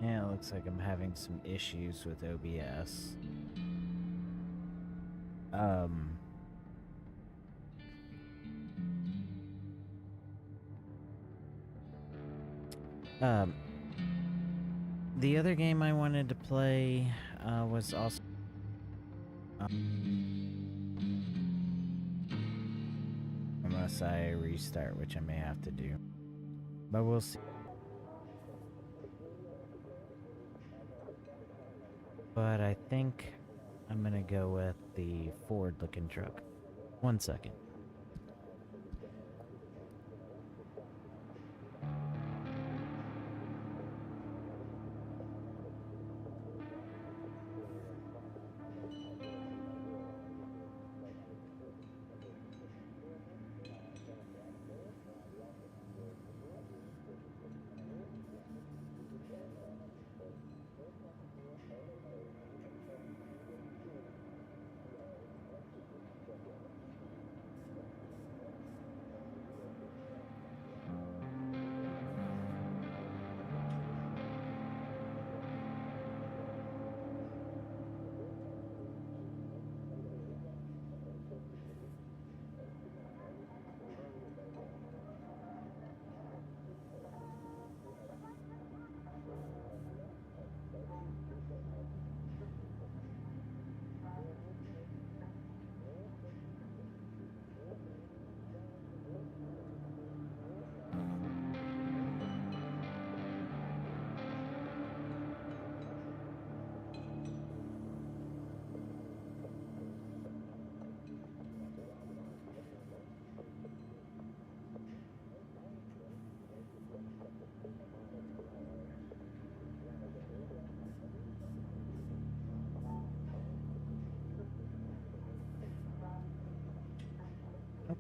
Yeah, it looks like I'm having some issues with OBS. Um, um, the other game I wanted to play was also unless I restart, which I may have to do, but we'll see. But I think I'm gonna go with the Ford-looking truck. 1 second.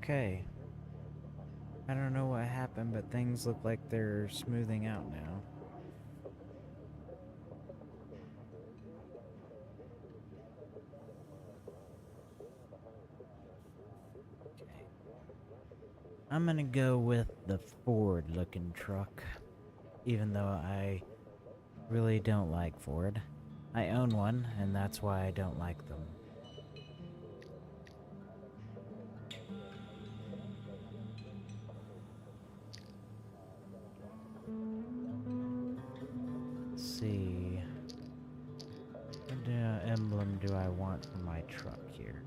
Okay. I don't know what happened, but things look like they're smoothing out now. Okay. I'm gonna go with the Ford-looking truck, even though I really don't like Ford. I own one, and that's why I don't like them. Let's see. What emblem do I want for my truck here?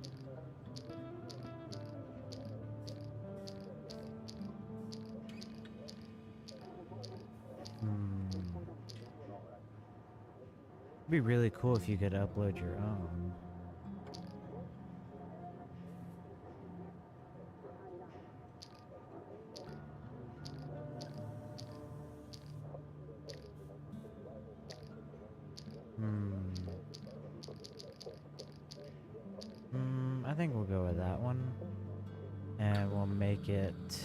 It'd be really cool if you could upload your own. I think we'll go with that one. And we'll make it...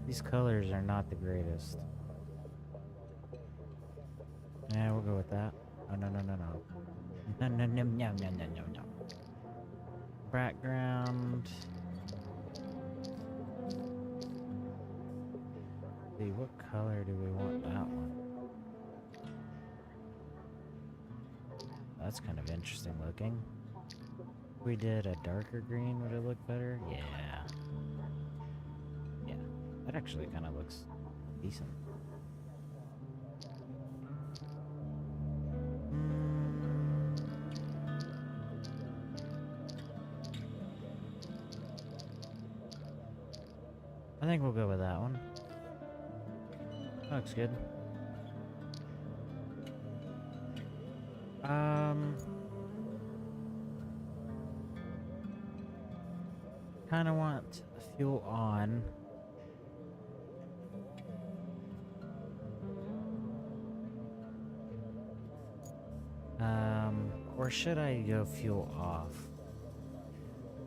These colors are not the greatest. Yeah, we'll go with that. Oh, no, no, no, no. No, no, no, no, no, no, no, no. Background. Let's see, what color do we want that one? That's kind of interesting looking. If we did a darker green, would it look better? Yeah. Yeah, that actually kind of looks decent. I think we'll go with that one. Looks good. Kind of want fuel on. Or should I go fuel off?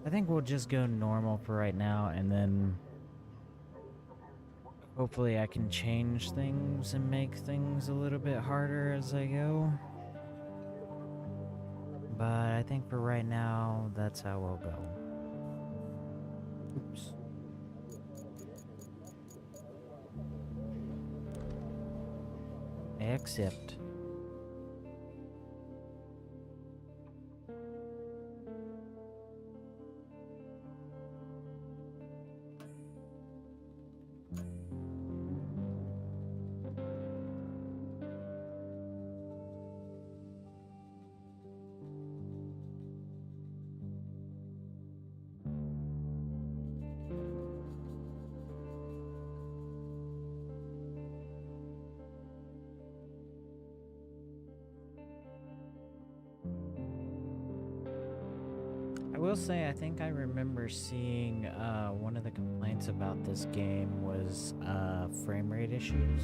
I think we'll just go normal for right now, and then hopefully I can change things and make things a little bit harder as I go. But I think for right now, that's how we'll go. Oops. I accept. I will say, I think I remember seeing one of the complaints about this game was frame rate issues.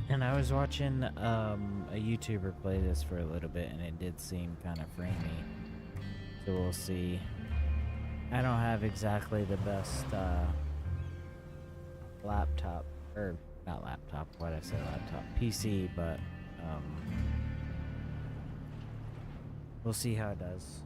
And I was watching a YouTuber play this for a little bit, and it did seem kind of framey. So we'll see. I don't have exactly the best laptop, or not laptop, why'd I say laptop? PC, but we'll see how it does.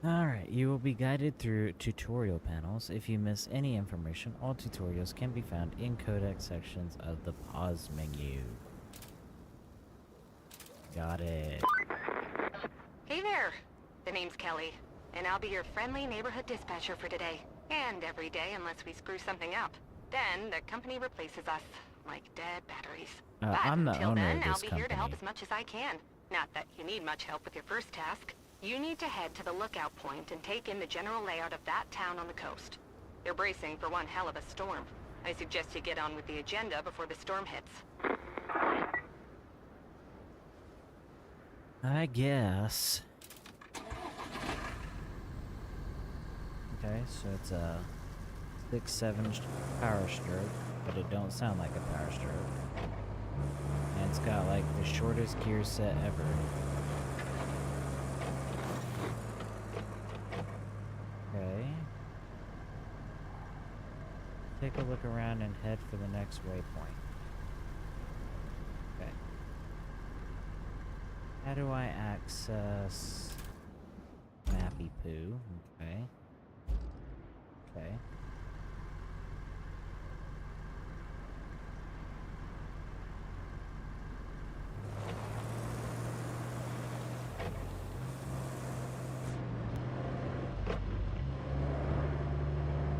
Alright, you will be guided through tutorial panels. If you miss any information, all tutorials can be found in codex sections of the pause menu. Got it. Hey there! The name's Kelly, and I'll be your friendly neighborhood dispatcher for today. And every day unless we screw something up. Then the company replaces us, like dead batteries. But I'm the until owner then, of this I'll be here to help company. as much as I can. Not that you need much help with your first task. You need to head to the lookout point and take in the general layout of that town on the coast. They're bracing for one hell of a storm. I suggest you get on with the agenda before the storm hits. I guess. Okay, so it's a 6-7 power stroke, but it don't sound like a power stroke. And it's got like the shortest gear set ever. Okay. Take a look around and head for the next waypoint. Okay. How do I access Mappy Poo? Okay. Okay.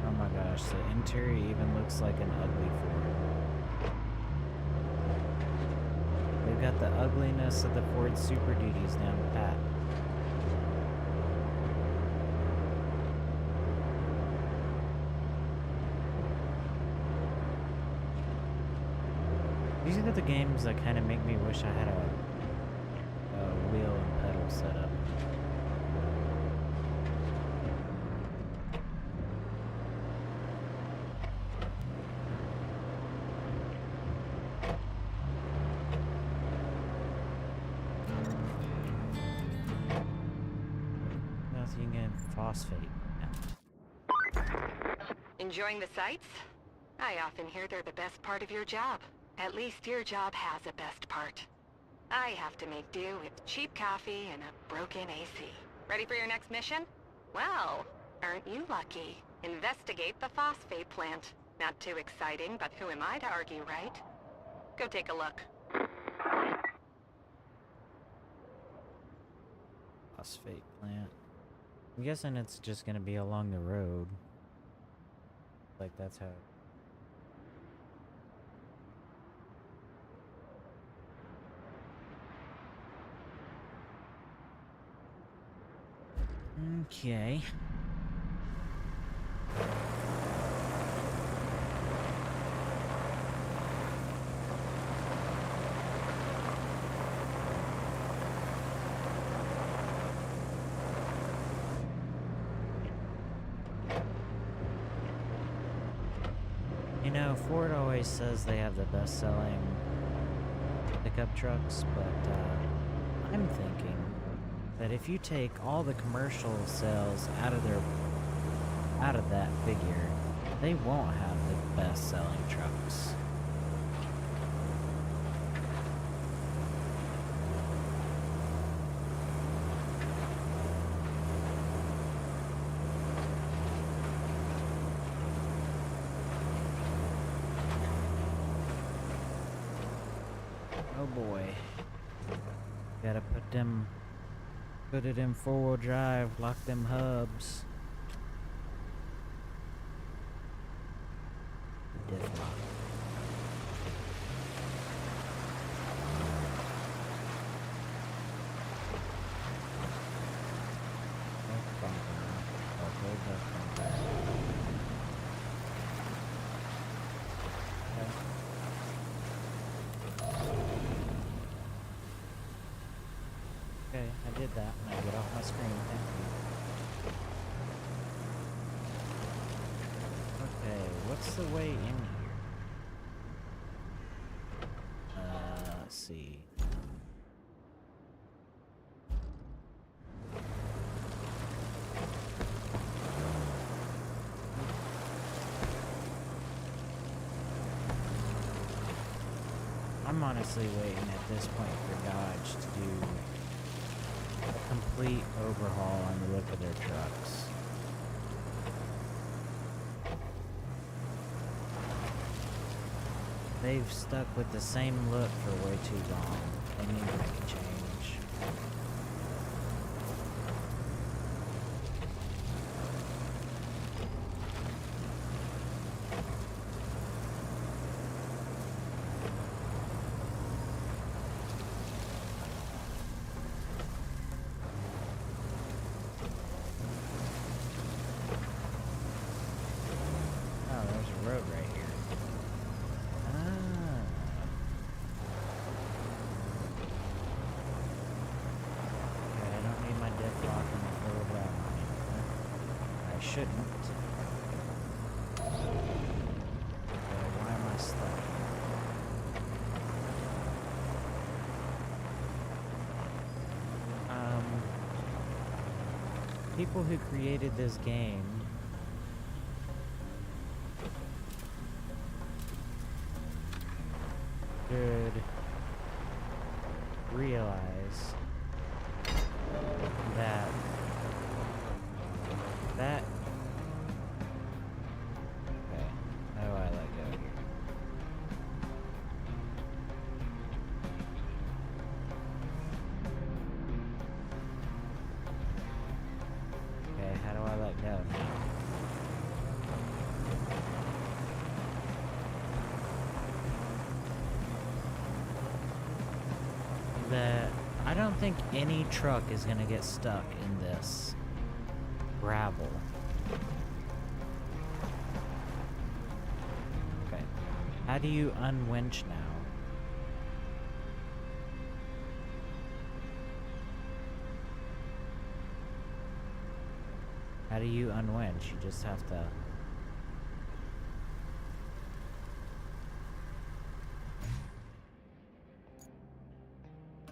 Oh my gosh, the interior even looks like an ugly Ford. They've got the ugliness of the Ford Super Duties down pat. These are the games that kind of make me wish I had a wheel and pedal setup. Nothing in phosphate. No. Enjoying the sights? I often hear they're the best part of your job. At least your job has a best part. I have to make do with cheap coffee and a broken AC. Ready for your next mission? Well, aren't you lucky? Investigate the phosphate plant. Not too exciting, but who am I to argue, right? Go take a look. Phosphate plant. I'm guessing it's just gonna be along the road. Like that's how. Okay. You know, Ford always says they have the best-selling pickup trucks, but I'm thinking that if you take all the commercial sales out of that figure, they won't have the best selling trucks. Oh boy. Gotta put it in 4-wheel drive, lock them hubs. Diff lock. No bumper. Oh, hold that bumper. Okay, I did that. Now get off my screen, thank you. Okay, what's the way in here? Let's see. I'm honestly waiting at this point for Dodge to do a complete overhaul on the look of their trucks. They've stuck with the same look for way too long. They need to make a change. Oh, there's a road right here. Okay, I don't need my diff lock in the four-wheel drive anymore. I shouldn't. Okay, why am I stuck? People who created this game should realize that okay, how do I let go here? Okay, how do I let go now? That I don't think any truck is gonna get stuck in this gravel. Okay. How do you unwinch now? How do you unwinch? You just have to...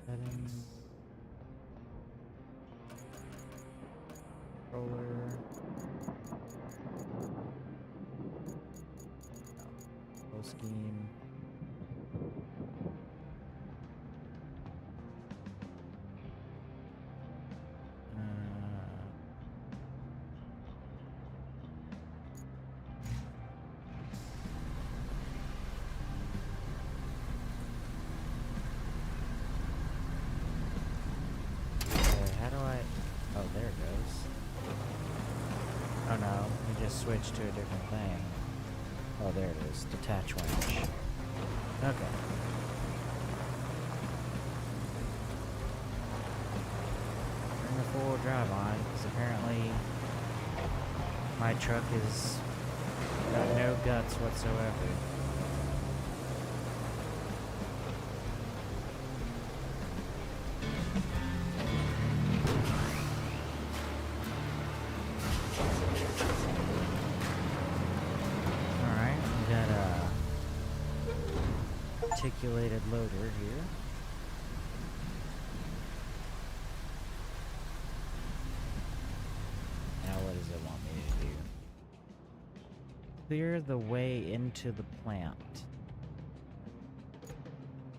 Settings. Controller. Full scheme. Oh, there it goes. Oh no, we just switched to a different thing. Oh, there it is. Detach winch. Okay. Turn the four-wheel drive on, because apparently my truck is got no guts whatsoever. Articulated loader here. clear the way into the plant.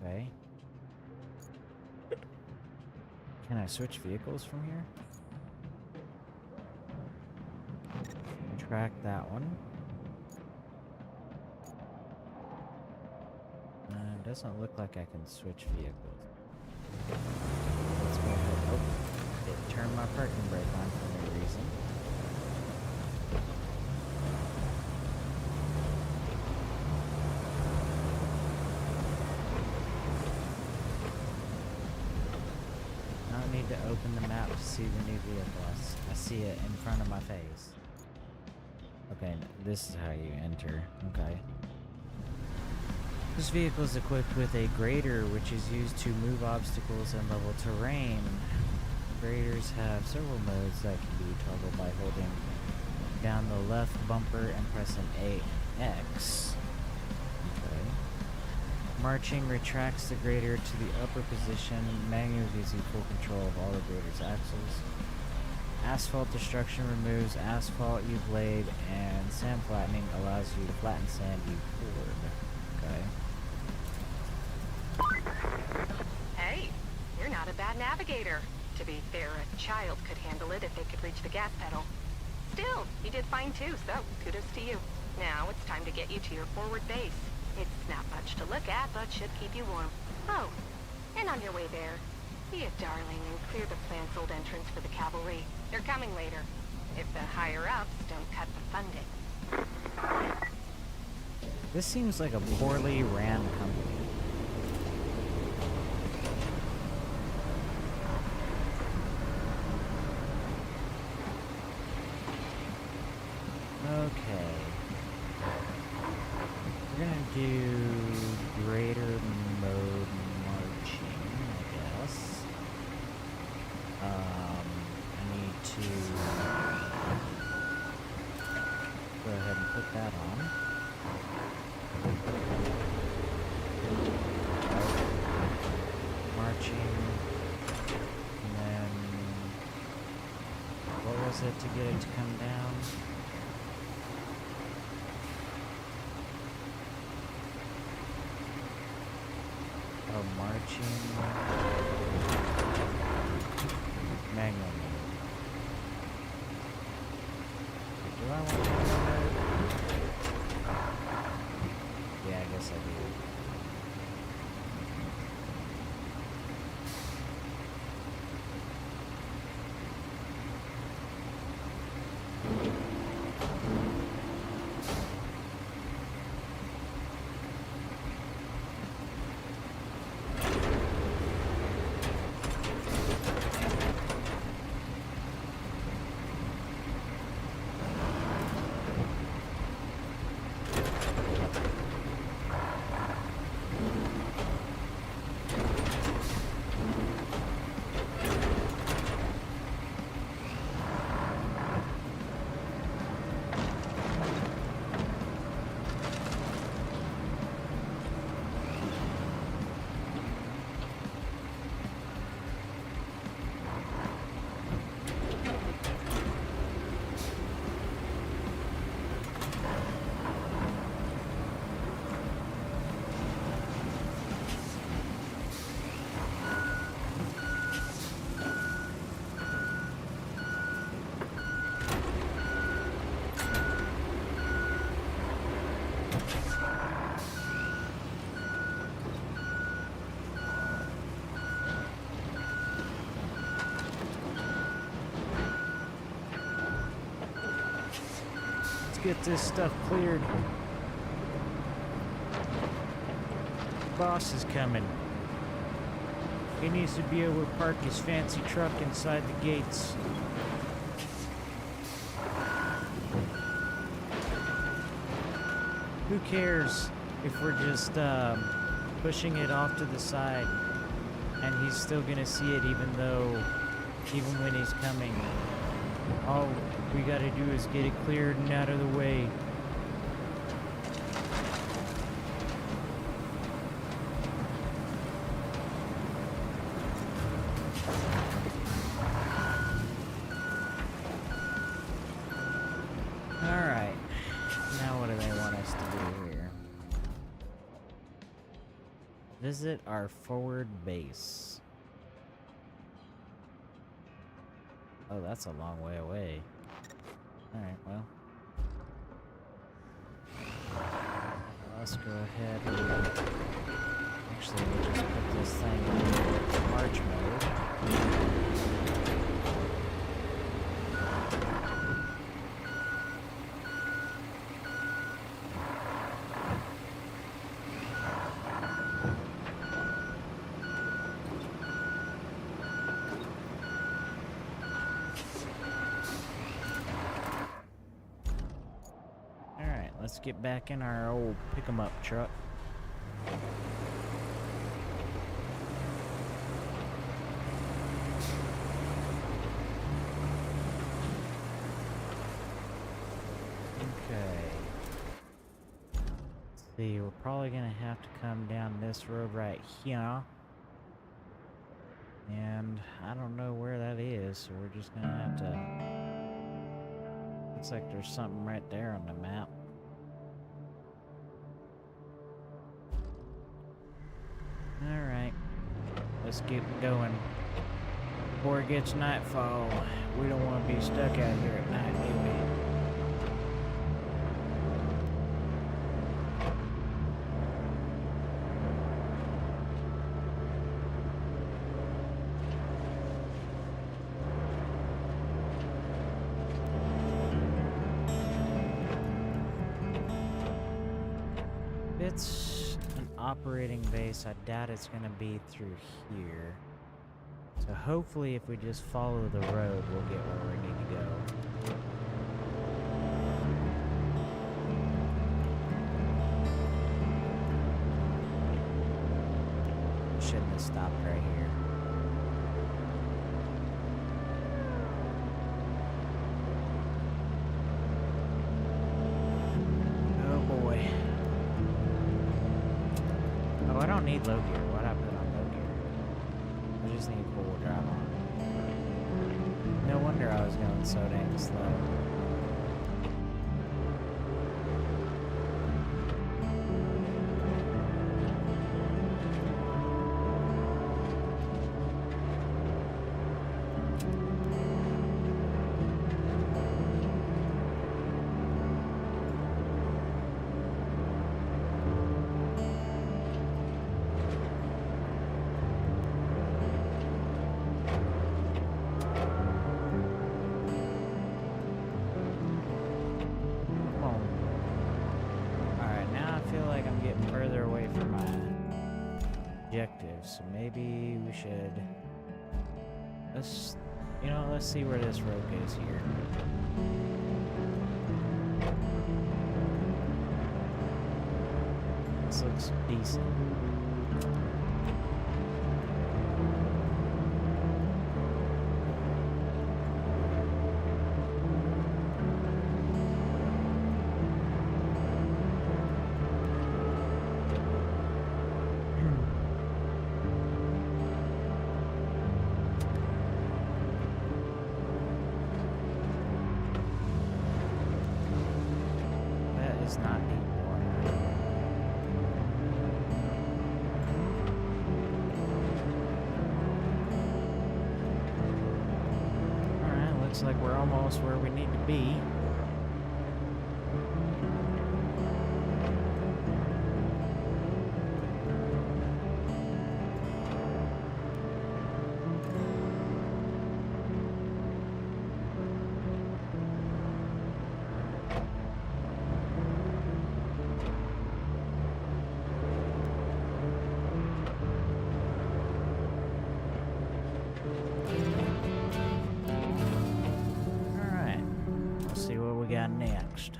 Okay. Can I switch vehicles from here? Track that one. Doesn't look like I can switch vehicles. Let's go ahead. Oh, it turned my parking brake on for no reason. I don't need to open the map to see the new vehicle. I see it in front of my face. Okay, this is how you enter. Okay. This vehicle is equipped with a grader, which is used to move obstacles in level terrain. Graders have several modes that can be toggled by holding down the left bumper and pressing AX. Okay. Marching retracts the grader to the upper position. Manual gives you full control of all the grader's axles. Asphalt destruction removes asphalt you've laid, and sand flattening allows you to flatten sand you poured. Okay. Hey, you're not a bad navigator. To be fair, a child could handle it if they could reach the gas pedal. Still, you did fine too, so kudos to you. Now it's time to get you to your forward base. It's not much to look at, but should keep you warm. Oh, and on your way there, be a darling and clear the plant's old entrance for the cavalry. They're coming later, if the higher-ups don't cut the funding. This seems like a poorly ran company. Okay. We're gonna do greater mode marching, I guess. I need to go ahead and put that on. Marching, and then what was it to get it to come down? Oh, marching. Manual mode. Do I want manual mode? Yeah, I guess I do. Get this stuff cleared. Boss is coming. He needs to be able to park his fancy truck inside the gates. Who cares if we're just pushing it off to the side and he's still gonna see it even when he's coming. All we gotta do is get it cleared and out of the way. Alright. Now what do they Visit our forward base. Oh, that's a long way away. Alright, well. Let's go ahead and... Actually, we'll just put this thing in march mode. Let's get back in our old pick-em-up truck. Okay. Let's see, we're probably gonna have to come down this road right here. And I don't know where that is, so we're just gonna have to... Looks like there's something right there on the map. Alright, let's get going before it gets nightfall. We don't want to be stuck out here at night, do we? It's an operating base. I doubt it's going to be through here. So hopefully if we just follow the road, we'll get where we need to go. Shouldn't have stopped right here. Oh boy. Oh, I don't need low gear. Why'd I put on low gear? I just need four-wheel drive on. No wonder I was going so dang slow. So maybe we should let's see where this road goes here. This looks decent. Not anymore. Alright, looks like we're almost where we need to be. Next.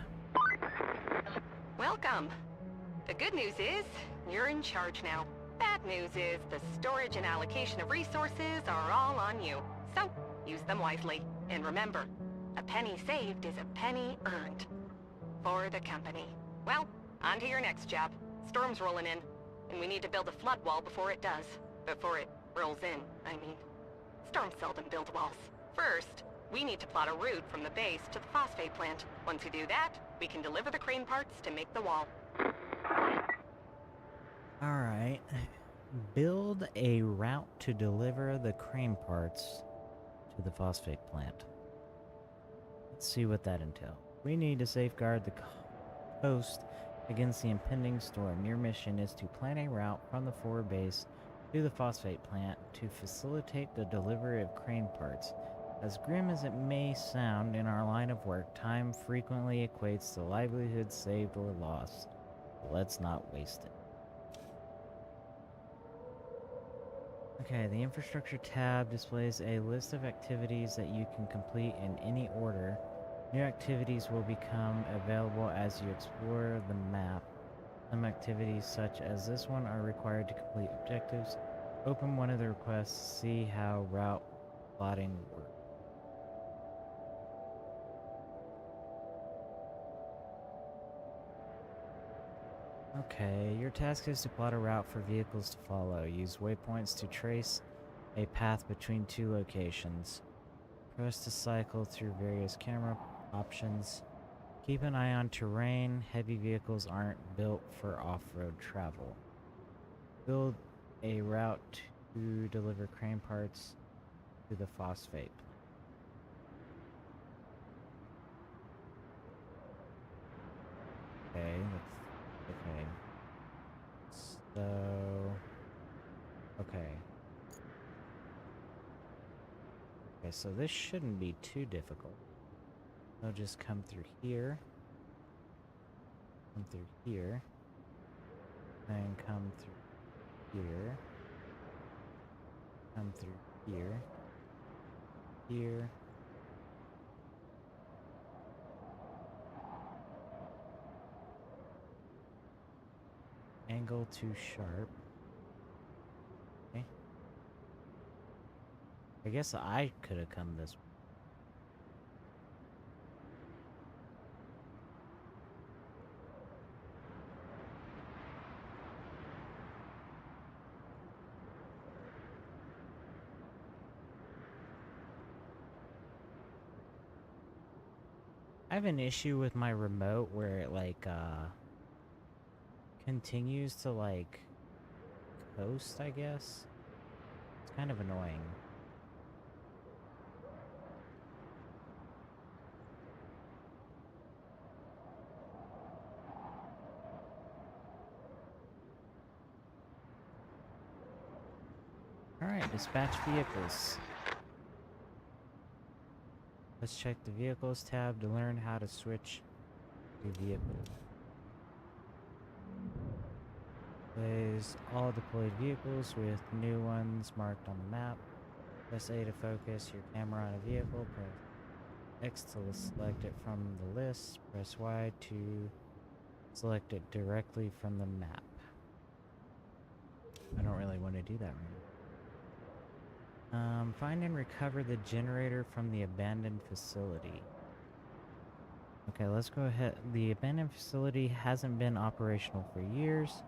Welcome. The good news is, you're in charge now. Bad news is, the storage and allocation of resources are all on you. So, use them wisely. And remember, a penny saved is a penny earned. For the company. Well, on to your next job. Storm's rolling in, and we need to build a flood wall before it does. Before it rolls in, I mean. Storms seldom build walls. First, we need to plot a route from the base to the phosphate plant. Once we do that, we can deliver the crane parts to make the wall. Alright. Build a route to deliver the crane parts to the phosphate plant. Let's see what that entails. We need to safeguard the coast against the impending storm. Your mission is to plan a route from the forward base to the phosphate plant to facilitate the delivery of crane parts. As grim as it may sound in our line of work, time frequently equates to livelihood saved or lost. Let's not waste it. Okay, the infrastructure tab displays a list of activities that you can complete in any order. New activities will become available as you explore the map. Some activities, such as this one, are required to complete objectives. Open one of the requests, see how route plotting works. Okay, your task is to plot a route for vehicles to follow. Use waypoints to trace a path between two locations. Press to cycle through various camera options. Keep an eye on terrain. Heavy vehicles aren't built for off-road travel. Build a route to deliver crane parts to the phosphate. Okay, okay. So, okay. Okay, so this shouldn't be too difficult. I'll just come through here. Come through here. And come through here. Come through here. Here. Angle too sharp. Okay. I guess I could have come this way. I have an issue with my remote where it like continues to like coast, I guess. It's kind of annoying. Alright, dispatch vehicles. Let's check the vehicles tab to learn how to switch to vehicle. Plays all deployed vehicles with new ones marked on the map. Press A to focus your camera on a vehicle. Press X to select it from the list. Press Y to select it directly from the map. I don't really want to do that right now. Find and recover the generator from the abandoned facility. Okay, let's go ahead. The abandoned facility hasn't been operational for years,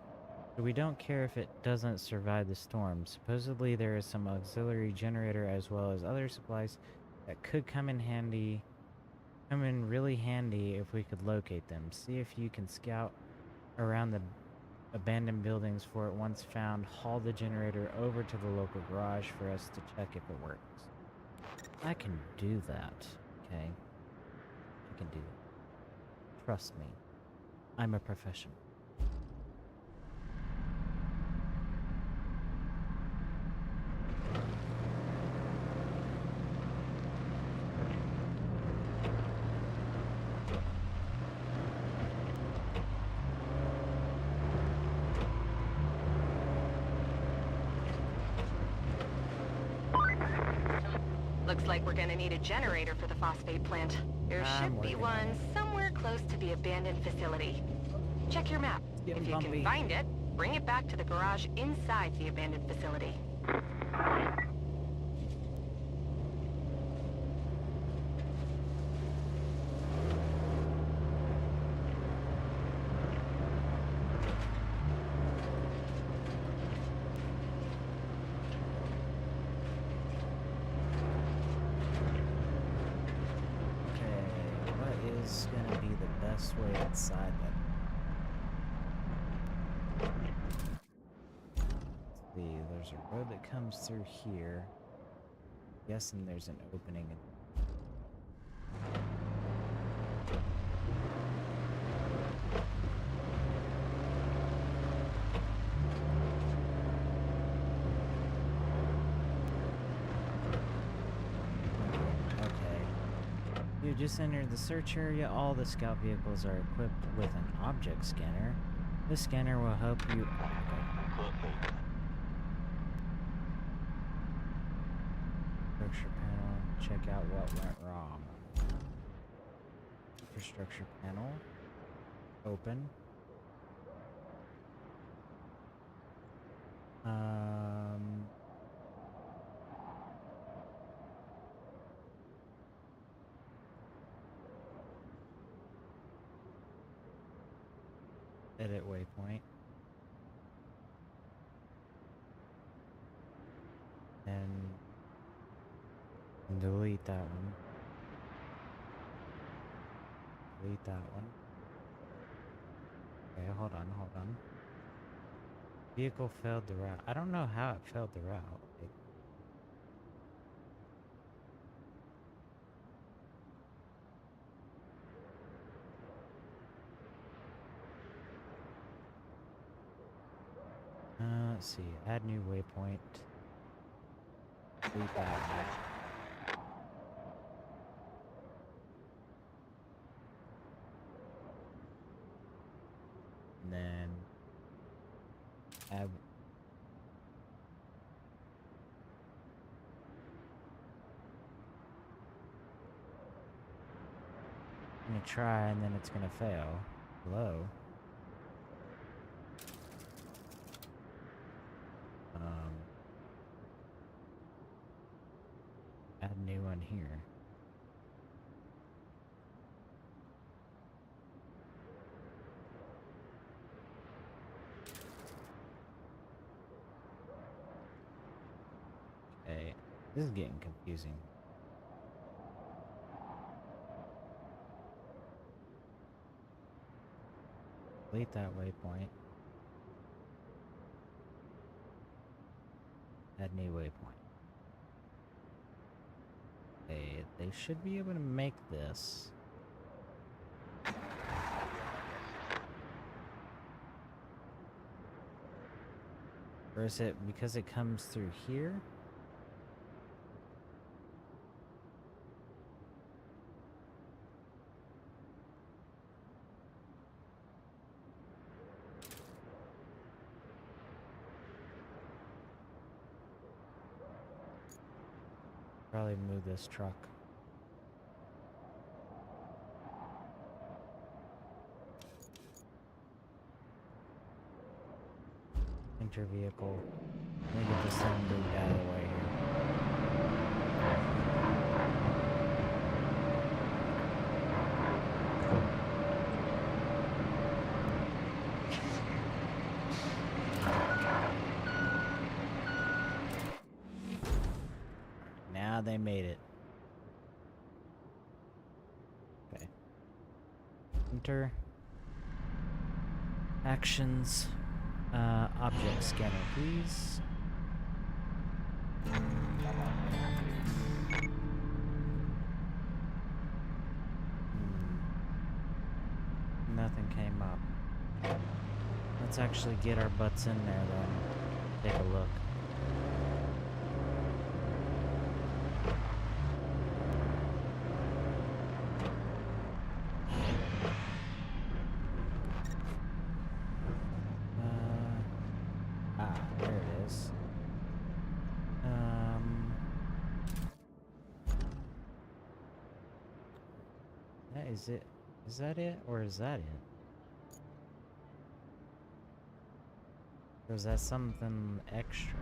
so we don't care if it doesn't survive the storm. Supposedly there is some auxiliary generator as well as other supplies that could come in really handy if we could locate them. See if you can scout around the abandoned buildings for it. Once found, haul the generator over to the local garage for us to check if it works. I can do that, okay? I can do that. Trust me. I'm a professional. Looks like we're gonna need a generator for the phosphate plant. There should be one somewhere close to the abandoned facility. Check your map. If you can find it, bring it back to the garage inside the abandoned facility. Gonna be the best way inside that. there's a road that comes through here. Guessing there's an opening. You just entered the search area. All the scout vehicles are equipped with an object scanner. This scanner will help you... Infrastructure panel. Check out what went wrong. Infrastructure panel. Open. Edit waypoint. And delete that one. Delete that one. Okay, hold on. Vehicle failed the route. I don't know how it failed the route. Let's see. Add new waypoint. Delete that one. And then add. I'm gonna try and then it's gonna fail. Hello. Add new one here. Okay, this is getting confusing. Delete that waypoint. Add new waypoint. Okay, they should be able to make this. Or is it because it comes through here? Probably move this truck. Enter vehicle. Let me get this thing moved out of the way here. Now they made it. Okay. Enter. Actions. Object scanner, please. Nothing came up. Let's actually get our butts in there then. Take a look. There it is. That is it. Is that it, or is that it? Or is that something extra?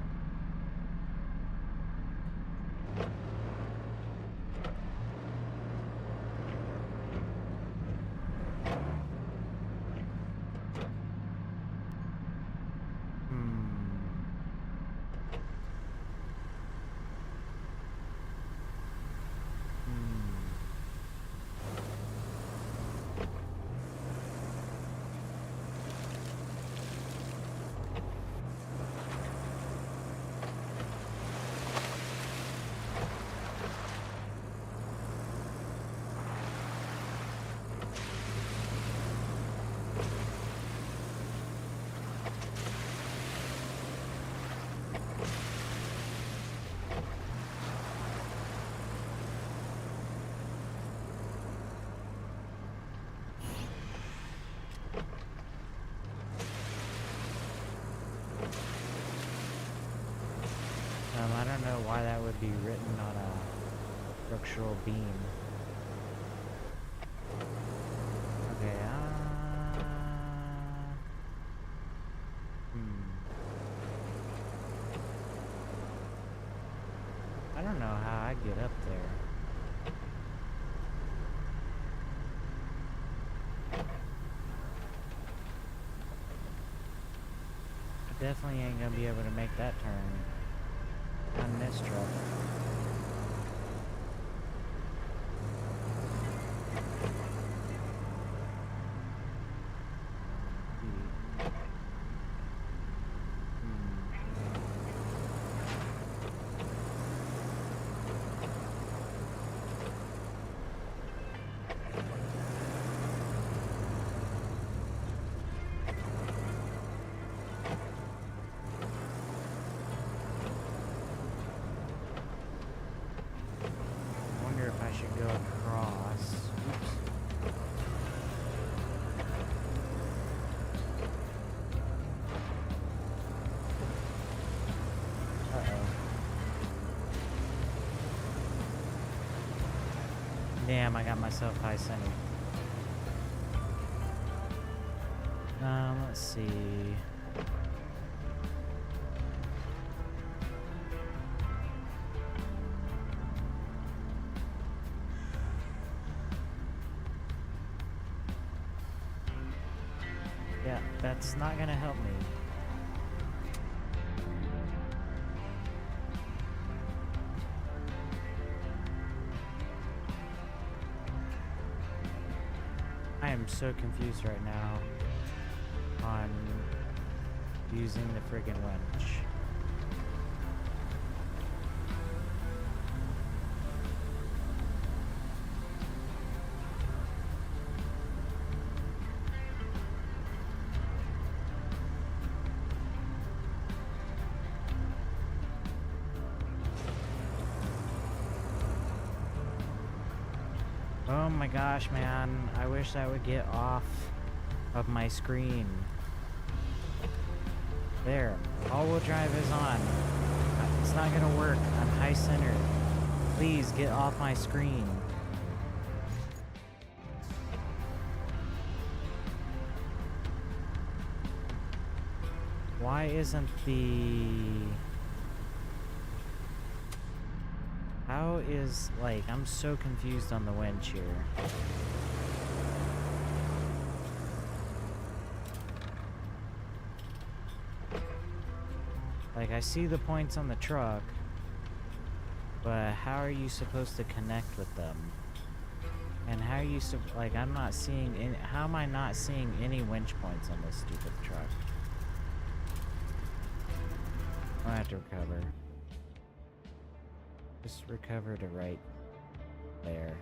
would be written on a structural beam. Okay, I don't know how I get up there. I definitely ain't gonna be able to make that turn on this truck. I should go across. Oops. Uh-oh. Damn, I got myself high-centered. Let's see. Yeah, that's not gonna help me. I am so confused right now on using the friggin' winch. Oh my gosh, man. I wish that would get off of my screen. There. All-wheel drive is on. It's not gonna work. I'm high-centered. Please get off my screen. Why isn't the... How is, like, I'm so confused on the winch here. Like, I see the points on the truck, but how are you supposed to connect with them? And how are you, like, I'm not seeing any, how am I not seeing any winch points on this stupid truck? I have to recover. Just recover to right there.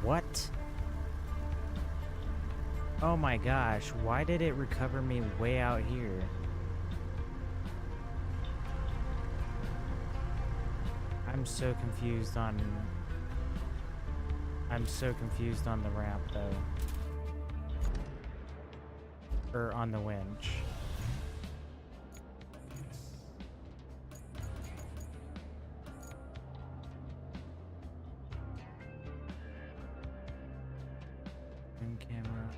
What? Oh my gosh, why did it recover me way out here? I'm so confused on the ramp though. Or on the winch. In camera.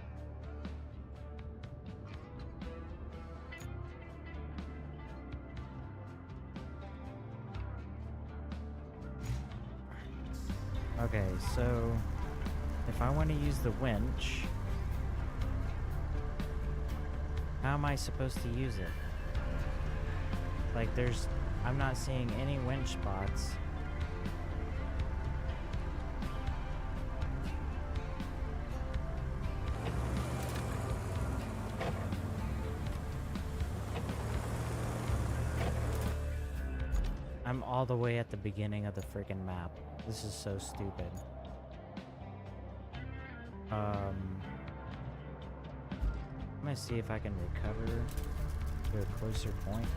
Okay, so if I want to use the winch, how am I supposed to use it? Like I'm not seeing any winch spots. I'm all the way at the beginning of the freaking map. This is so stupid. I'm gonna see if I can recover to a closer point.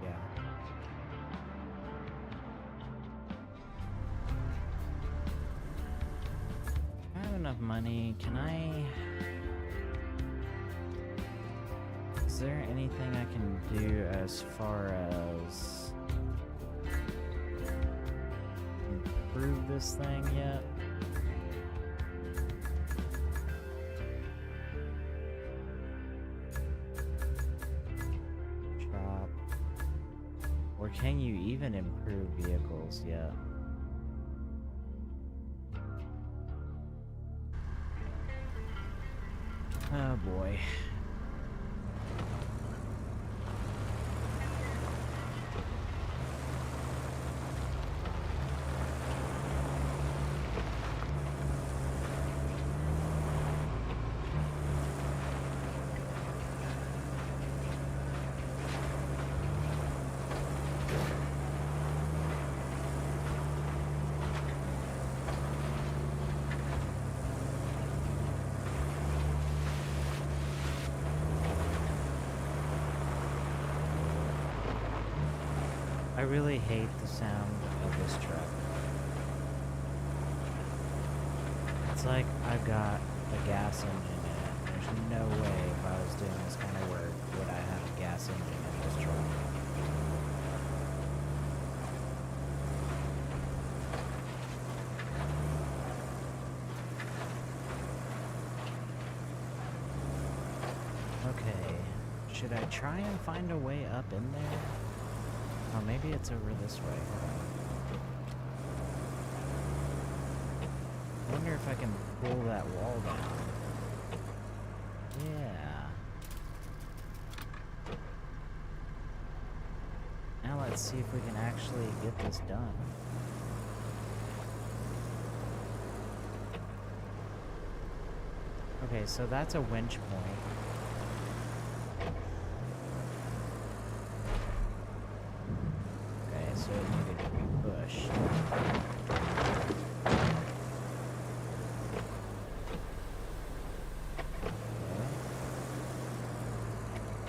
Yeah. enough money. Can I... Is there anything I can do as far as... improve this thing yet? Shop. Or can you even improve vehicles yet? Oh boy. I really hate the sound of this truck. It's like I've got a gas engine in it. There's no way if I was doing this kind of work would I have a gas engine in this truck. Okay, should I try and find a way up in there? Oh, maybe it's over this way. I wonder if I can pull that wall down. Yeah. Now let's see if we can actually get this done. Okay, so that's a winch point. So it needed to be pushed. Okay.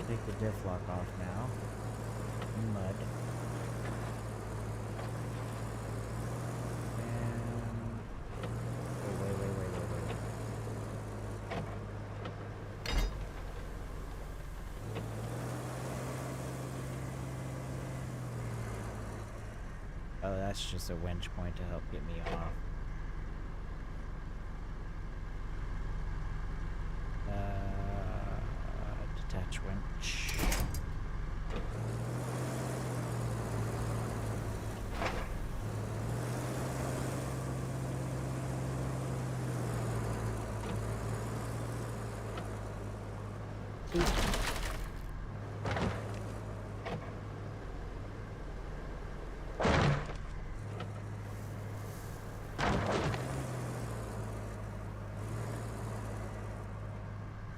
Take the diff lock off now. Mud. And... wait. Oh, that's just a winch point to help get me off. Detach winch.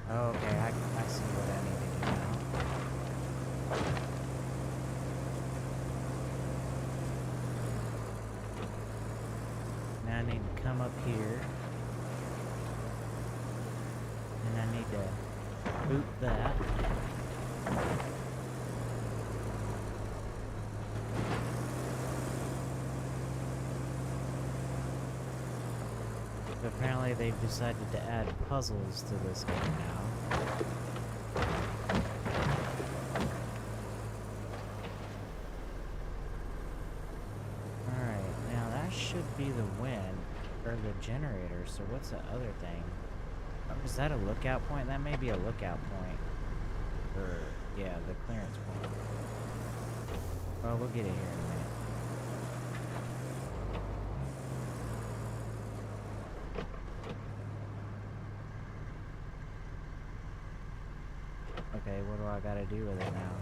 Okay, I see what I need to do now. Now I need to come up here. And I need to boot that. But apparently they've decided to add puzzles to this game now. Alright, now that should be the wind, or the generator, so what's the other thing? Oh, is that a lookout point? That may be a lookout point. Or, yeah, the clearance point. Oh, we'll get it here in a minute. Okay, what do I gotta do with it now?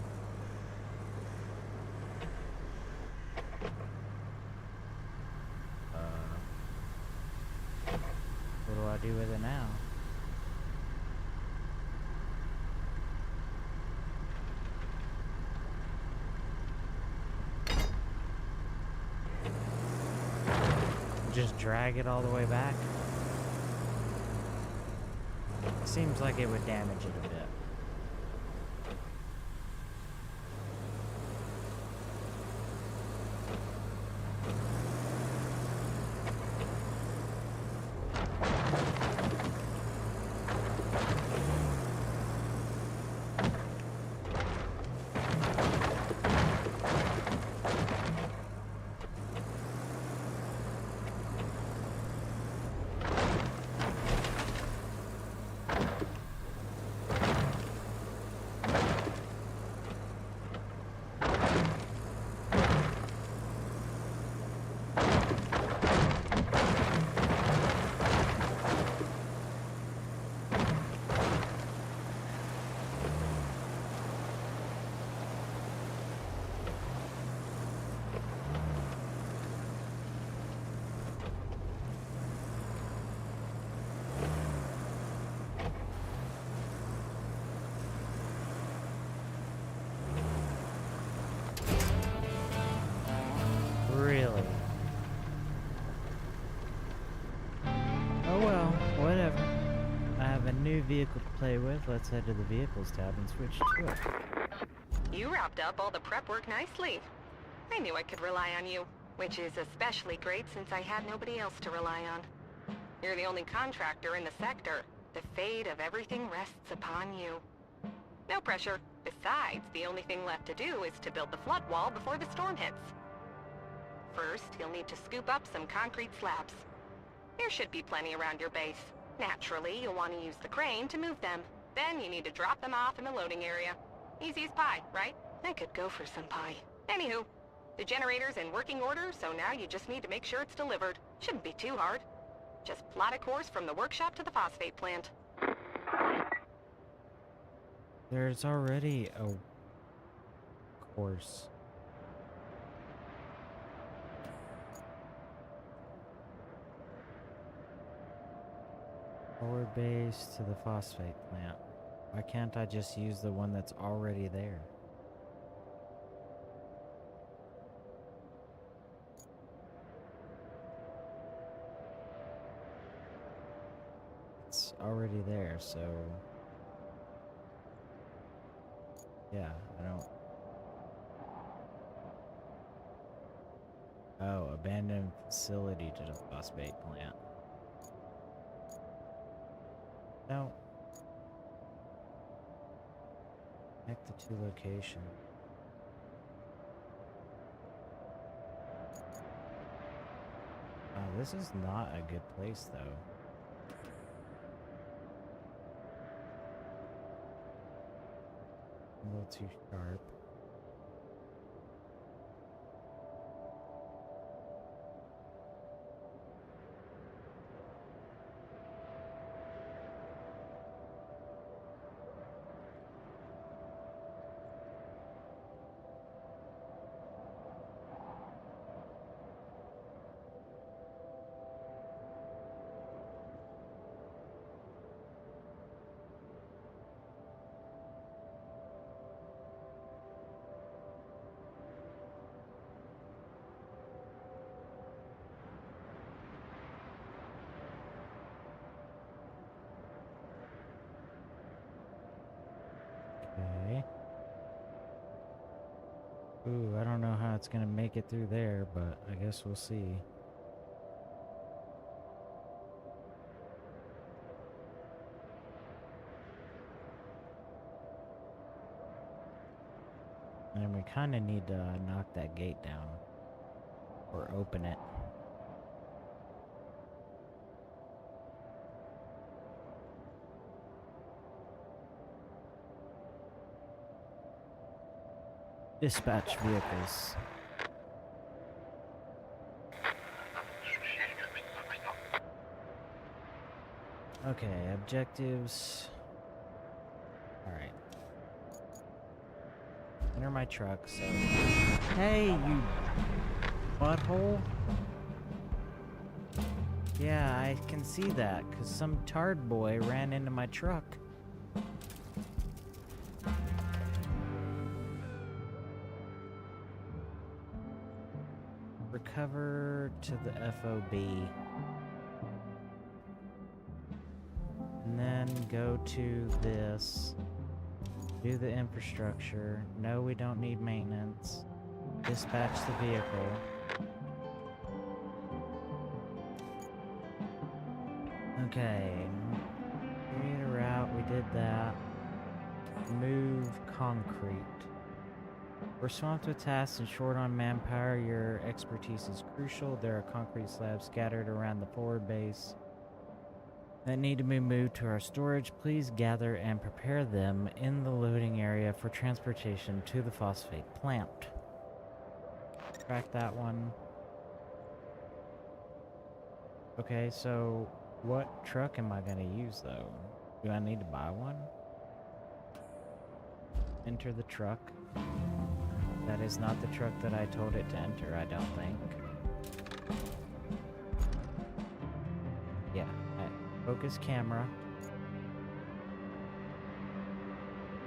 What do I do with it now? Just drag it all the way back? Seems like it would damage it a bit. vehicle to play with. Let's head to the Vehicles tab and switch to it. You wrapped up all the prep work nicely. I knew I could rely on you, which is especially great since I had nobody else to rely on. You're the only contractor in the sector. The fate of everything rests upon you. No pressure. Besides, the only thing left to do is to build the flood wall before the storm hits. First, you'll need to scoop up some concrete slabs. There should be plenty around your base. Naturally, you'll want to use the crane to move them. Then you need to drop them off in the loading area. Easy as pie, right? I could go for some pie. Anywho, the generator's in working order, so now you just need to make sure it's delivered. Shouldn't be too hard. Just plot a course from the workshop to the phosphate plant. There's already a course. Forward base to the phosphate plant. Why can't I just use the one that's already there? It's already there, so... yeah, I don't... oh, abandoned facility to the phosphate plant. No. Connect the two locations. Oh, this is not a good place, though. A little too sharp. Okay. Ooh, I don't know how it's gonna make it through there, but I guess we'll see. And we kind of need to knock that gate down. Or open it. Dispatch vehicles. Okay, objectives. Alright. Enter my truck, so... hey, you butthole! Yeah, I can see that, because some tard boy ran into my truck. Recover to the FOB. And then go to this. Do the infrastructure. No, we don't need maintenance. Dispatch the vehicle. Okay. Create a route. We did that. Move concrete. We're swamped with tasks and short on manpower. Your expertise is crucial. There are concrete slabs scattered around the forward base that need to be moved to our storage. Please gather and prepare them in the loading area for transportation to the phosphate plant. Track that one. Okay, so what truck am I going to use though? Do I need to buy one? Enter the truck. That is not the truck that I told it to enter, I don't think. Yeah. Focus camera.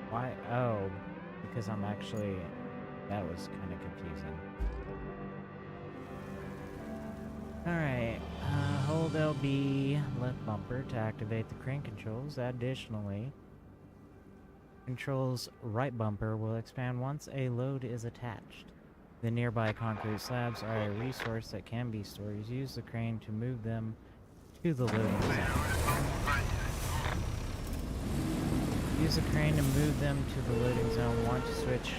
Why? Oh, because I'm actually... that was kind of confusing. Alright. hold LB left bumper to activate the crane controls. Additionally, controls right bumper will expand once a load is attached. The nearby concrete slabs are a resource that can be stored. Use the crane to move them to the loading zone. Use the crane to move them to the loading zone. Want to switch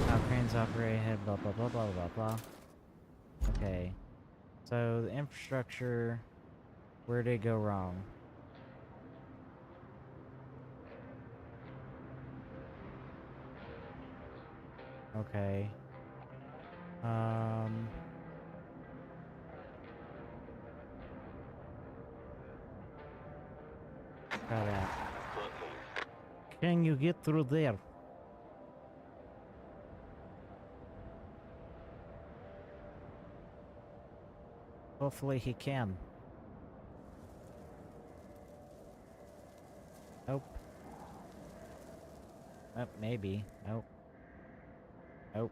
how cranes operate ahead, blah blah blah blah blah blah. Okay. So the infrastructure, where did it go wrong? Okay. Try that. Can you get through there? Hopefully he can. Nope. Oh, maybe. Nope. Nope.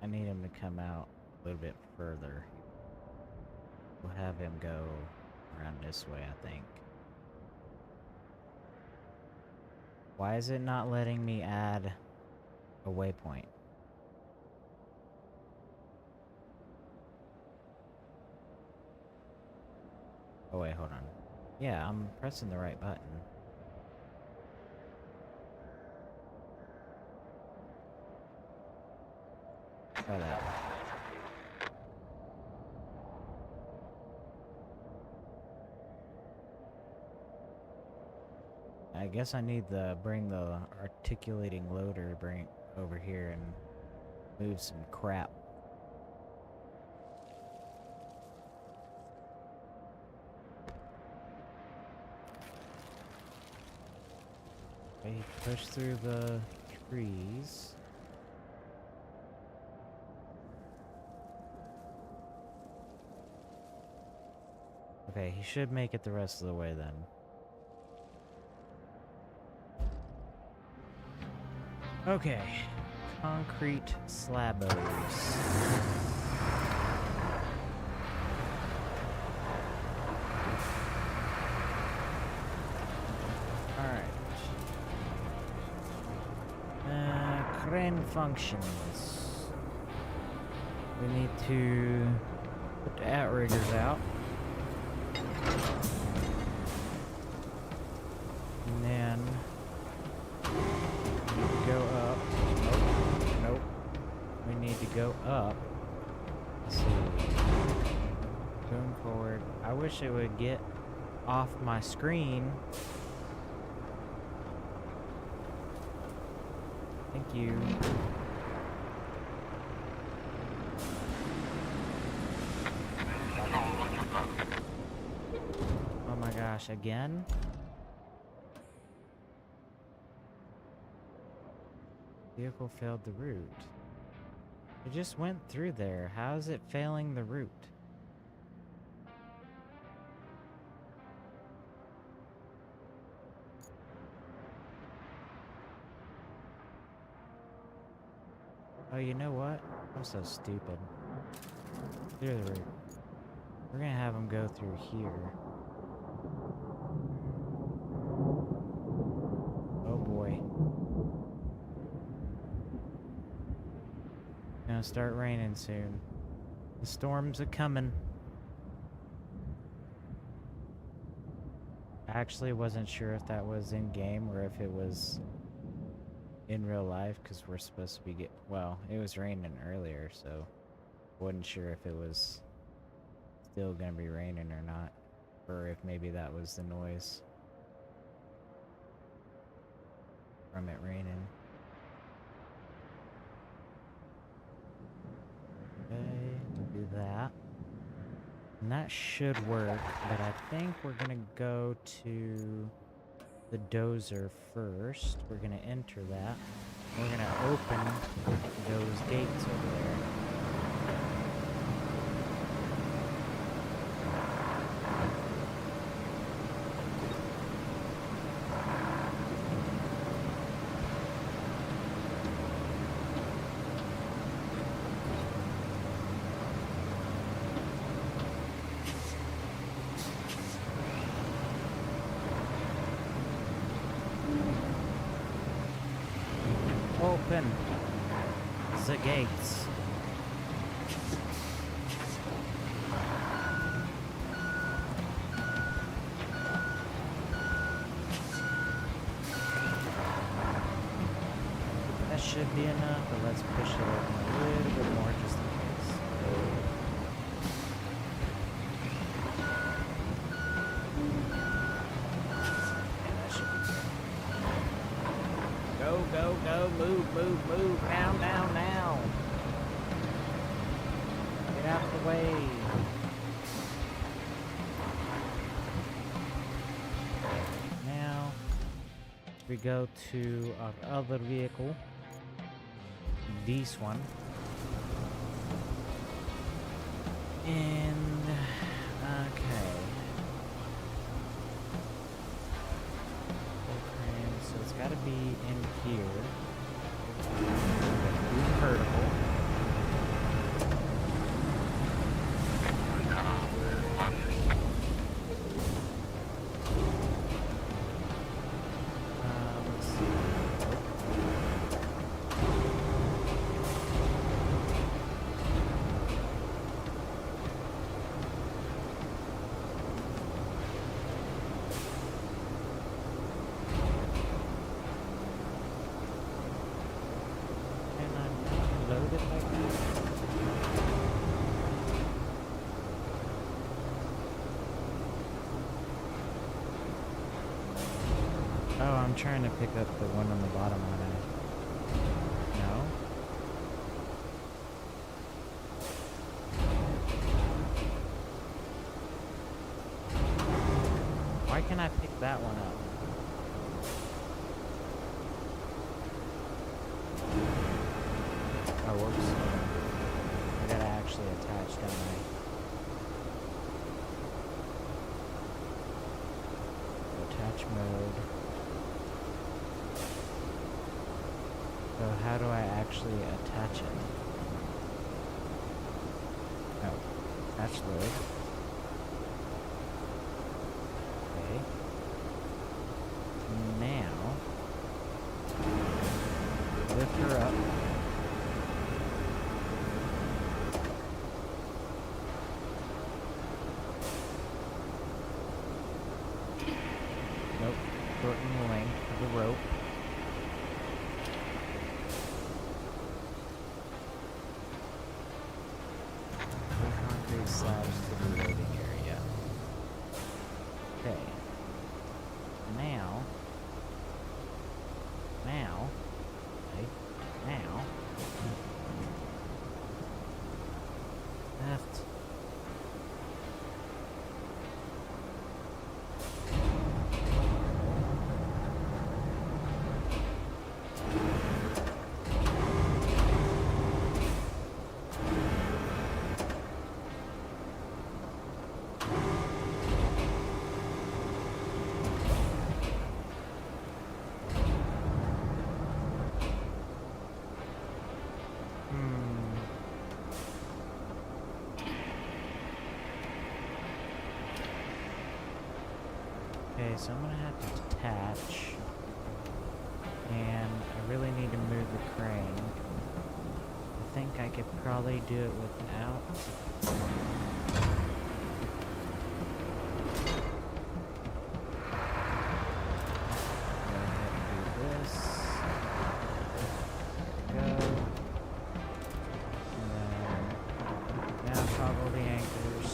I need him to come out a little bit further. We'll have him go around this way, I think. Why is it not letting me add a waypoint? Oh wait, hold on. Yeah, I'm pressing the right button. Try that. I guess I need to bring the articulating loader over here and move some crap. Okay, push through the trees. Okay, he should make it the rest of the way then. Okay, concrete slabos. Alright. Crane functions. We need to put the outriggers out. And then go up. Nope. Nope. We need to go up. Let's see. Going forward. I wish it would get off my screen. Thank you. Oh my gosh, again? Vehicle failed the route. It just went through there. How is it failing the route? Oh, you know what? I'm so stupid. Clear the route. We're gonna have them go through here. Oh boy. Gonna start raining soon. The storms are coming. I actually wasn't sure if that was in game or if it was in real life, because we're supposed to be well, it was raining earlier, so I wasn't sure if it was still gonna be raining or not, or if maybe that was the noise from it raining. Okay, we'll do that. And that should work, but I think we're gonna go to the dozer first. We're gonna enter that. We're gonna open those gates over there. Yikes. That should be enough, but let's push it open a little bit more just in case. Yeah, that should be good. Go, go, go, move, move, move, now, now, now. Get out of the way. Now, we go to our other vehicle. This one. And, okay. So it's gotta be in here. Vertical. Let's see. Can I not load it like that? Oh, I'm trying to pick up the one on the bottom one. No? Why can't I pick that one up? Oh, whoops. I gotta actually attach, don't I? Attach mode. So how do I actually attach it? Oh, attach load. Okay. Now, lift her up. Nope, shorten the length of the rope. Concrete slabs to the loading area. Okay. Now, okay, now, left. Okay, so I'm gonna have to attach, and I really need to move the crane. I think I could probably do it without. Go ahead and do this. Go. And then now toggle the anchors.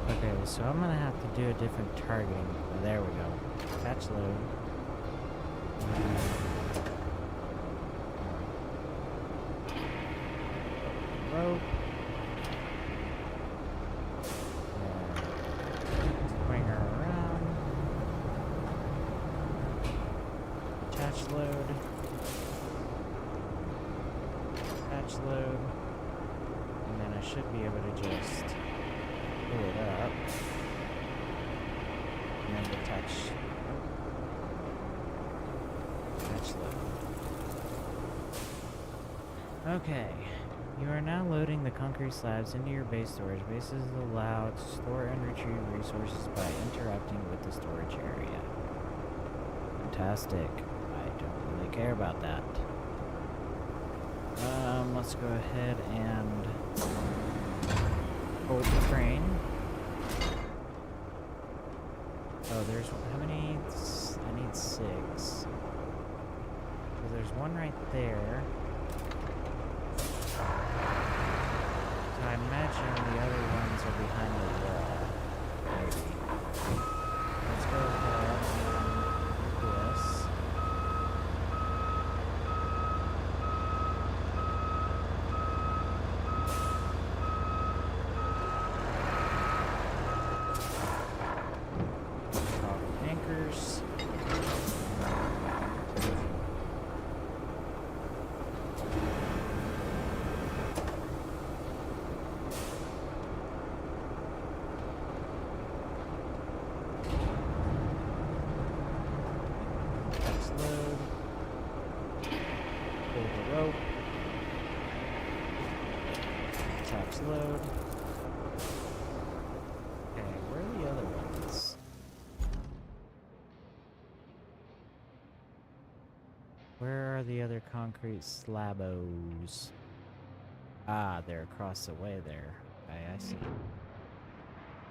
Okay, so I'm gonna have to do a different targeting. Oh, there we go. Attach load. Rope. Attach load. Attach load. And then I should be able to just pull it up. And then attach load. Okay. You are now loading the concrete slabs into your base storage. Bases allow to store and retrieve resources by interacting with the storage area. Fantastic. I don't really care about that. Let's go ahead and hold the crane. Oh, there's how many? I need 6. So there's one right there. So I imagine the other ones are behind the wall. Maybe. Let's go ahead and do this. Anchors. Load. Pull the rope. Attach load. Okay, where are the other ones? Where are the other concrete slabos? Ah, they're across the way there. Okay, I see.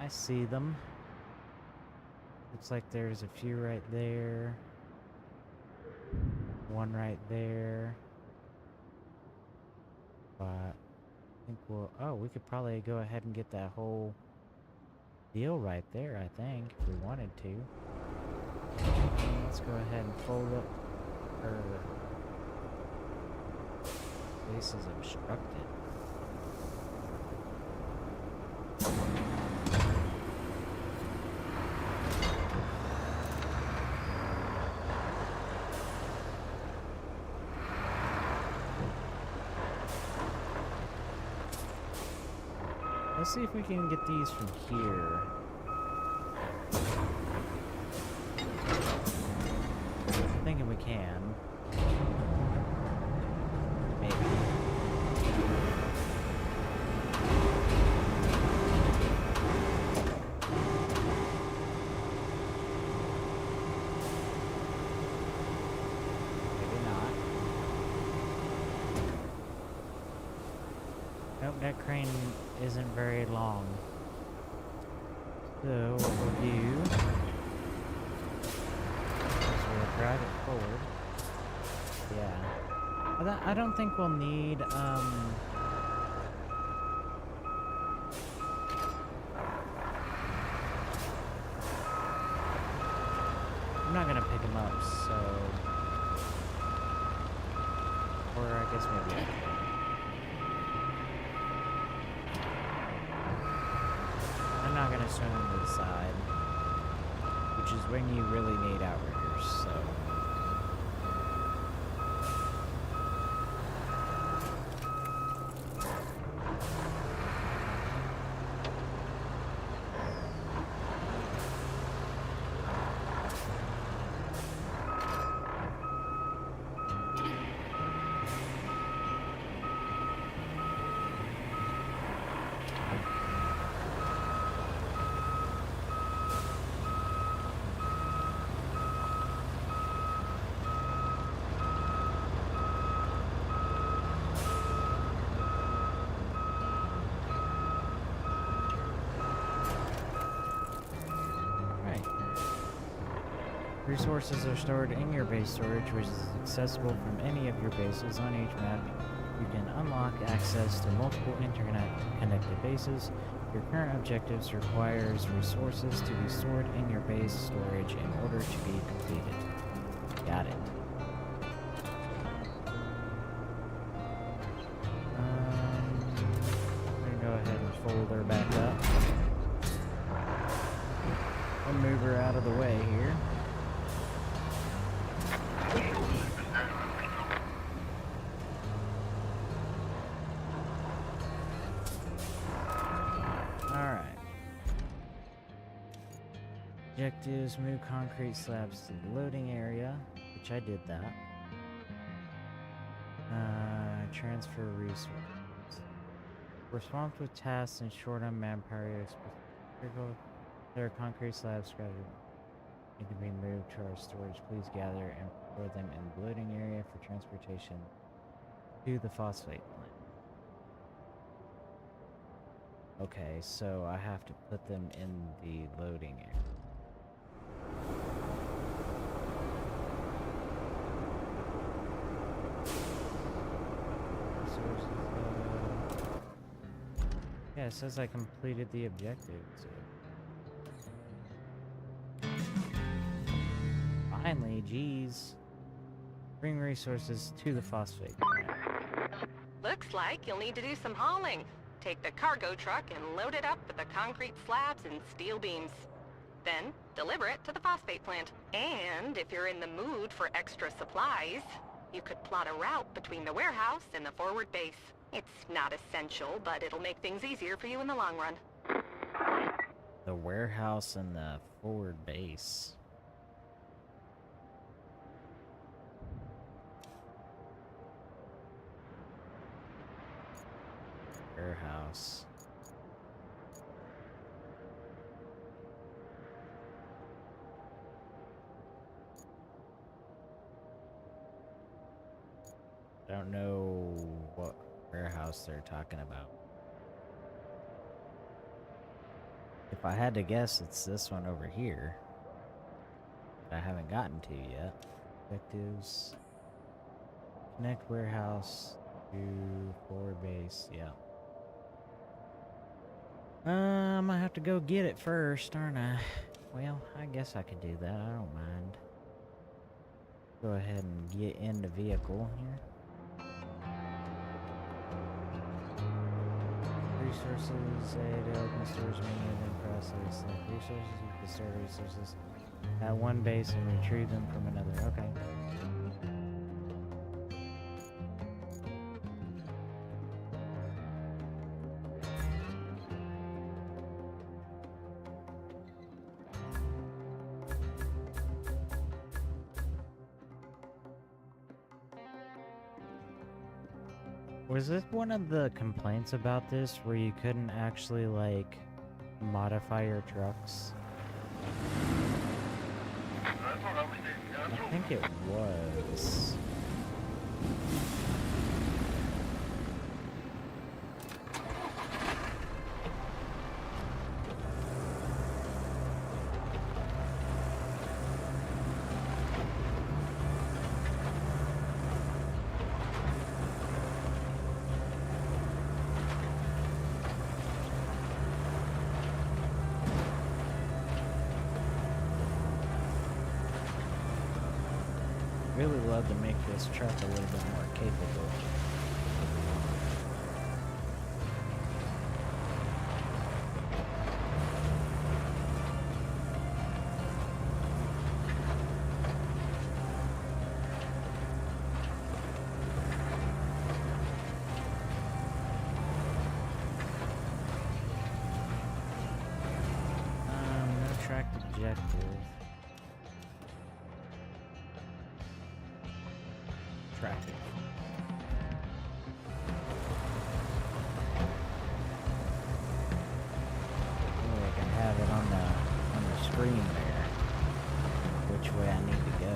I see them. Looks like there's a few right there. One right there. But I think we'll... Oh, we could probably go ahead and get that whole deal right there, I think, if we wanted to. Let's go ahead and fold it. Base is obstructed. Let's see if we can get these from here. I'm thinking we can. Maybe. Maybe not. Nope, that crane isn't very long. So what we'll do is we'll drive it forward. Yeah. I don't think we'll need I'm not gonna pick him up, so or I guess maybe I can. I'm not gonna swim him to the side, which is when you really need outriggers, so. Resources are stored in your base storage, which is accessible from any of your bases on each map. You can unlock access to multiple interconnected bases. Your current objectives requires resources to be stored in your base storage in order to be completed. Got it. I'm gonna go ahead and fold her back up. I'll move her out of the way here. Objectives, move concrete slabs to the loading area, which I did that. Transfer resources. Responsible with tasks and short on manpower. There are concrete slabs scattered. Need to be moved to our storage. Please gather and store them in the loading area for transportation to the phosphate plant. Okay, so I have to put them in the loading area. Yeah, it says I completed the objective. So. Finally, geez. Bring resources to the phosphate plant. Looks like you'll need to do some hauling. Take the cargo truck and load it up with the concrete slabs and steel beams. Then, deliver it to the phosphate plant. And if you're in the mood for extra supplies, you could plot a route between the warehouse and the forward base. It's not essential, but it'll make things easier for you in the long run. The warehouse and the forward base. Warehouse. I don't know what warehouse they're talking about. If I had to guess, it's this one over here that I haven't gotten to yet. Objectives. Connect warehouse to forward base. Yeah. I'm gonna have to go get it first, aren't I? Well, I guess I could do that. I don't mind. Go ahead and get in the vehicle here. Resources, open storage menu, then process. Select resources, you can store resources at one base and retrieve them from another. Okay. Was this one of the complaints about this where you couldn't actually, like, modify your trucks? I think it was. Really love to make this truck a little bit more capable. No track objective. Traffic. Oh, I can have it on the screen there. Which way I need to go.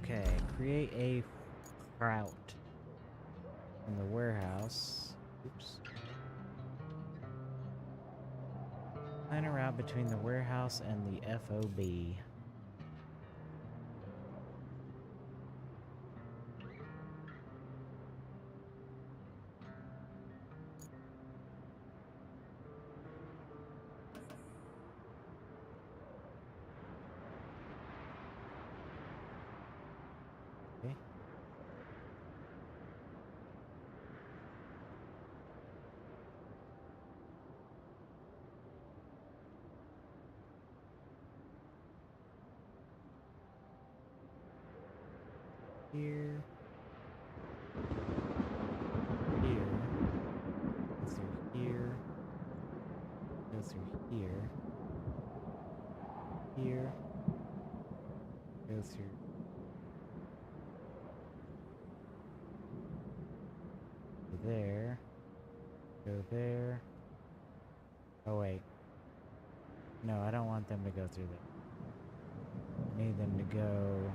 Okay, create a route from the warehouse. Oops. Plan a route between the warehouse and the FOB. Okay. Here. Here. Go through here. Go through here. Here. Go through. Go there. Go there. Oh wait. No, I don't want them to go through there. I need them to go.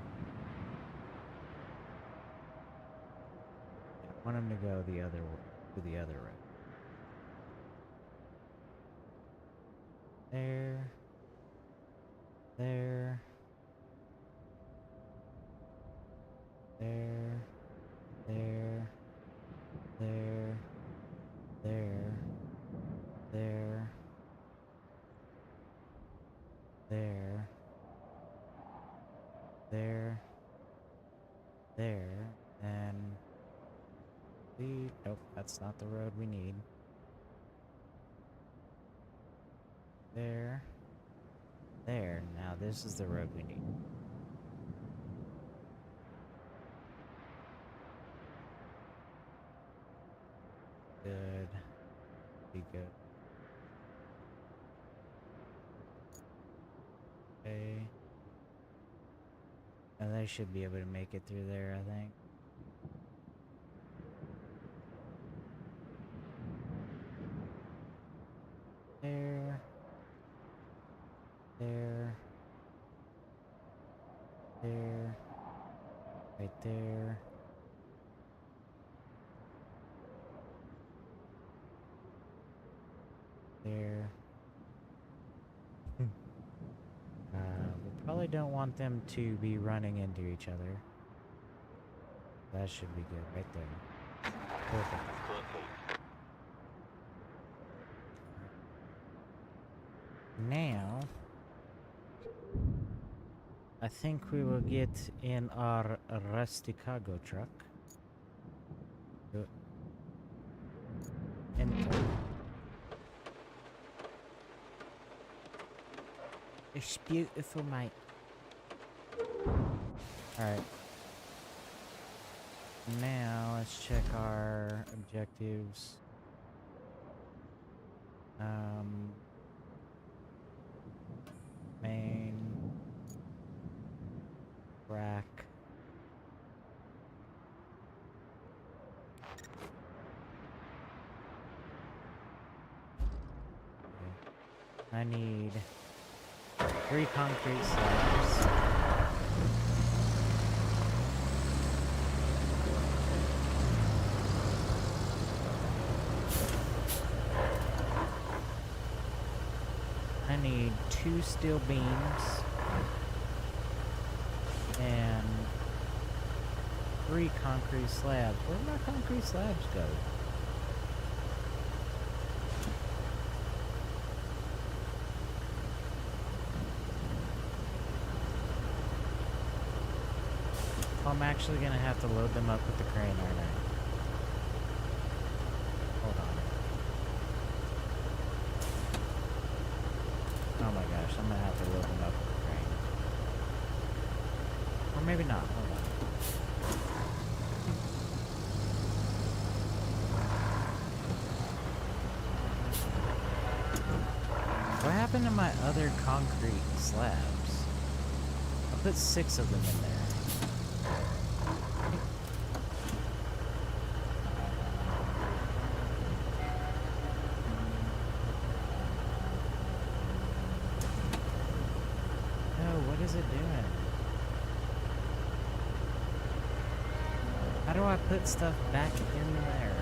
I want them to go the other way, to the other road. There. There. There. There. There. There. There. There. There. There. And nope, that's not the road we need. There. There. Now this is the road we need. Good. Be good. Okay. And they should be able to make it through there, I think. There. There. There. Right there. There. We probably don't want them to be running into each other. That should be good right there. Perfect. Now, I think we will get in our Rusticago truck. Enter. It's beautiful, mate. Alright. Now, let's check our objectives. Main. Rack. Okay. I need 3 concrete slabs. I need 2 steel beams and 3 concrete slabs. Where'd my concrete slabs go? I'm actually gonna have to load them up with the crane, aren't I? Hold on. Oh my gosh, I'm gonna have to load them up with the crane. Or maybe not, hold on. What happened to my other concrete slabs? I put 6 of them in there. What is it doing? do I put stuff back in there?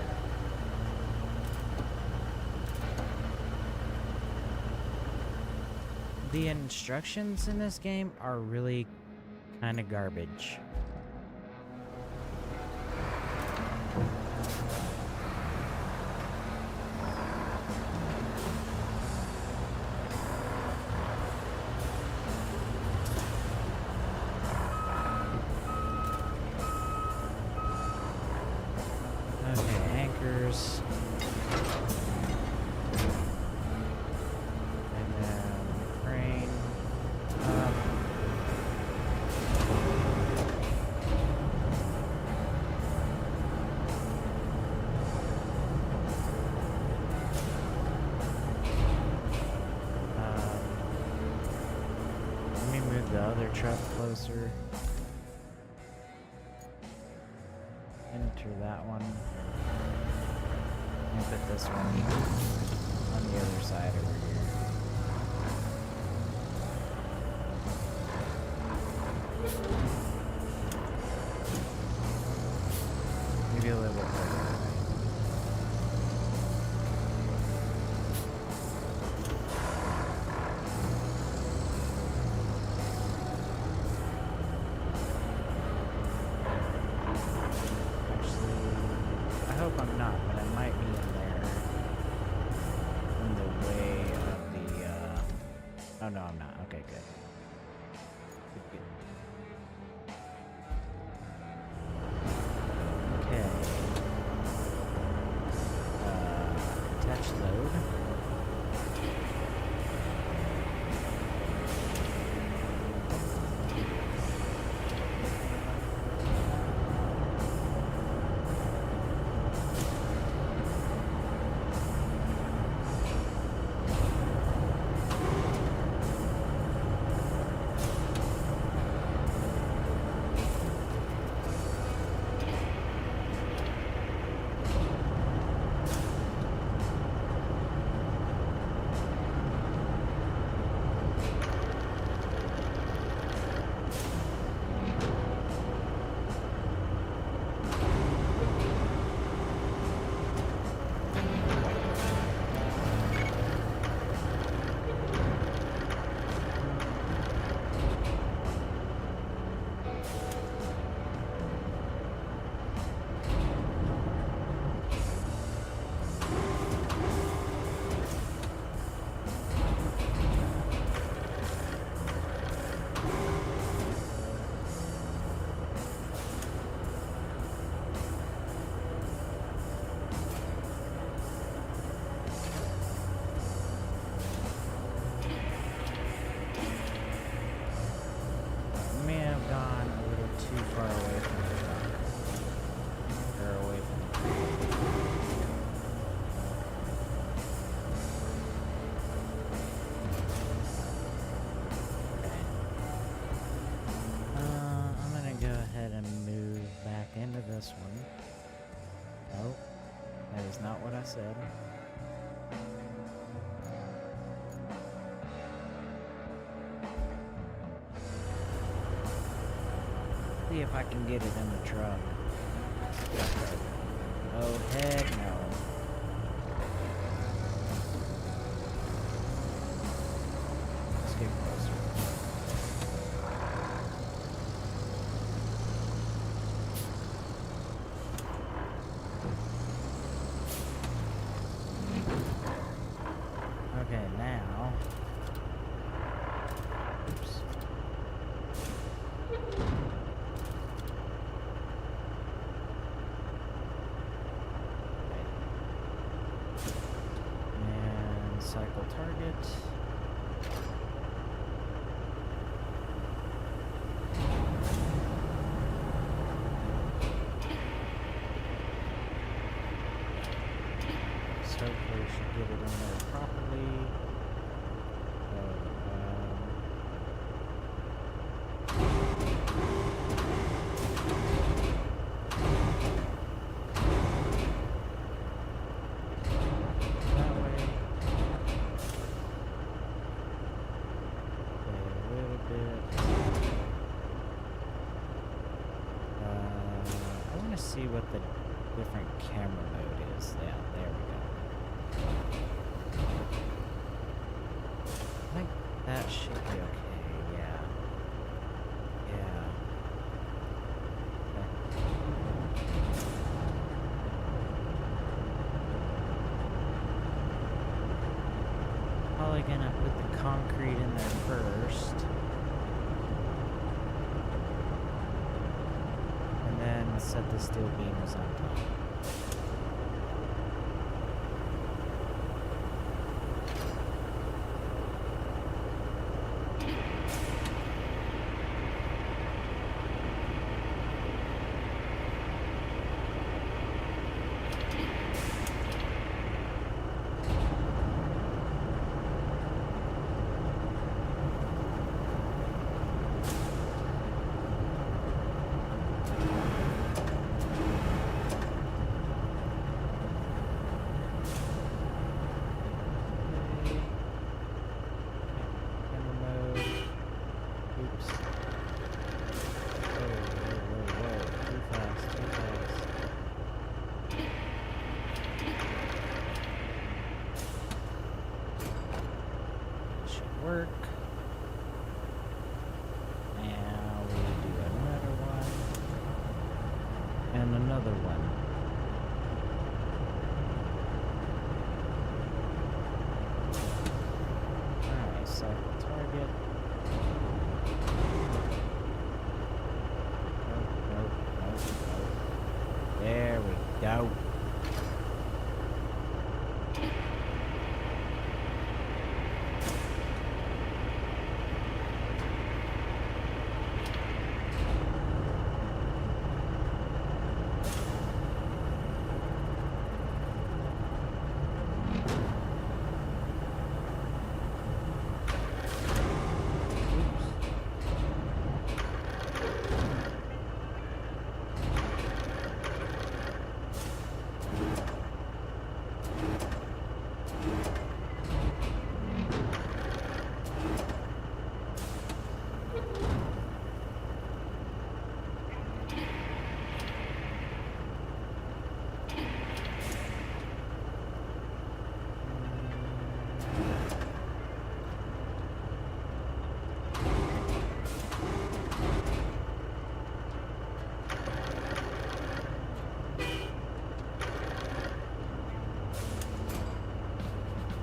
The instructions in this game are really kind of garbage. Okay, anchors. And then crane. Let me move the other truck closer. Enter that one. And put this one on the other side over here. Maybe a little bit further. I hope I'm not, but I might be in there in the way of the, oh no, I'm not. Okay, good. Good. Okay. Attach load. This one. Oh, that is not what I said. See if I can get it in the truck. Oh, heck no. Let's get closer. Okay, now. Oops. And cycle target. So hopefully we should get it in there properly. to see what the different camera mode is. Yeah, there we go. I think that should be okay, yeah. Yeah. Okay. Probably gonna put the concrete in there first. And then set the steel beams on top. Work. Now we do another one and another one. Alright, cycle target. Nope. There we go.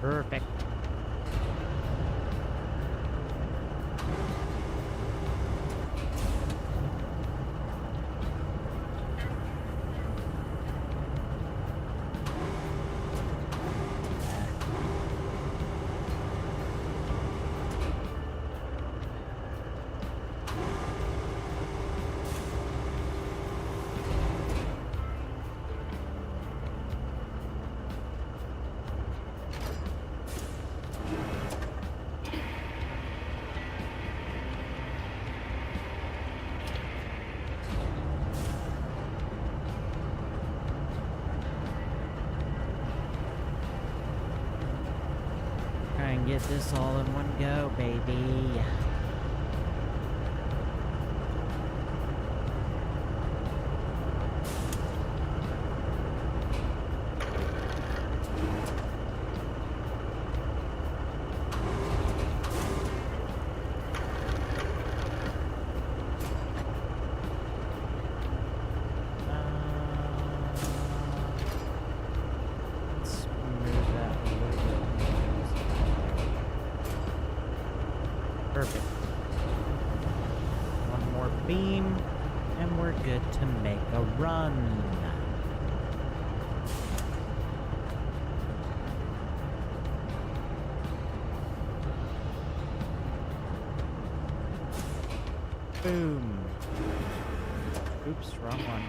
Perfect. Try and get this all in one go, baby. Let's move that a little bit. Perfect. One more beam, and we're good to make a run. Boom. Oops, wrong one.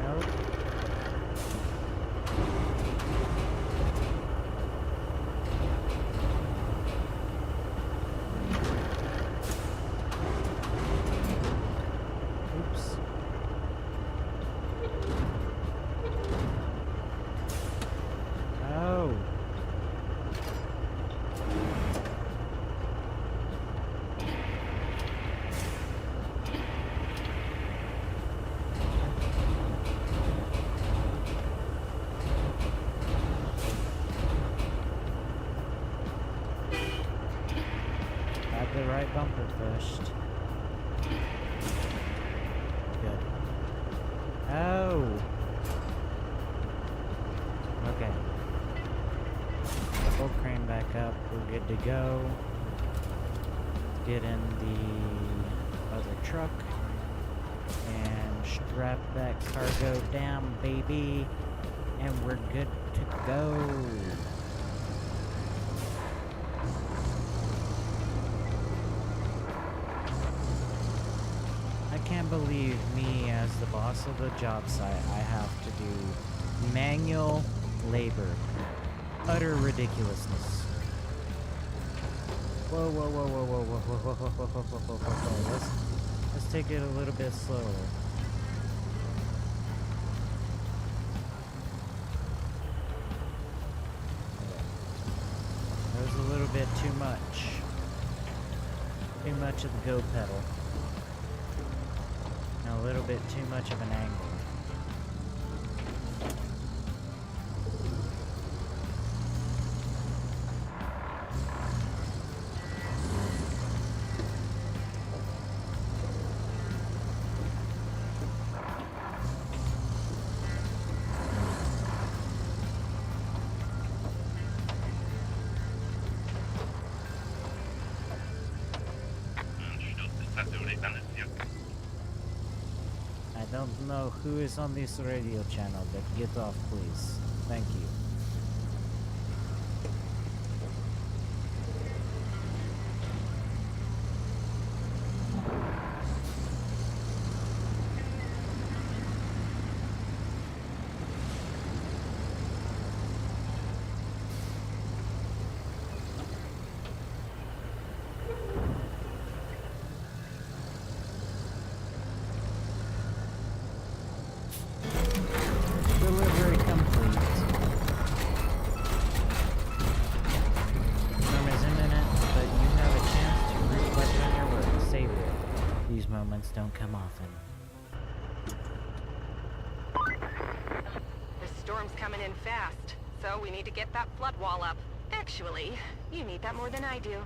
Nope. we're good to go. Get in the other truck and strap that cargo down, baby, and we're good to go. I can't believe me as the boss of the job site, I have to do manual labor. Utter ridiculousness. Whoa, whoa, whoa, whoa, whoa, whoa, whoa, whoa, whoa, whoa, whoa, whoa, whoa. Let's take it a little bit slower. That was a little bit too much. Too much of the go pedal. And a little bit too much of an angle. I don't know who is on this radio channel, but get off, please. Thank you. Delivery complete. Storm is imminent, but you have a chance to reflect on your work. Savor it. These moments don't come often. The storm's coming in fast, so we need to get that flood wall up. Actually, you need that more than I do.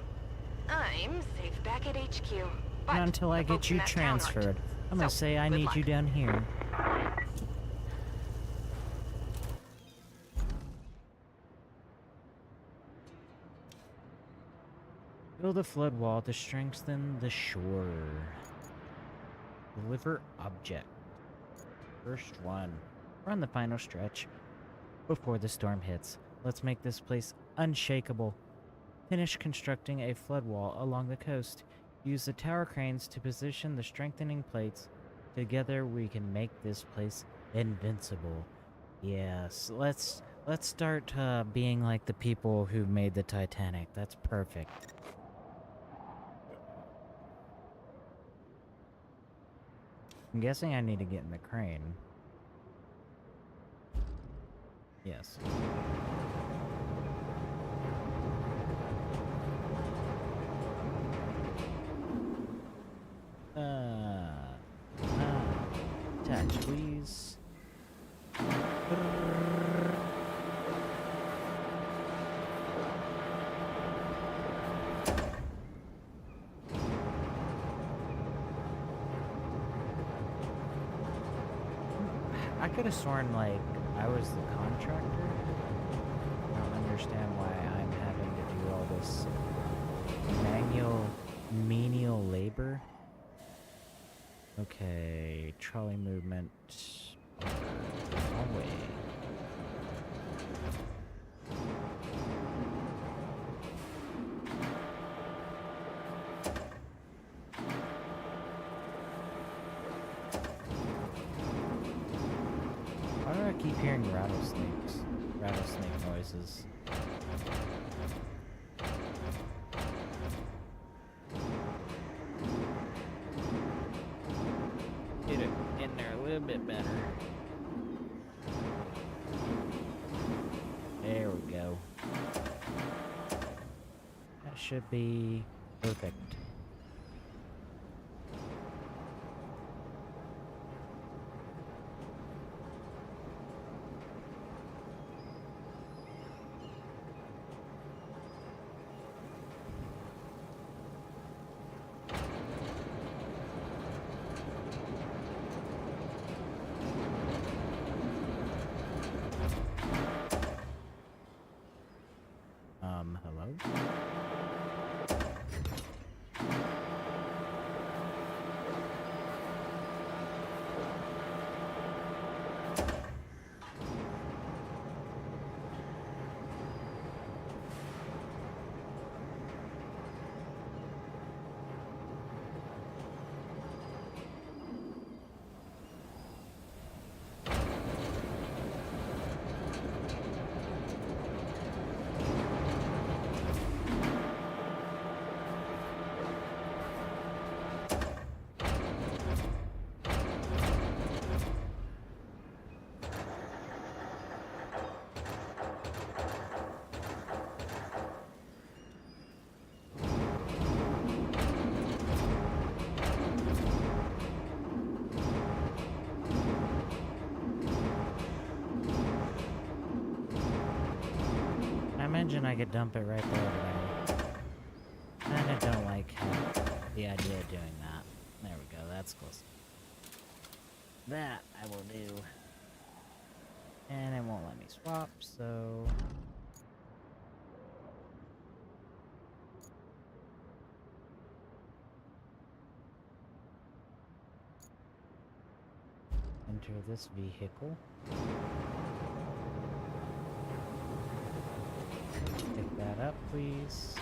I'm safe back at HQ. But Not until I the folks get in you that town aren't. transferred. I'm gonna So, say I good need luck. you down here. Build a flood wall to strengthen the shore. Deliver object. First one. We're on the final stretch before the storm hits. Let's make this place unshakable. Finish constructing a flood wall along the coast. Use the tower cranes to position the strengthening plates. Together we can make this place invincible. Yes, let's start being like the people who made the Titanic. That's perfect. I'm guessing I need to get in the crane. Yes. Attach, please. I could have sworn, like, I was the contractor. I don't understand why I'm having to do all this menial labor. Okay, trolley movement. Away. Why do I keep hearing rattlesnakes? Rattlesnake noises. Get it in there a little bit better. There we go. That should be perfect. Hello? I could dump it right there, but I kinda don't like the idea of doing that. There we go, that's close. That I will do. And it won't let me swap, so... Enter this vehicle. Pick that up, please.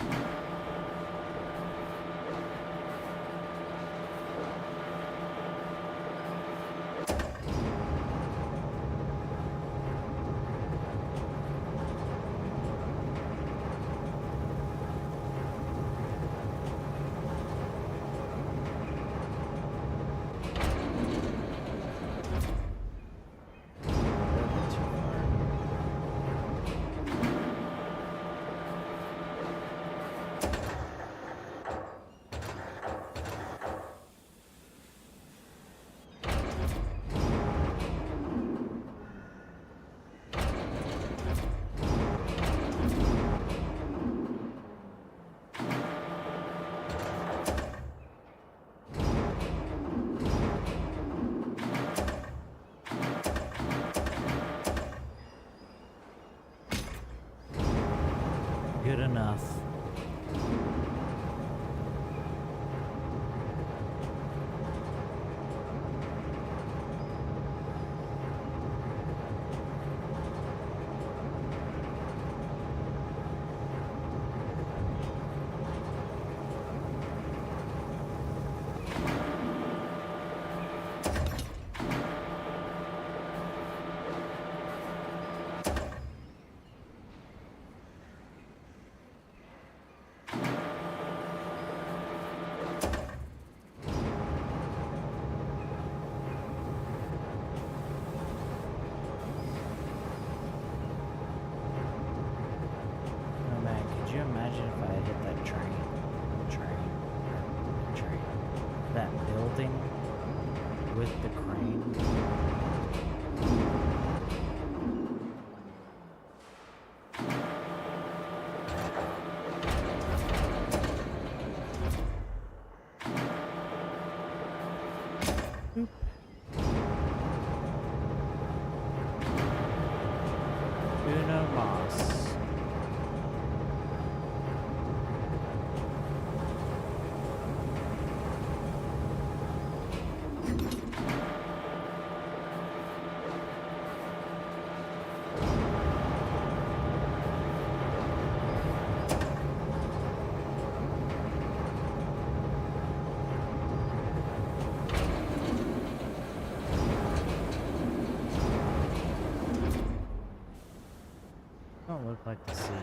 Good enough. Oh man, could you imagine if I had hit that that building with the crane? Oop. Uno Moss. Don't look like the sea.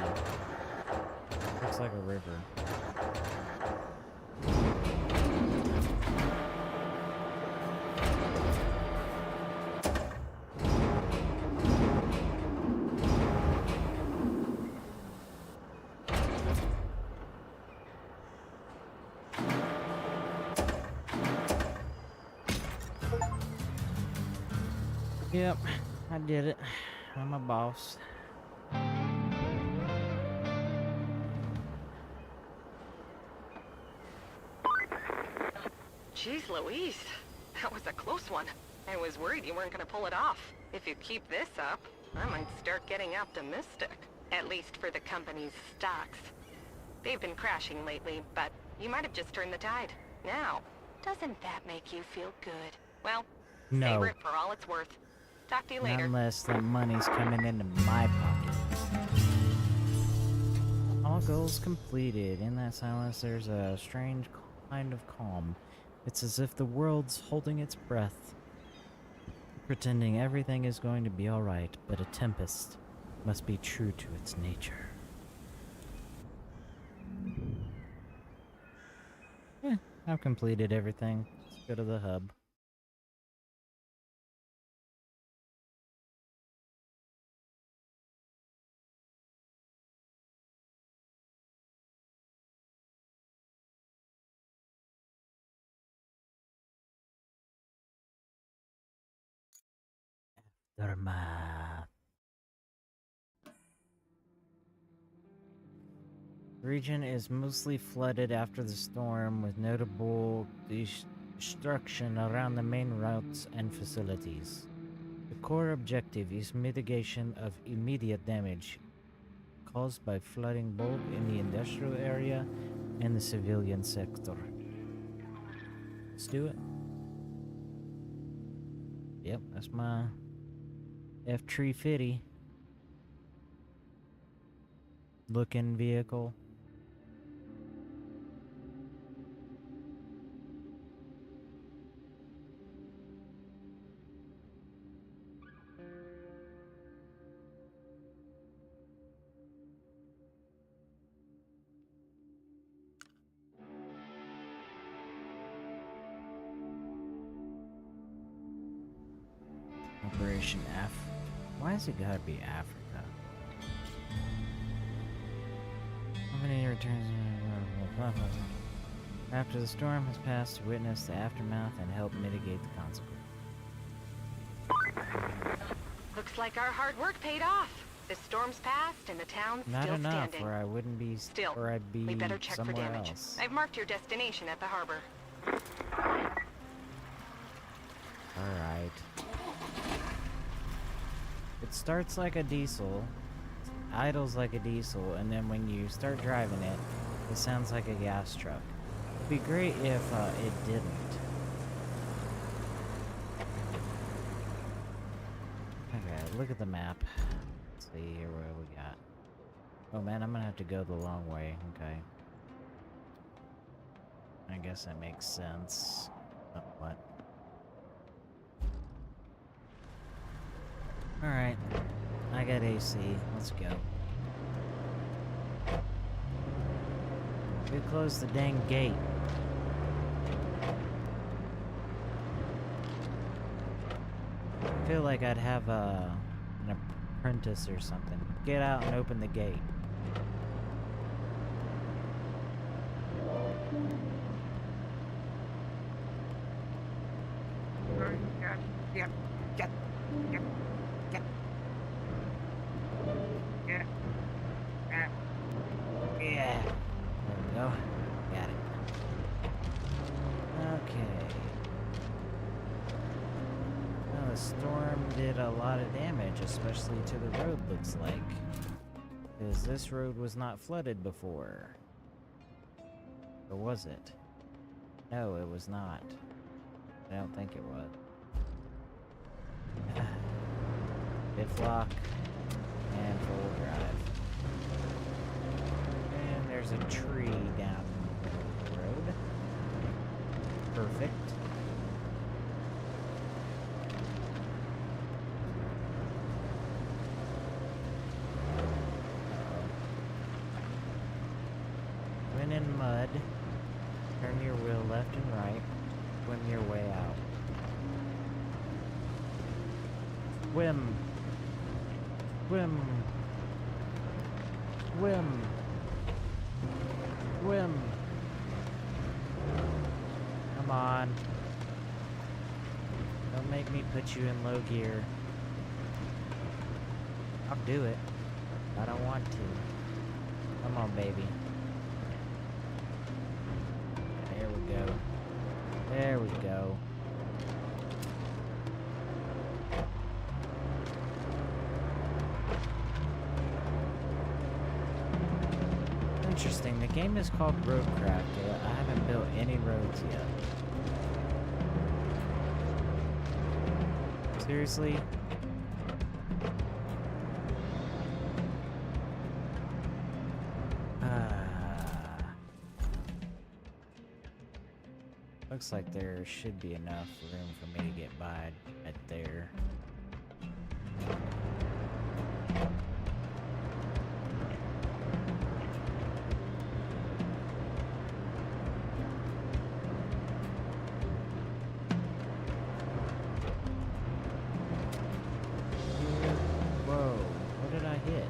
Looks like a river. Yep, I did it. I'm a boss. Jeez Louise, that was a close one. I was worried you weren't gonna pull it off. If you keep this up, I might start getting optimistic. At least for the company's stocks. They've been crashing lately, but you might have just turned the tide. Now, doesn't that make you feel good? Well, No. savor it for all it's worth. Talk to you later. Unless the money's coming into my pocket. All goals completed. In that silence, there's a strange kind of calm. It's as if the world's holding its breath, pretending everything is going to be alright, but a tempest must be true to its nature. Yeah, I've completed everything. Let's go to the hub. Aftermath. The region is mostly flooded after the storm, with notable destruction around the main routes and facilities. The core objective is mitigation of immediate damage caused by flooding both in the industrial area and the civilian sector. Let's do it. Yep, that's my F-350 looking vehicle. Operation F. Why has it gotta be Africa? Company returns after the storm has passed to witness the aftermath and help mitigate the consequences. Looks like our hard work paid off. The storm's passed and the town's Not still enough, standing. or I wouldn't be. Still, or I'd be we better check for somewhere damage. else. I've marked your destination at the harbor. All right. It starts like a diesel, idles like a diesel, and then when you start driving it, it sounds like a gas truck. It'd be great if it didn't. Okay, look at the map. Let's see here what we got. Oh man, I'm gonna have to go the long way. Okay. I guess that makes sense. What? Alright. I got AC. Let's go. We closed the dang gate. I feel like I'd have an apprentice or something. Get out and open the gate. Yeah. There we go. Got it. Okay. Well, the storm did a lot of damage, especially to the road, looks like. Because this road was not flooded before. Or was it? No, it was not. I don't think it was. Fifth lock. And full drive. And there's a tree down the road. Perfect. When in mud, turn your wheel left and right. Swim your way out. Swim. Swim. Swim. Swim. Come on. Don't make me put you in low gear. I'll do it. I don't want to. Come on, baby. There we go. There we go. Interesting. The game is called RoadCraft. I haven't built any roads yet. Seriously? Looks like there should be enough room for me to get by right there. Whoa, what did I hit?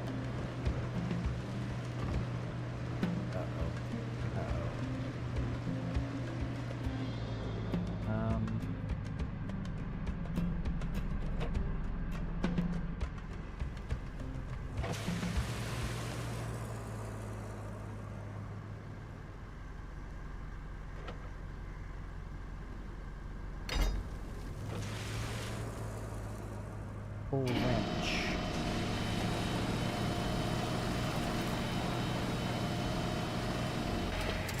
pull winch.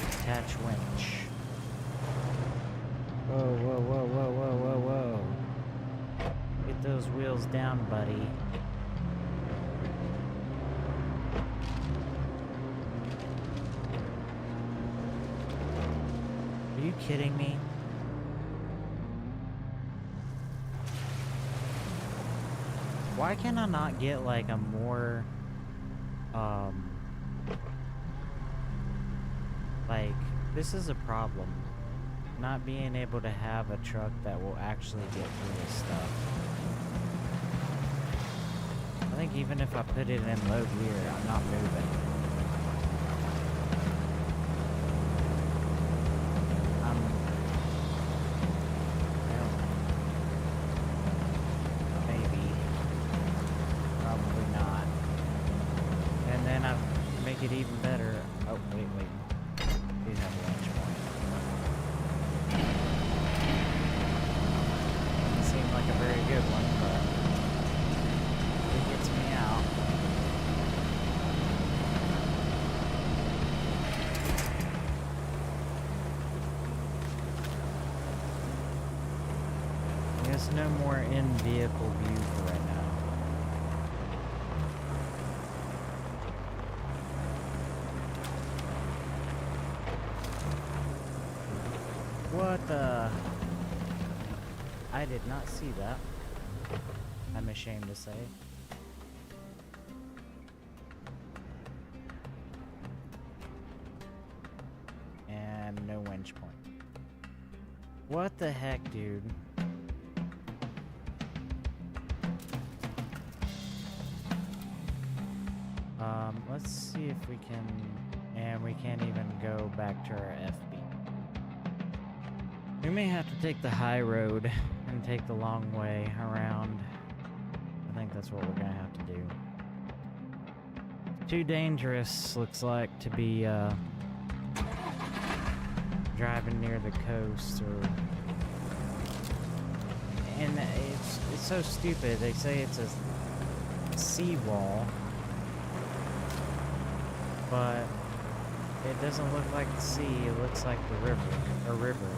Attach winch. Whoa, whoa, whoa, whoa, whoa, whoa, whoa. Get those wheels down, buddy. Are you kidding me? Why can I not get like a more, like, this is a problem. Not being able to have a truck that will actually get through this stuff. I think even if I put it in low gear, I'm not moving. It even better. Oh, wait. We have a launch point. Doesn't seem like a very good one, but it gets me out. I guess no more in-vehicle view for right now. What the? I did not see that. I'm ashamed to say. And no winch point. What the heck, dude? Let's see if we can... And we can't even go back to our FB. We may have to take the high road and take the long way around. I think that's what we're gonna have to do. Too dangerous, looks like, to be driving near the coast, or... And it's so stupid. They say it's a seawall, but it doesn't look like the sea. It looks like the river, a river.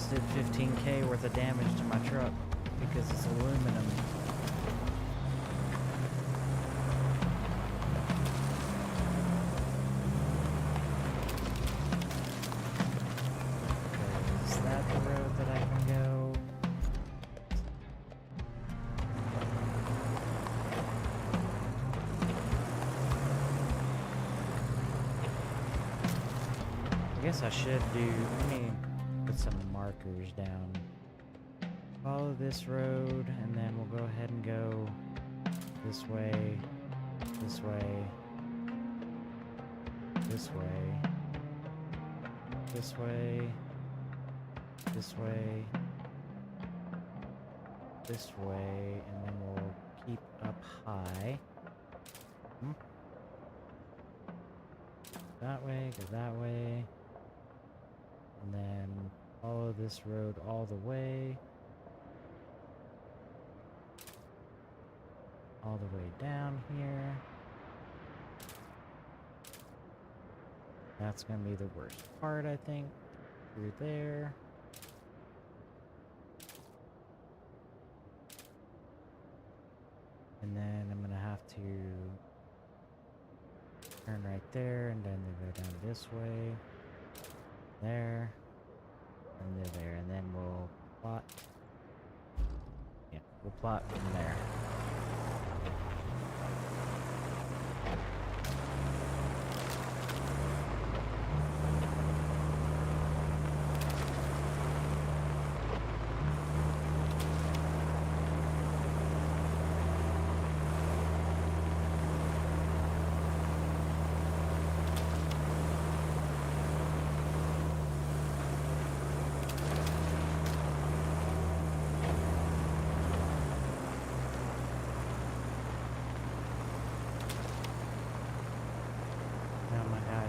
Did 15K worth of damage to my truck because it's aluminum. Okay, is that the road that I can go? I guess I should do. Let me put some markers down. Follow this road, and then we'll go ahead and go this way, this way, this way, this way, this way, this way, and then we'll keep up high. That way, go that way. And then follow this road all the way. All the way down here. That's gonna be the worst part, I think. Through there. And then I'm gonna have to turn right there, and then they go down this way. There, and there, and then we'll plot. Yeah, we'll plot from there.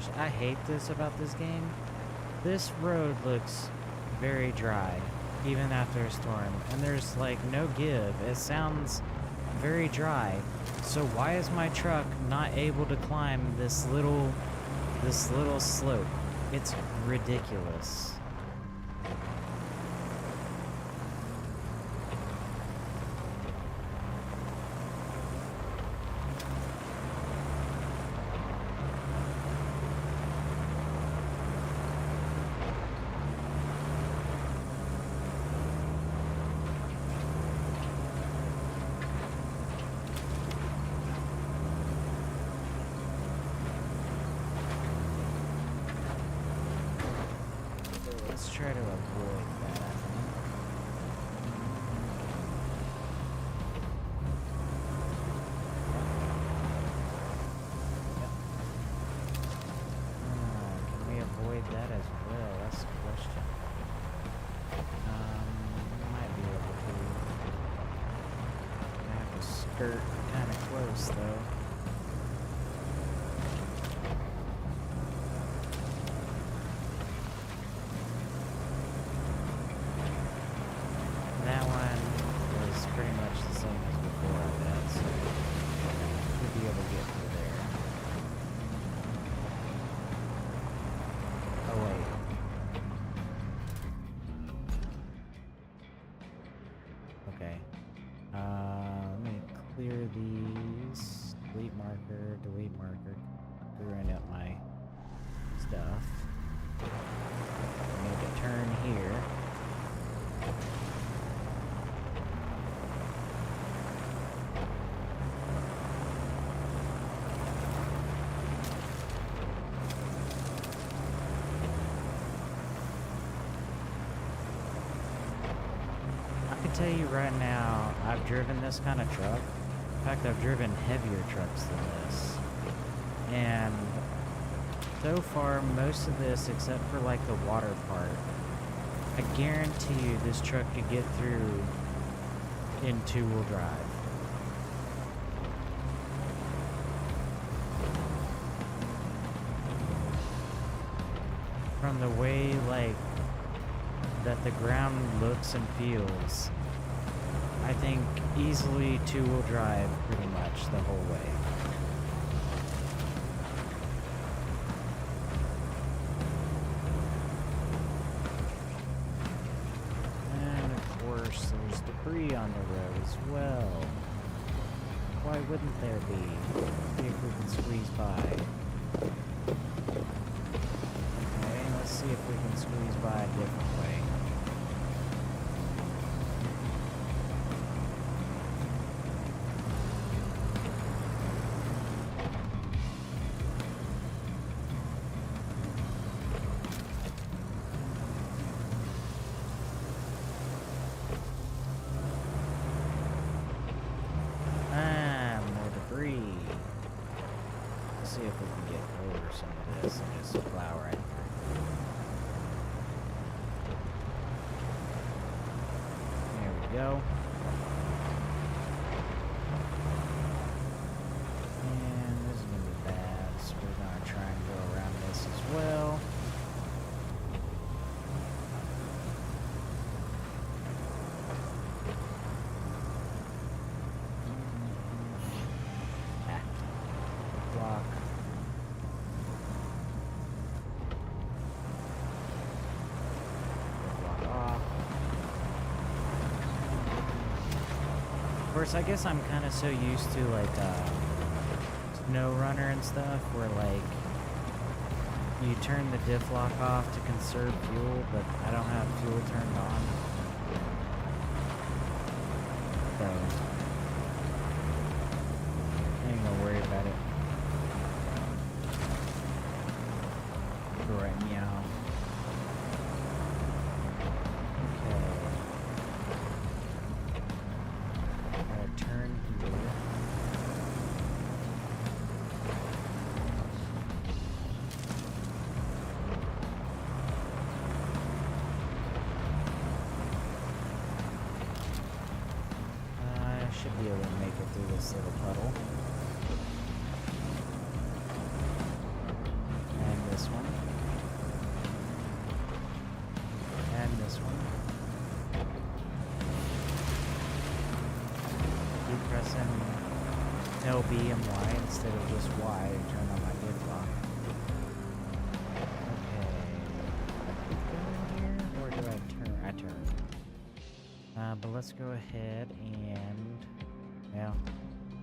gosh, I hate this about this game. This road looks very dry, even after a storm, and there's like no give. It sounds very dry. So why is my truck not able to climb this little slope? It's ridiculous. Let's try to avoid that, I think. Can we avoid that as well? That's the question. We might be able to. I have to skirt kind of close, though. That one was pretty much the same as before, I bet, so we'll be able to get through there. Oh, wait. Okay. Let me clear these. Delete marker. Clearing up my stuff. Make a turn here. Tell you right now, I've driven this kind of truck. In fact, I've driven heavier trucks than this. And so far, most of this, except for like the water part, I guarantee you this truck could get through in two-wheel drive. From the way, like, that the ground looks and feels, I think easily two-wheel drive pretty much the whole way. And of course there's debris on the road as well. Why wouldn't there be? See if we can squeeze by. Okay, let's see if we can squeeze by a different way. See if we can get over some of this and just plow right through. There we go. And this is gonna be bad, so we're gonna try and go around this as well. Block. Of course, I guess I'm kind of so used to like Snow Runner and stuff, where like you turn the diff lock off to conserve fuel, but I don't have fuel turned on. So I ain't gonna worry about it. Go right meow. Should be able to make it through this little puddle. And LB and Y instead of just Y to turn on my gearbox. Okay. Do I keep going here, or do I turn? I turn. But let's go ahead and, well,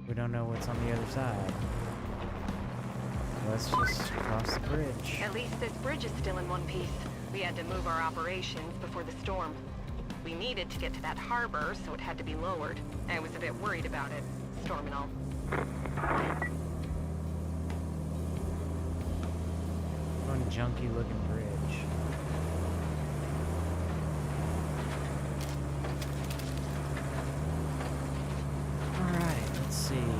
we don't know what's on the other side. Let's just cross the bridge. At least this bridge is still in one piece. We had to move our operations before the storm. We needed to get to that harbor, so it had to be lowered. I was a bit worried about it, storm and all. One junky looking bridge. Alright, let's see.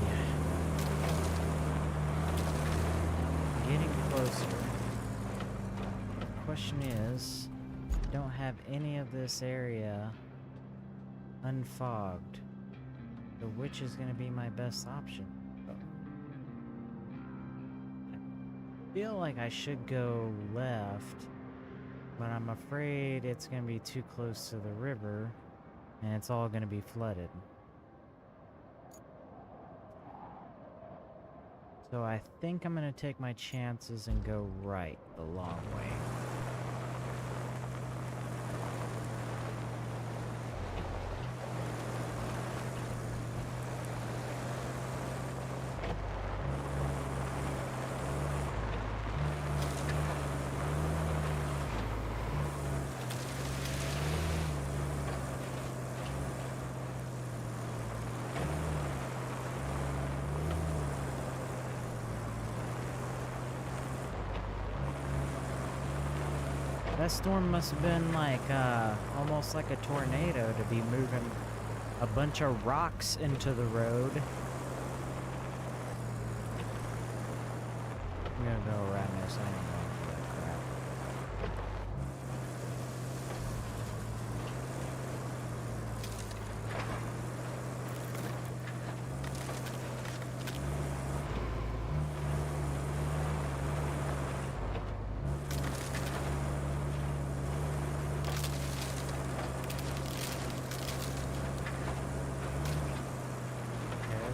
Getting closer. The question is, I don't have any of this area unfogged. So which is going to be my best option? I feel like I should go left, but I'm afraid it's going to be too close to the river, and it's all going to be flooded. So I think I'm going to take my chances and go right the long way. That storm must have been like, almost like a tornado to be moving a bunch of rocks into the road. I'm gonna go around this anyway for that crap.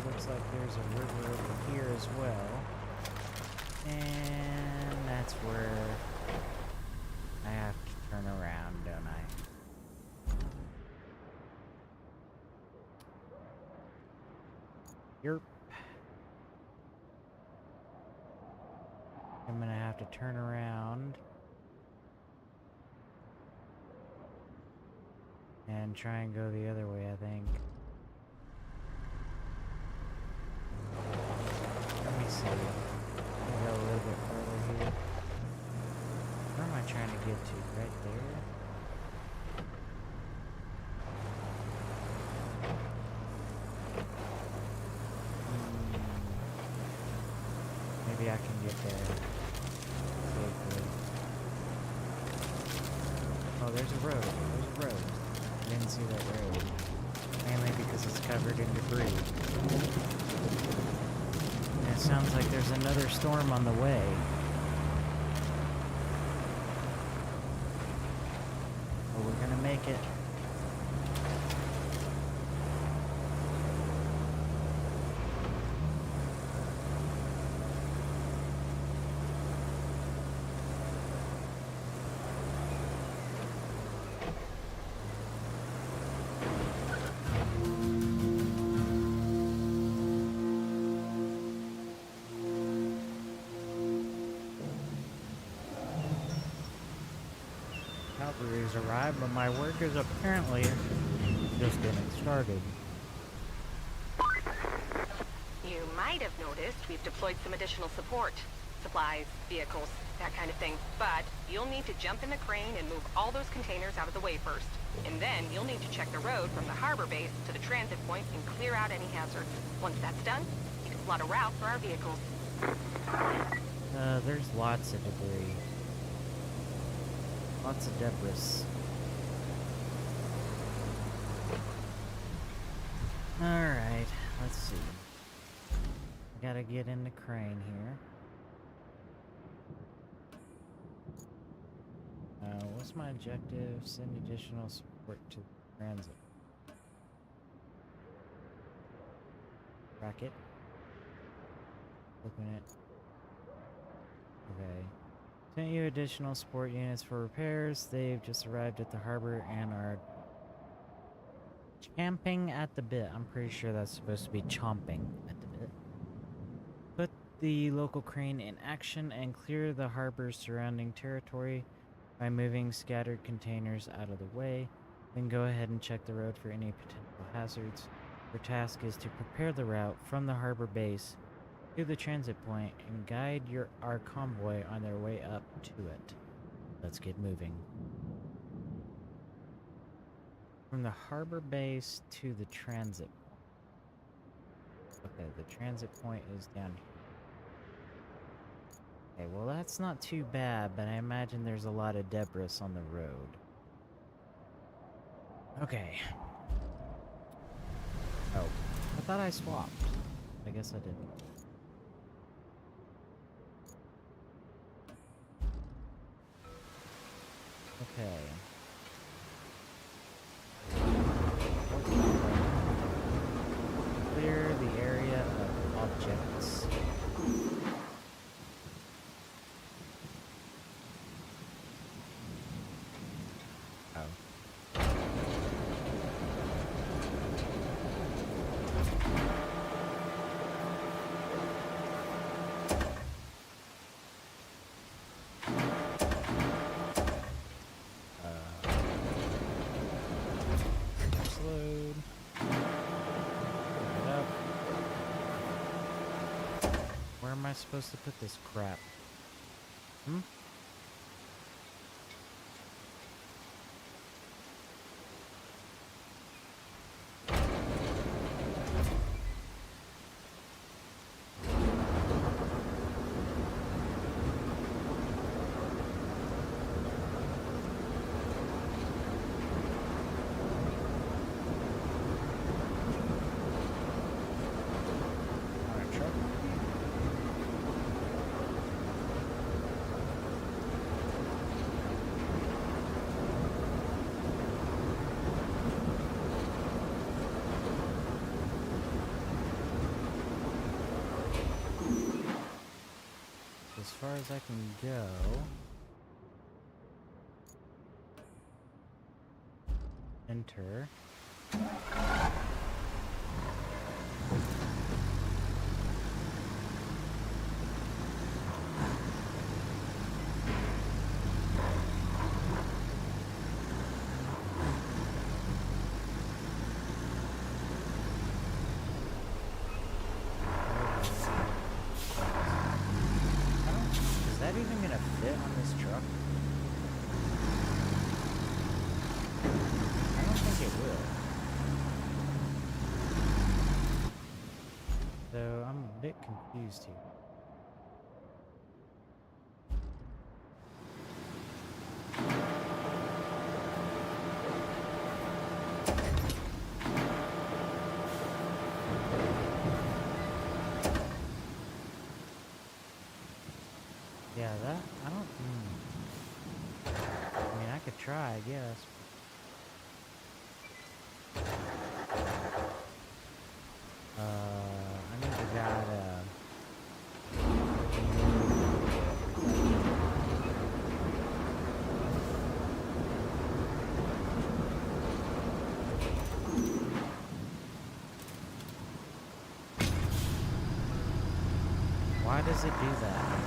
Looks like there's a river over here as well. And that's where I have to turn around, don't I? Yerp. I'm gonna have to turn around and try and go the other way, I think. Let me see. I'll go a little bit further here. Where am I trying to get to? Right there? Maybe I can get there safely. Oh, there's a road. There's a road. I didn't see that road. Mainly because it's covered in debris. It sounds like there's another storm on the way. But we're gonna make it. Cavalry's arrived, but my work is apparently just getting started. You might have noticed we've deployed some additional support. Supplies, vehicles, that kind of thing. But you'll need to jump in the crane and move all those containers out of the way first. And then you'll need to check the road from the harbor base to the transit point and clear out any hazards. Once that's done, you can plot a route for our vehicles. There's lots of debris. Lots of debris. Alright, let's see. I gotta get in the crane here. What's my objective? Send additional support to transit. Racket. Open it. Okay. Sent you additional support units for repairs. They've just arrived at the harbor and are champing at the bit. I'm pretty sure that's supposed to be chomping at the bit. Put the local crane in action and clear the harbor's surrounding territory by moving scattered containers out of the way. Then go ahead and check the road for any potential hazards. Your task is to prepare the route from the harbor base to the transit point and guide our convoy on their way up to it. Let's get moving. From the harbor base to the transit point. Okay, the transit point is down here. Okay, well that's not too bad, but I imagine there's a lot of debris on the road. Okay. Oh, I thought I swapped. I guess I didn't. Okay. Clear the area of objects. Oh. Load. Pick it up. Where am I supposed to put this crap? Hmm? As far as I can go. Enter. Is that even gonna fit on this truck? I don't think it will. So I'm a bit confused here. Yeah, that, I don't, I mean, I could try, I guess. I need the guy to... Why does it do that?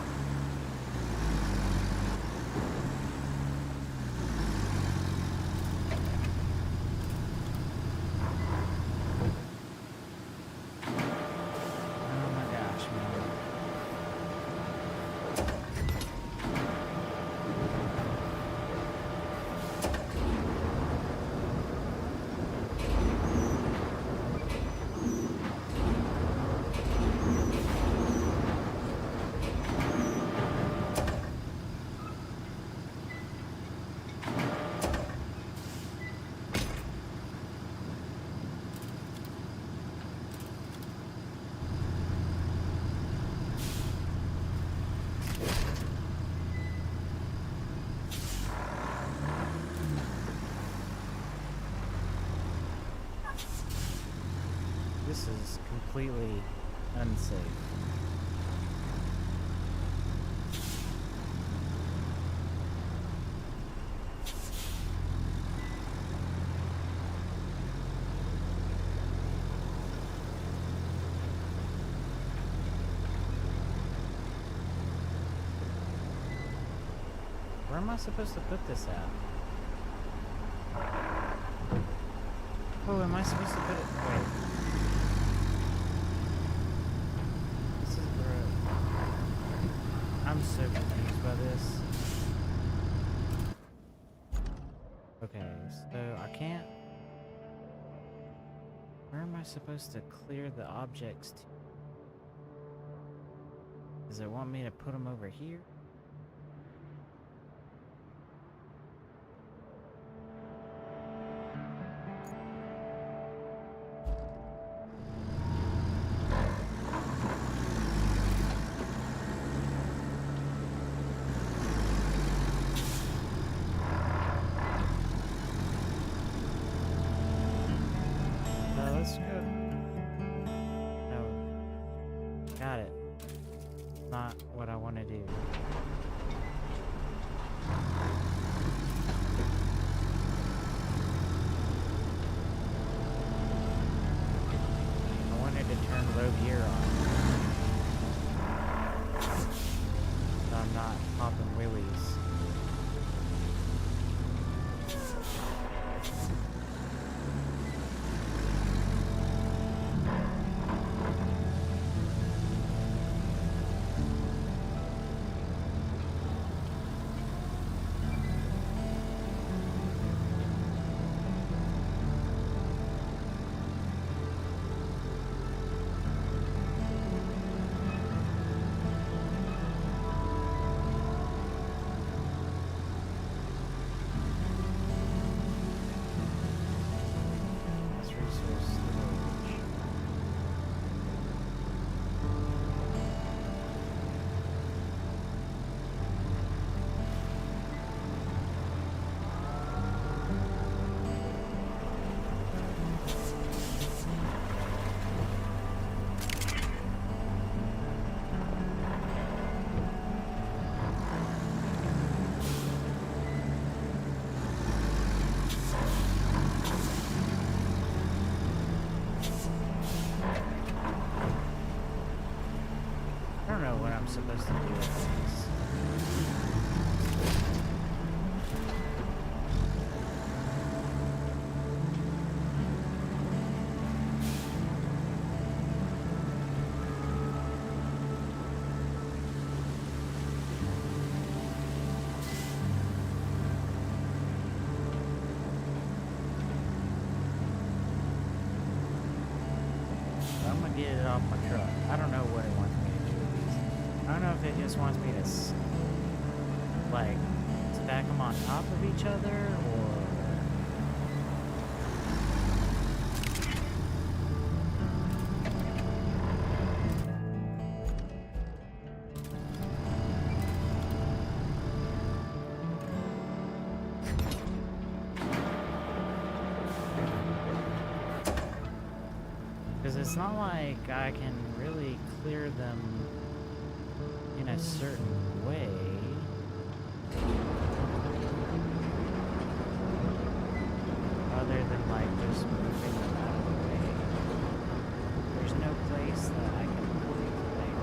This is completely unsafe. Where am I supposed to put this at? Oh, am I supposed to put it? Wait. This is the road. I'm so confused by this. Okay, so I can't... Where am I supposed to clear the objects to? Does it want me to put them over here? Let's go. No. Got it. Not what I want to do. I wanted to turn low gear on. So I'm not popping wheelies. I don't know what I'm supposed to do with these. I'm gonna get it off my truck. I don't know what it wants me to do with these. I don't know if it just wants me to, like, stack them on top of each other, or... Because it's not like I can really clear them in a certain way. Other than like just moving them out of the way. There's no place that I can put it there.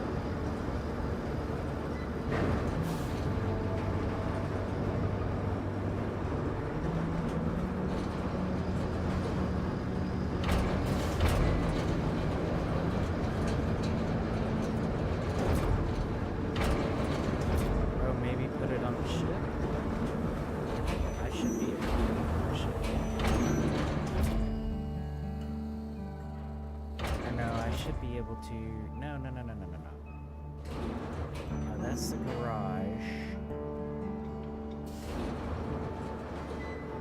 That's the garage.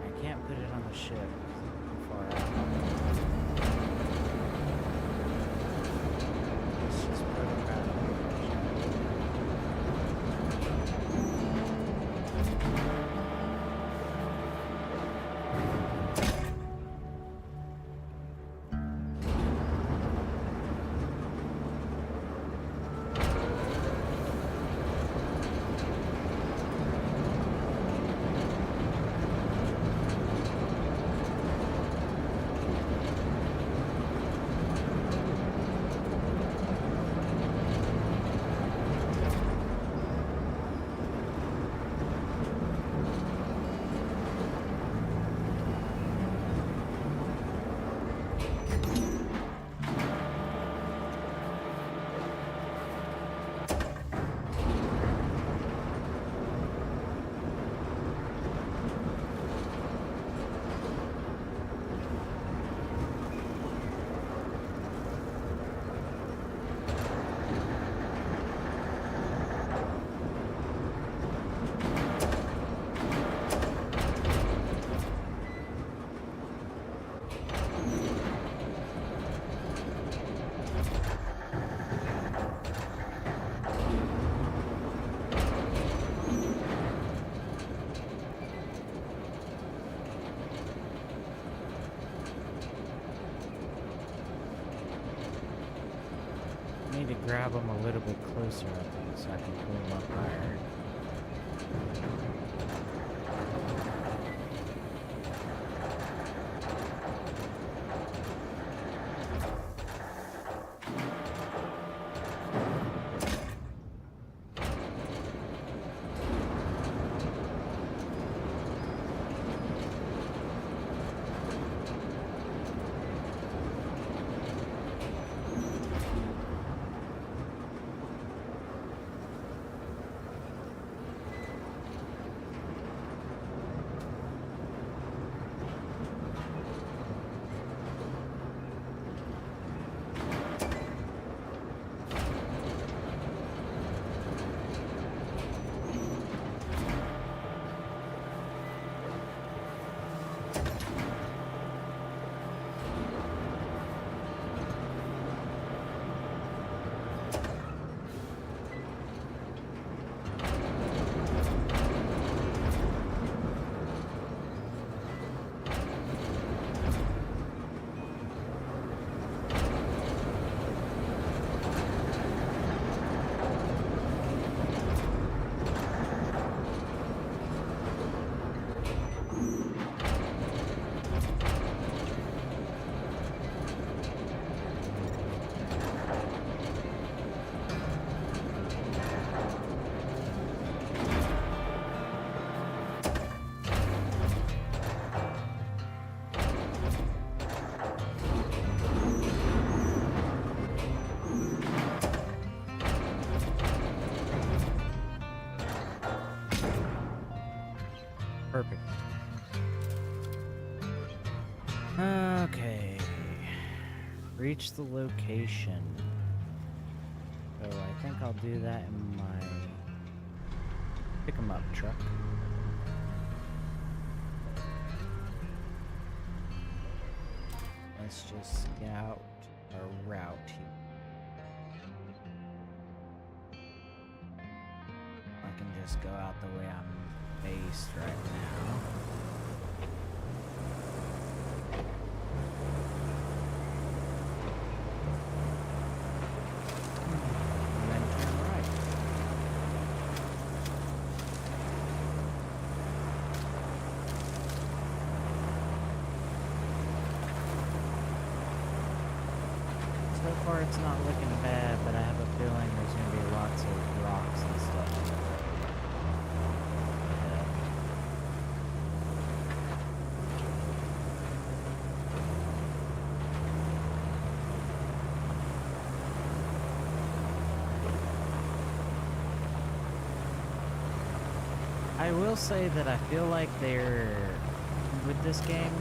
I can't put it on the ship. Too far out. Let's just put it right on the need to grab them a little bit closer, I think, so I can pull them up higher. Perfect. Okay. Reach the location. So I think I'll do that in my pick 'em up truck. Let's just scout our route here. I can just go out the way I'm based right now. And then turn right. So far it's not looking bad, but I have a feeling there's going to be lots of rocks and stuff. I will say that I feel like with this game,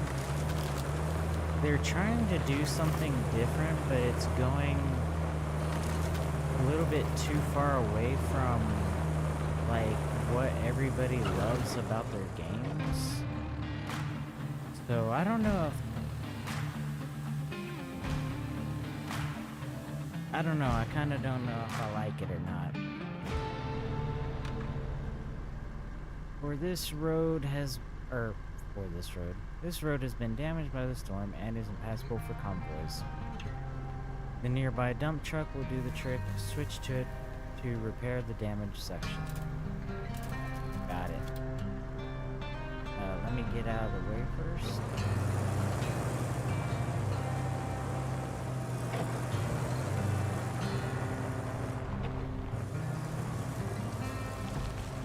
they're trying to do something different, but it's going a little bit too far away from, like, what everybody loves about their games. So, I don't know I kind of don't know if I like it or not. This road has been damaged by the storm and is impassable for convoys. The nearby dump truck will do the trick. Switch to it to repair the damaged section. Got it. Let me get out of the way first.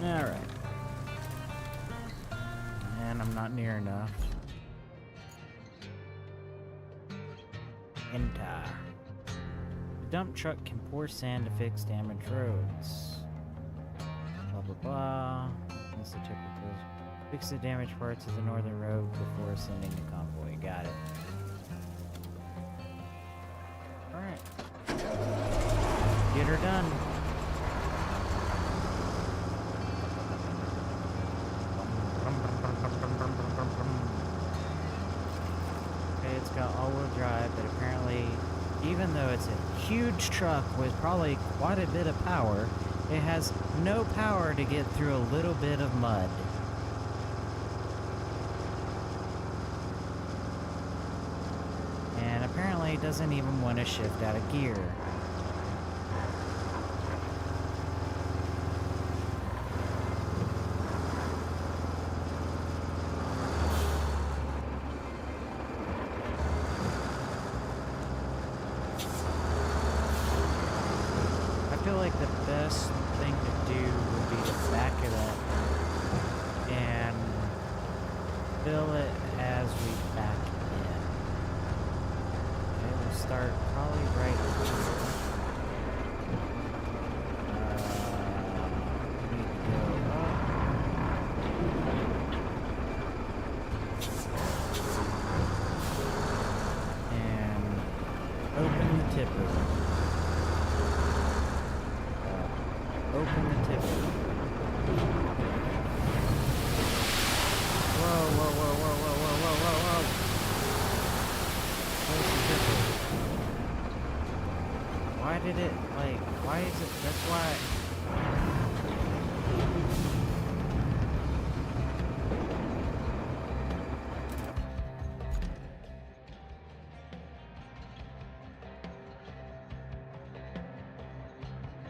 Alright. And I'm not near enough. Enter. The dump truck can pour sand to fix damaged roads. Blah blah blah. Fix the damaged parts of the northern road before sending the convoy. Got it. Alright. Get her done. Okay, it's got all-wheel drive, but apparently, even though it's a huge truck with probably quite a bit of power, it has no power to get through a little bit of mud. And apparently it doesn't even want to shift out of gear. like the best thing to do would be to back it up and fill it as we back in. Okay, we'll start probably right here. We need to go up. And open the tipper. Open the tipper. Whoa, whoa, whoa, whoa, whoa, whoa, whoa, whoa, whoa. Close the tipper. Why did it, like, why is it, that's why.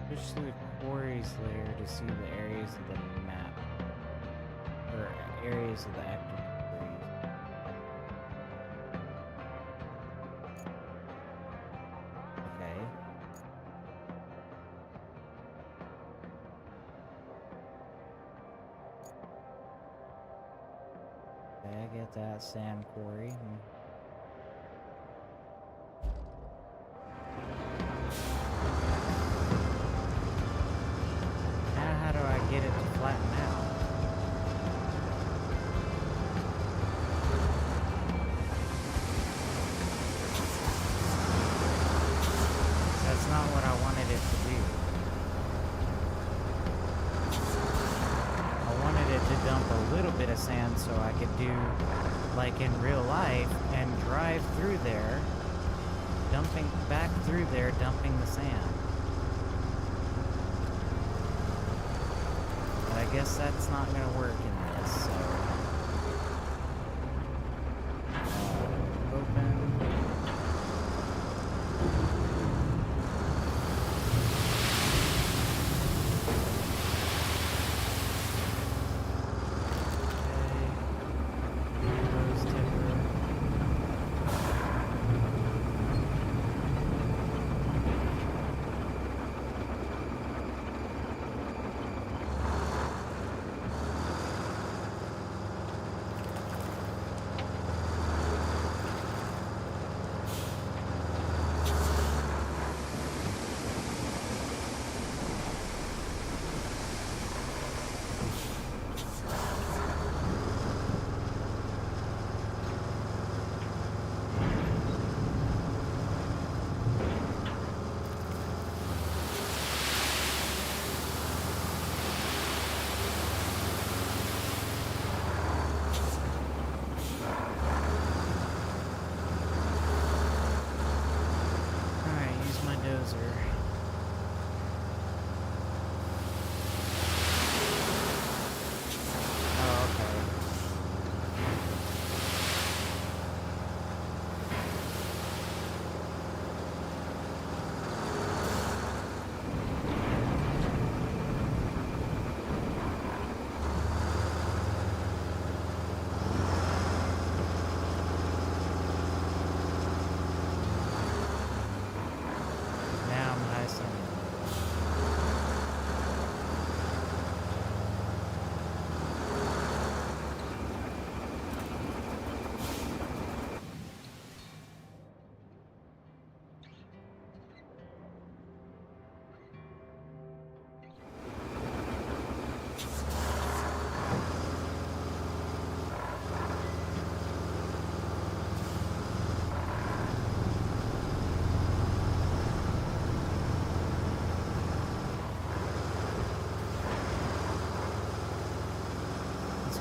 Push through the quarries layer to see the areas of the map. Or areas of the active quarries. Okay. Okay, I get that sand quarry. How do I get it to flatten out? That's not what I wanted it to do. I wanted it to dump a little bit of sand so I could do, like in real life, and drive through there, dumping back through there, dumping the sand. But I guess that's not going to work in this, so. Open.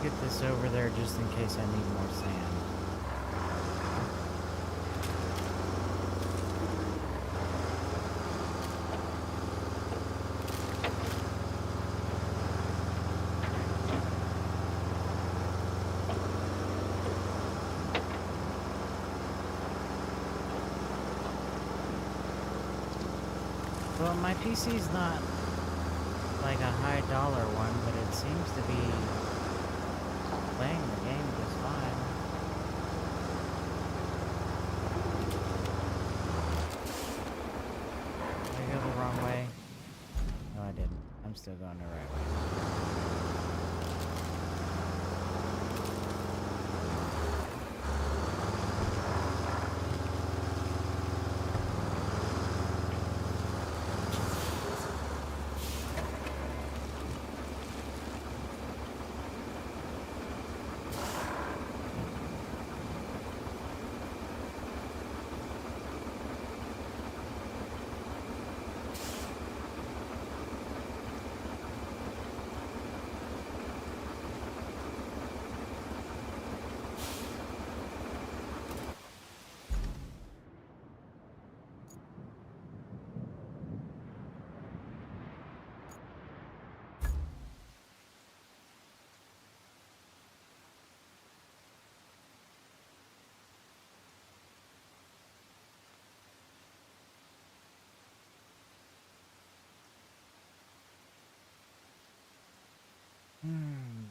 Get this over there just in case I need more sand. Well, my PC's not like a high dollar one, but it seems to be playing the game just fine. Did I go the wrong way? still going the right way.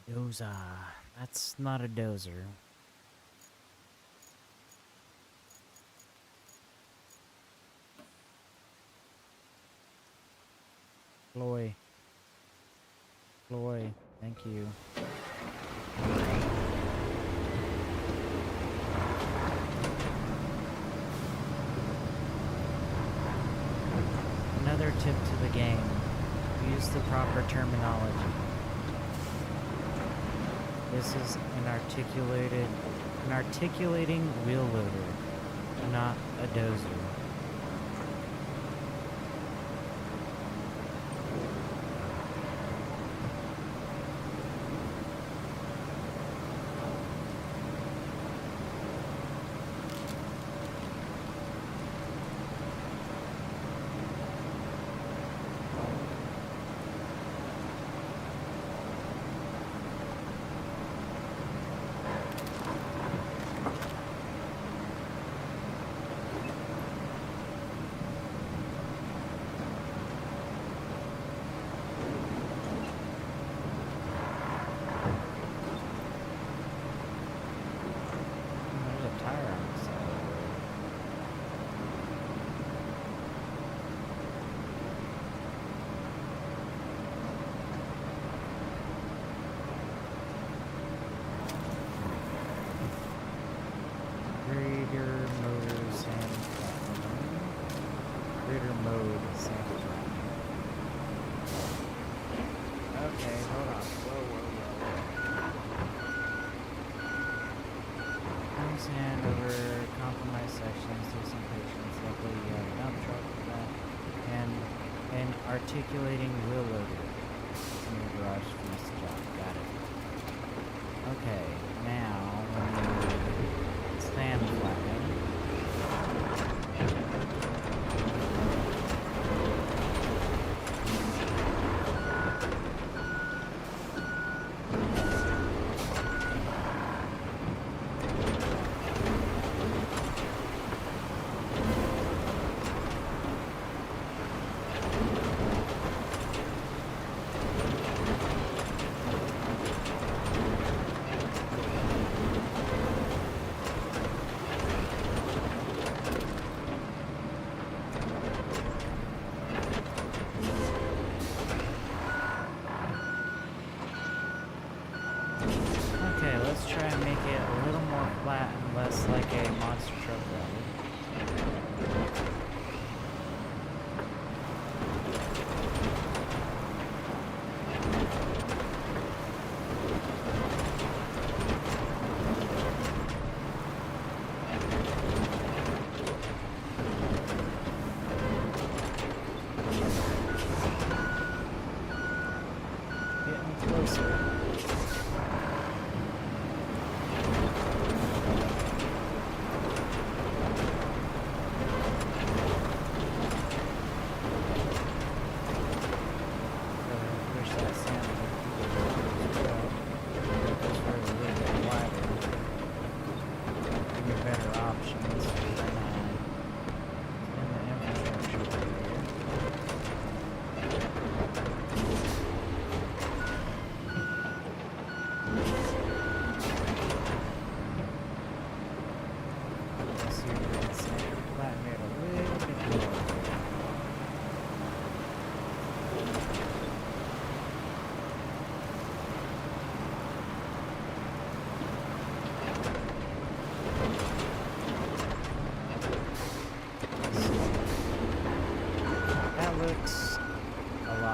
Dozer. That's not a dozer. Floy. Floy, thank you. Another tip to the game. Use the proper terminology. This is an articulating wheel loader, not a dozer. Articulating wheel loader. It's in the garage for this job. Got it. Okay, now when you stand flatten. Let's try and make it a little more flat and less like a monster truck rally. Getting closer.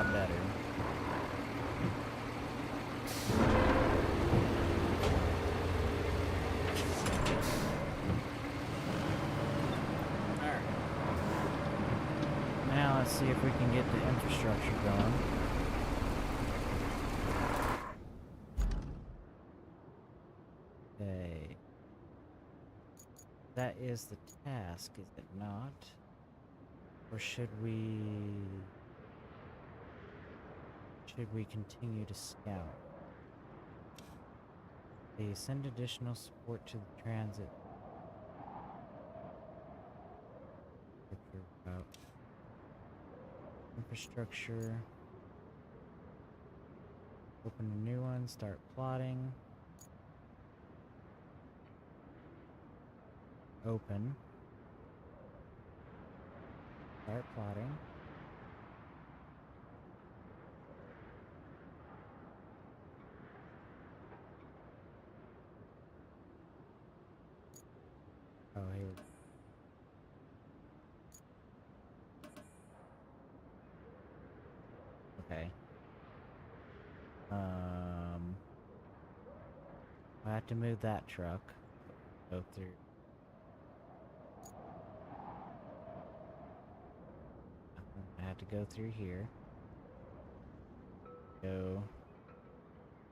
lot better. Alright. Now let's see if we can get the infrastructure going. Okay. That is the task, is it not? Or should we continue to scout? They send additional support to the transit. About infrastructure. Open a new one, start plotting. Open. Start plotting. Oh, here we go. Okay. I have to move that truck. Go through. I have to go through here. Go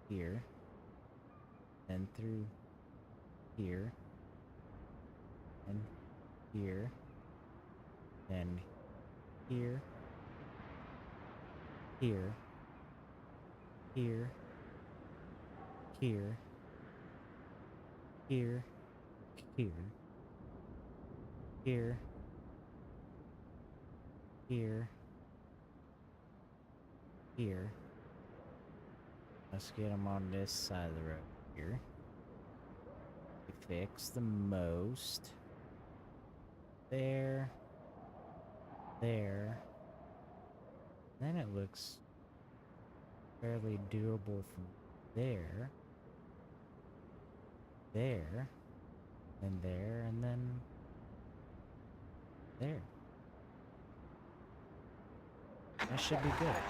here. Then through here. And here. Then here. Here. Here. Here. Here. Here. Here. Here. Here. Let's get them on this side of the road here. Fix the most. There. There. Then it looks fairly doable from there. There. And there, and then there. That should be good.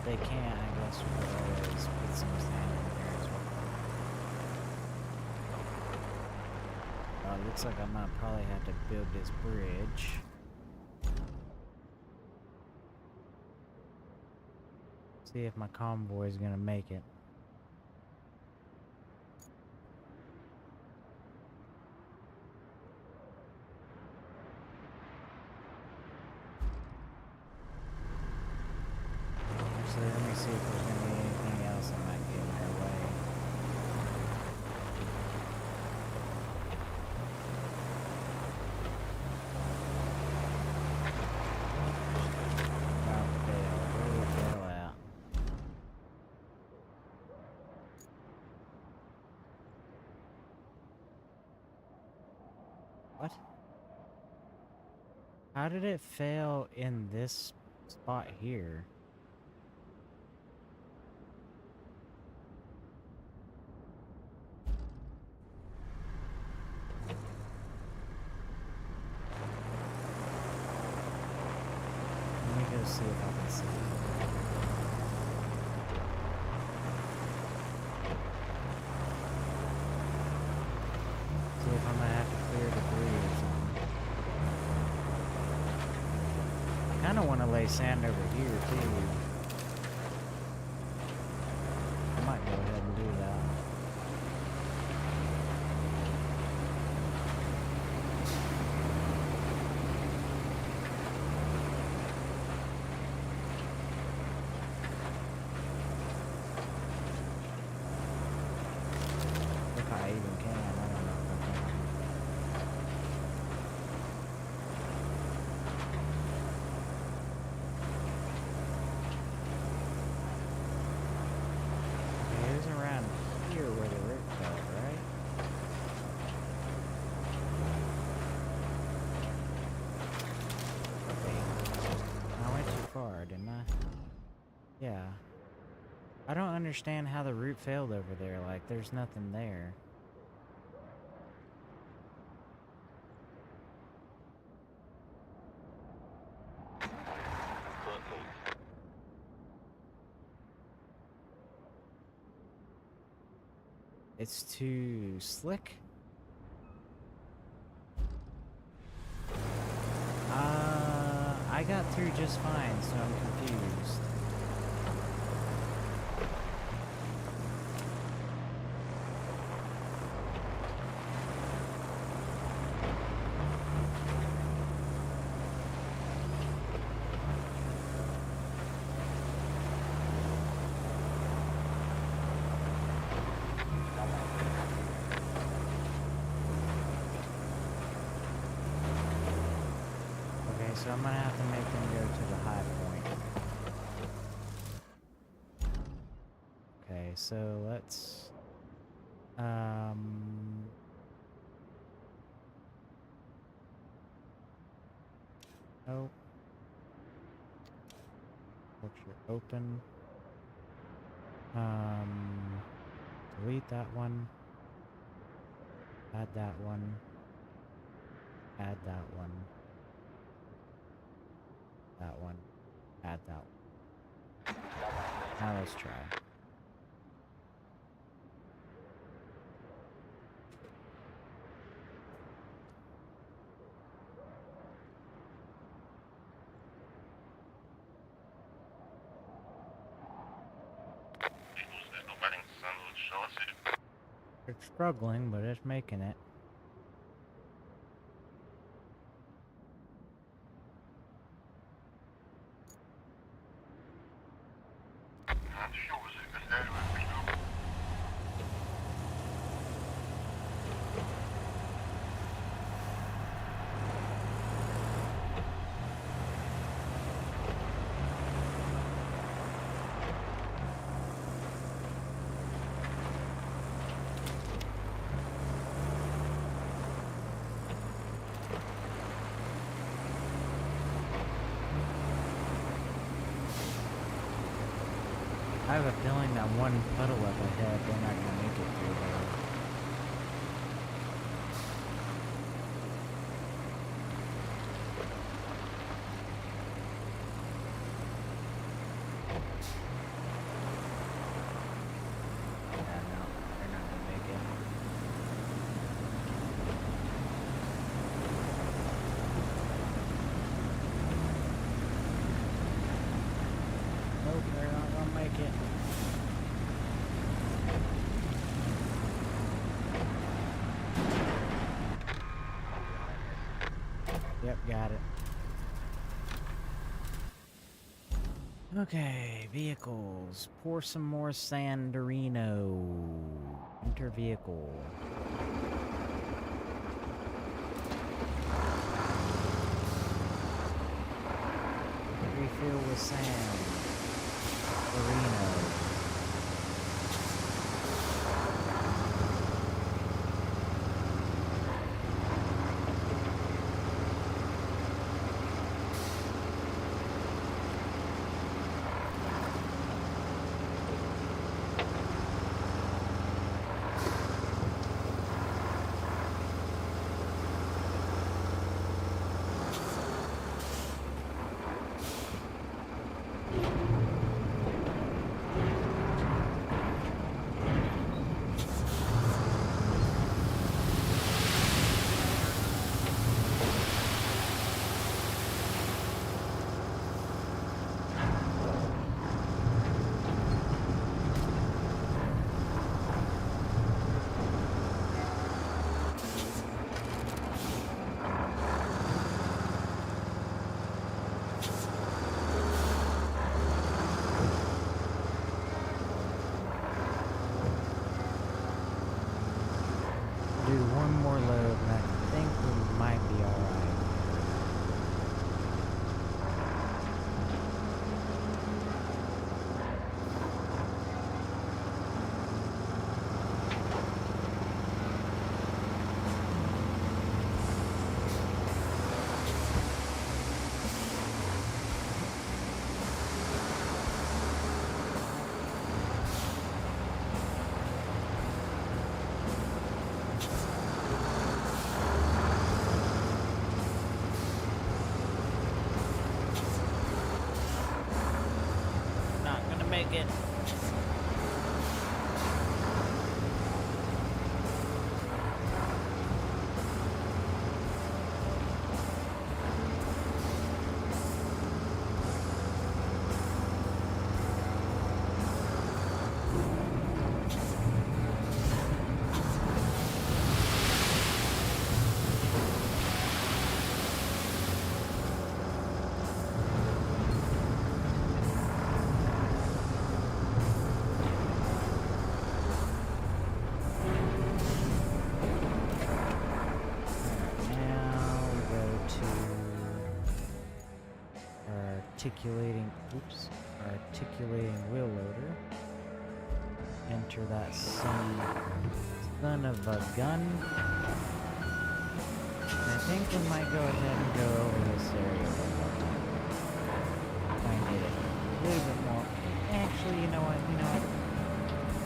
They can't, I guess we could always put some sand in there as well. Looks like I might probably have to build this bridge. See if my convoy is gonna make it. Let me see if there's gonna be anything else that might get in their way. Where did it go at? What? How did it fail in this spot here? See if I can see it. See if I'm gonna have to clear debris or something. I kind of want to lay sand over here too. I might go ahead and do that. If I even can, I don't know if I can. Okay, it was around here where the root fell, right? Wait, I went too far, didn't I? Yeah. I don't understand how the root failed over there, like there's nothing there. It's too slick? I got through just fine, so I'm confused. Okay, so I'm gonna have to make them go to the high point. Okay, so let's oh, culture open. Delete that one. Add that one. Add that one. That one. Add that one. Now let's try. It's struggling, but it's making it. I have a feeling that one puddle up ahead, they're not gonna make it through there. Yeah, no, they're not gonna make it. Nope, they're not gonna make it. Yep, got it. Okay, vehicles. Pour some more Sandarino. Enter vehicle. Refill with sand. Sandarino. one more load, and I think we might be alright. Not gonna make it. Now we go to our articulating wheel loader. Enter that son of a gun. And I think we might go ahead and go over this area one more time. Try and get it a little bit more. Actually, you know what?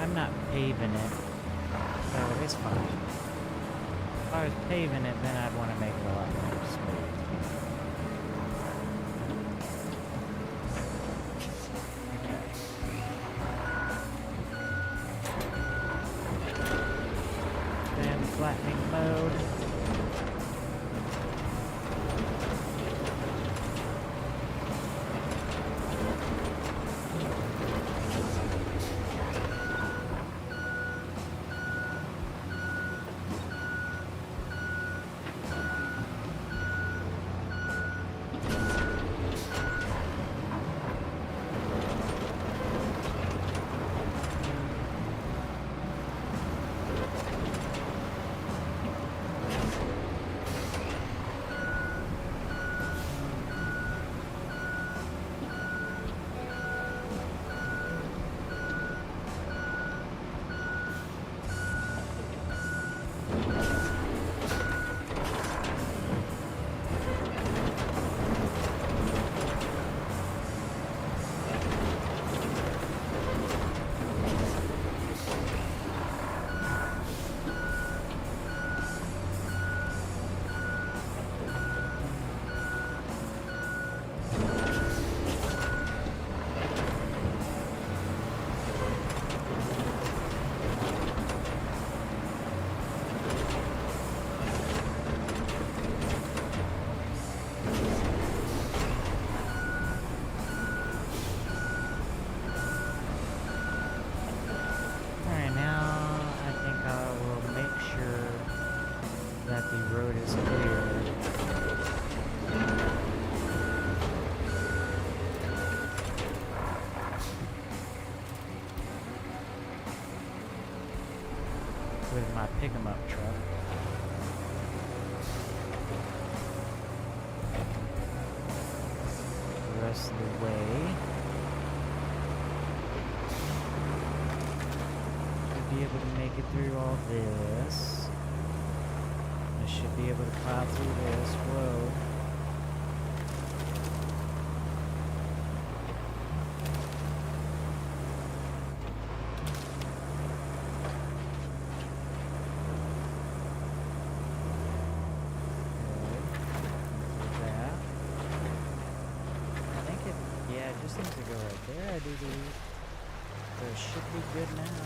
I'm not paving it, so it's fine. If I was paving it, then I'd want to make it a lot more smooth. Then flattening mode. With my pick-em-up truck. The rest of the way. Should be able to make it through all this. I should be able to plow through this. Whoa. Just needs to go right there, I do believe. So it should be good now.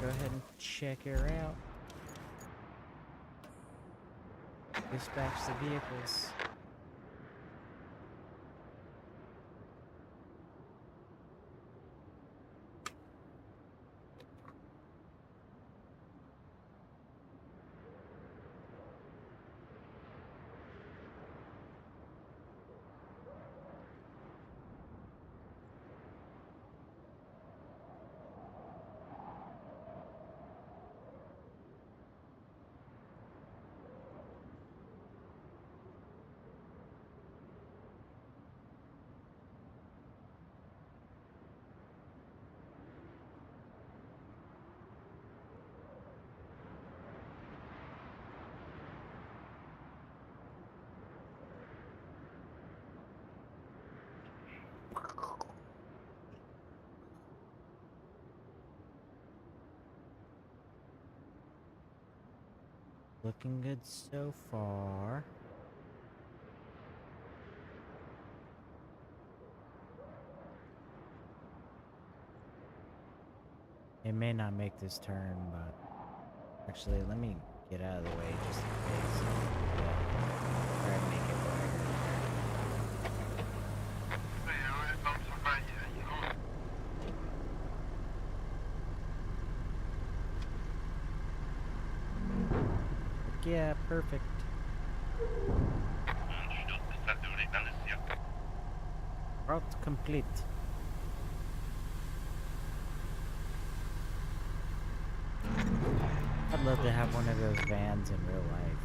Go ahead and check her out. Dispatch the vehicles. Looking good so far. It may not make this turn, but actually, let me get out of the way just in case. Yeah. Try to make it right. Yeah, perfect. Route complete. I'd love to have one of those vans in real life.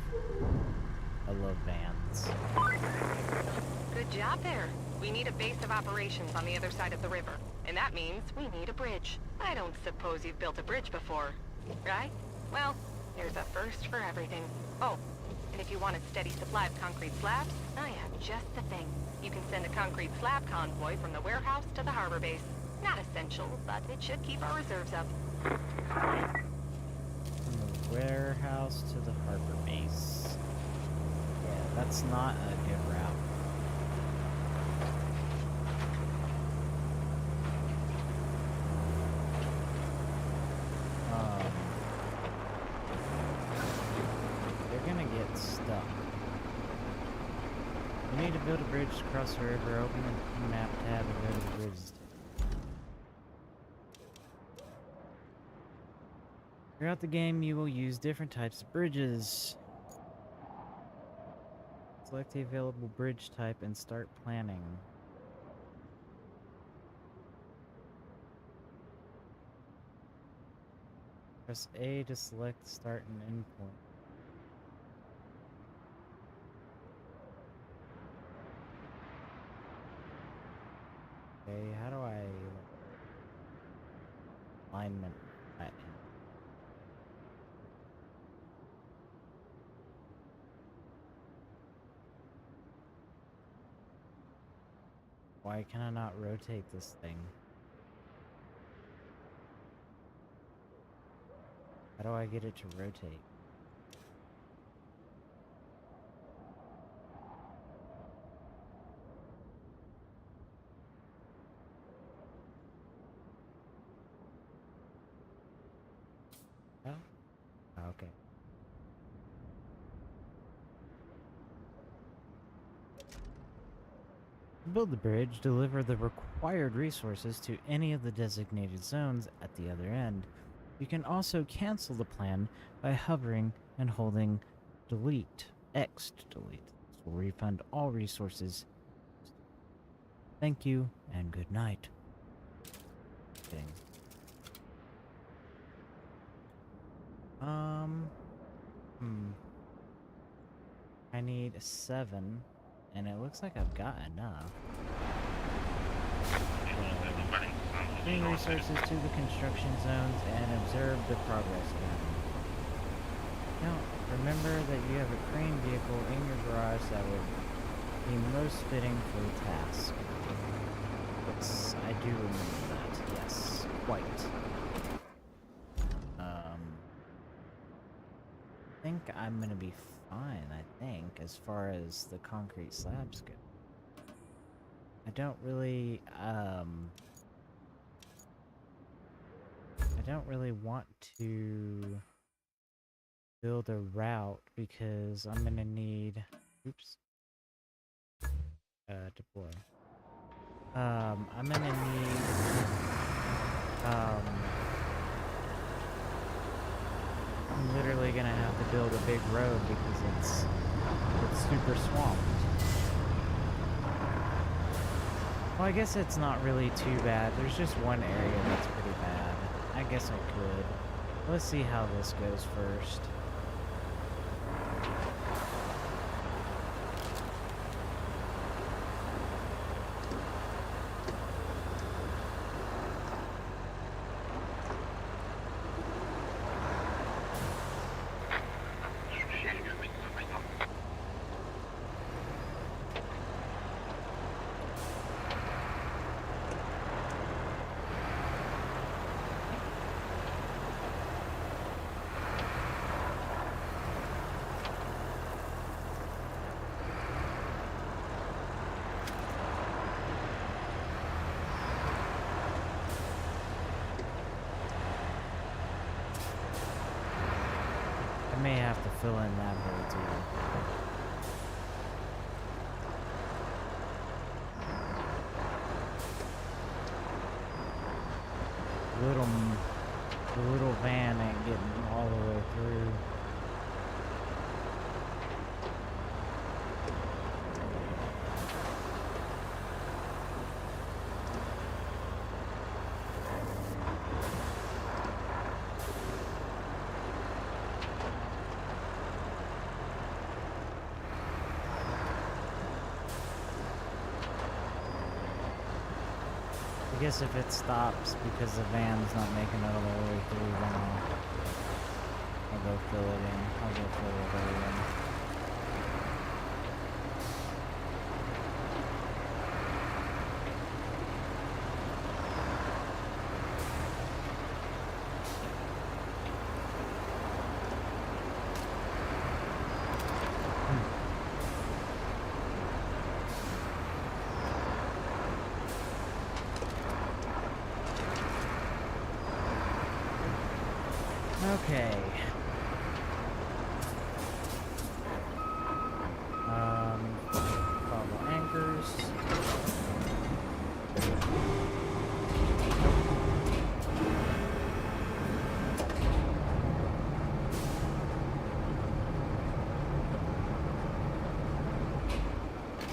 I love vans. Good job there. We need a base of operations on the other side of the river. And that means we need a bridge. I don't suppose you've built a bridge before, right? Well, there's a first for everything. Oh, and if you want a steady supply of concrete slabs, I have just the thing. You can send a concrete slab convoy from the warehouse to the harbor base. Not essential, but it should keep our reserves up. From the warehouse to the harbor base. Yeah, that's not a good route. They're gonna get stuck. You need to build a bridge to cross the river. Open the map tab and go to the bridges. Throughout the game, you will use different types of bridges. Select the available bridge type and start planning. Press A to select start and end point. Okay, how do I alignment that in? Why can I not rotate this thing? How do I get it to rotate? Oh? Okay. To build the bridge, deliver the required resources to any of the designated zones at the other end. You can also cancel the plan by hovering and holding delete, X to delete. This will refund all resources. Thank you and good night. Kidding. I need 7, and it looks like I've got enough. Bring resources to the construction zones and observe the progress gun. Now, remember that you have a crane vehicle in your garage that would be most fitting for the task. Yes, I do remember that. Yes, quite. I think I'm gonna be fine, I think, as far as the concrete slabs go. I don't really want to build a route because I'm gonna need, oops, deploy. I'm gonna need, I'm literally gonna have to build a big road because it's super swamped. Well, I guess it's not really too bad. There's just one area that's pretty bad. I guess I could. Let's see how this goes first. may have to fill in that hole too. The little van ain't getting all the way through. I guess if it stops because the van's not making it all the way through, then I'll go fill it in. I'll go fill it all in. Okay. Follow anchors.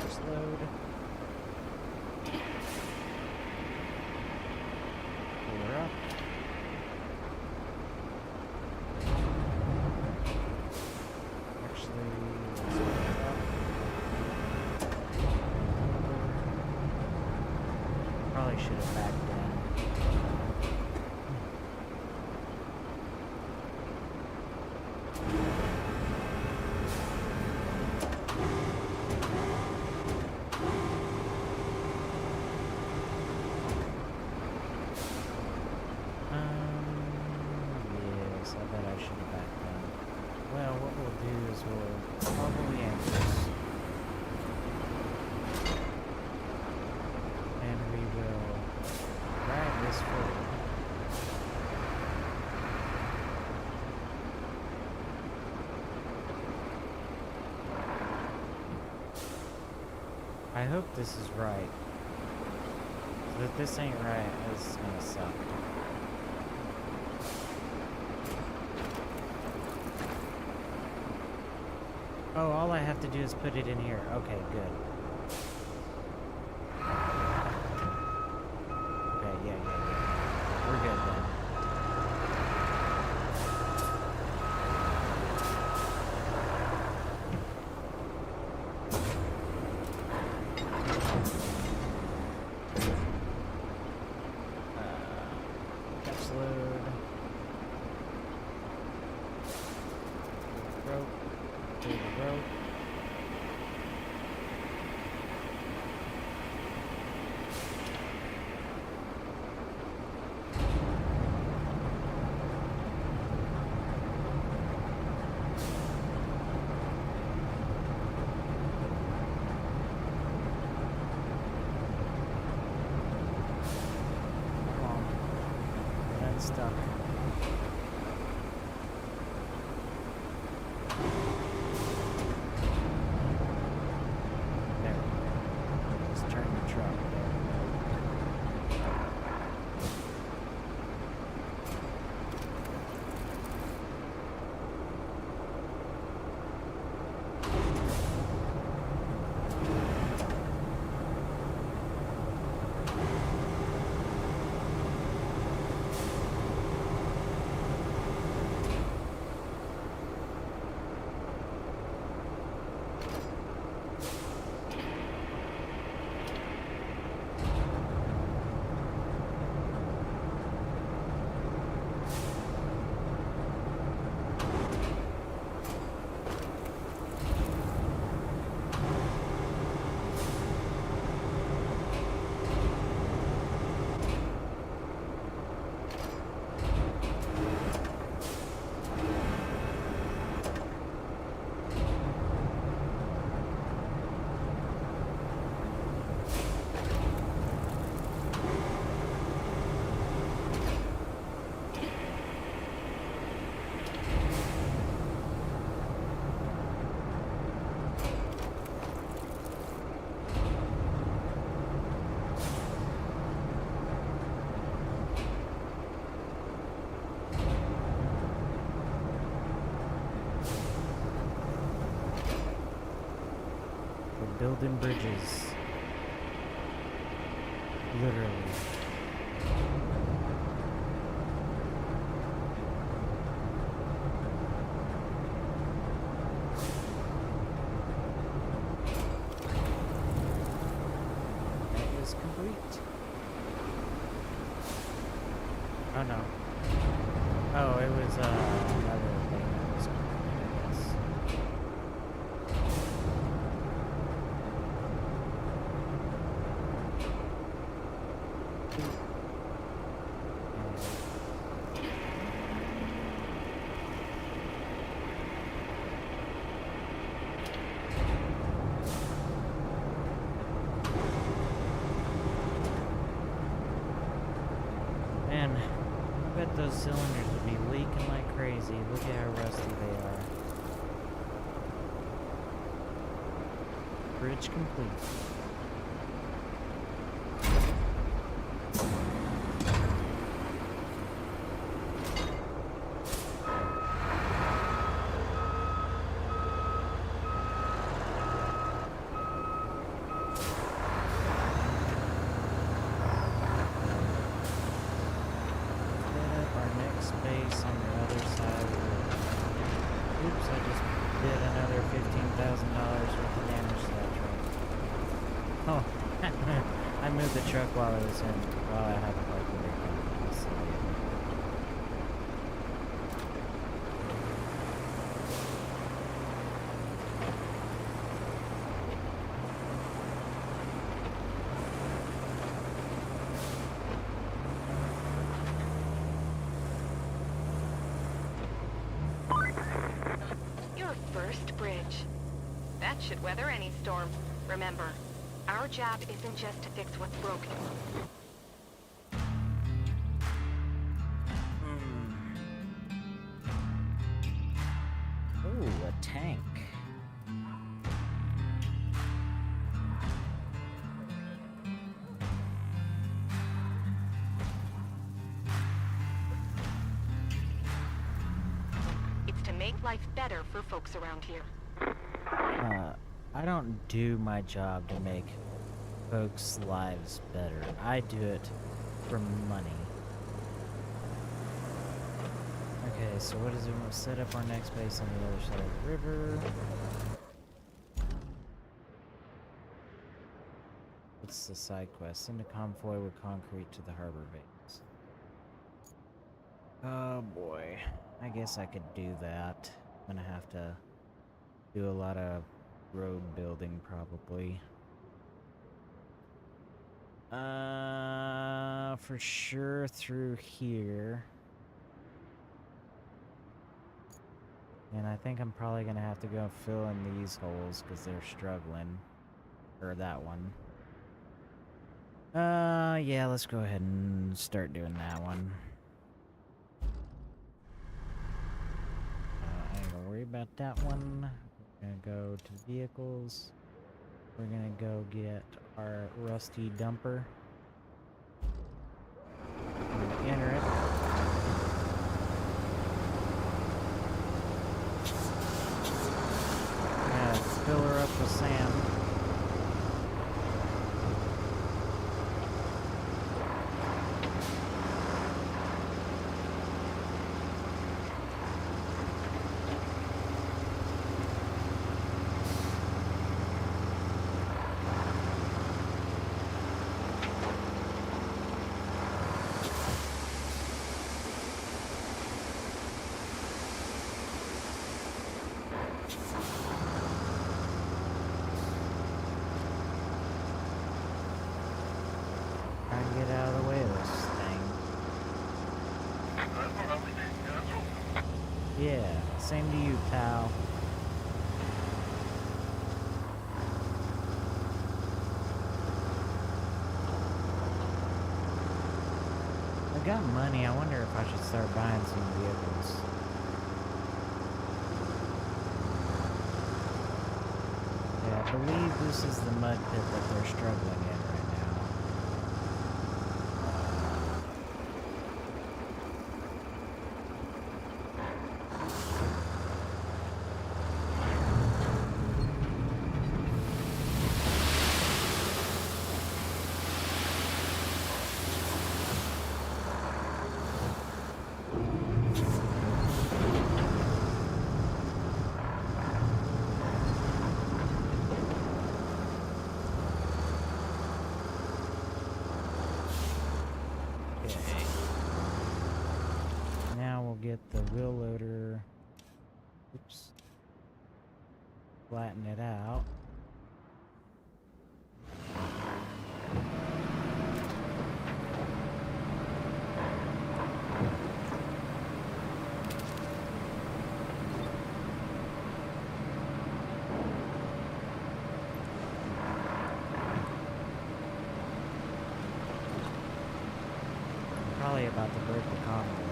Just load. Pull her up. Probably should have backed down. Yes, I bet I should have backed down. Well, what we'll do is we'll probably anchors. And we will drag this forward. I hope this is right. If this ain't right, it's gonna suck. Oh, all I have to do is put it in here. Okay, good. Okay, yeah. We're good then. Catch load. Rope. Pull the rope. Stuck. building bridges. Literally. That is complete. Oh no. Oh, it was another thing that was complete, I guess. Man, I bet those cylinders would be leaking like crazy. Look at how rusty they are. Bridge complete. Base on the other side of the river. Oops, I just did another $15,000 worth of damage to that truck. Oh, I moved the truck while I had the parking brake on. That was silly. First bridge. That should weather any storm. Remember, our job isn't just to fix what's broken. Ooh, a tank. Make life better for folks around here. I don't do my job to make folks' lives better. I do it for money. Okay, so what is it? We'll set up our next base on the other side of the river. What's the side quest? Send a convoy with concrete to the harbor base. Oh boy. I guess I could do that. I'm gonna have to do a lot of road building probably. For sure through here. And I think I'm probably gonna have to go fill in these holes because they're struggling. Or that one. Yeah, let's go ahead and start doing that one. I ain't gonna worry about that one. We're gonna go to vehicles. We're gonna go get our rusty dumper. Enter it. Fill her up with sand. Try and get out of the way of this thing. Yeah, same to you, pal. I got money. I wonder if I should start buying some vehicles. Yeah, I believe this is the mud pit that they're struggling in right now. get the wheel loader. Oops. Flatten it out. Probably about to break the convoy.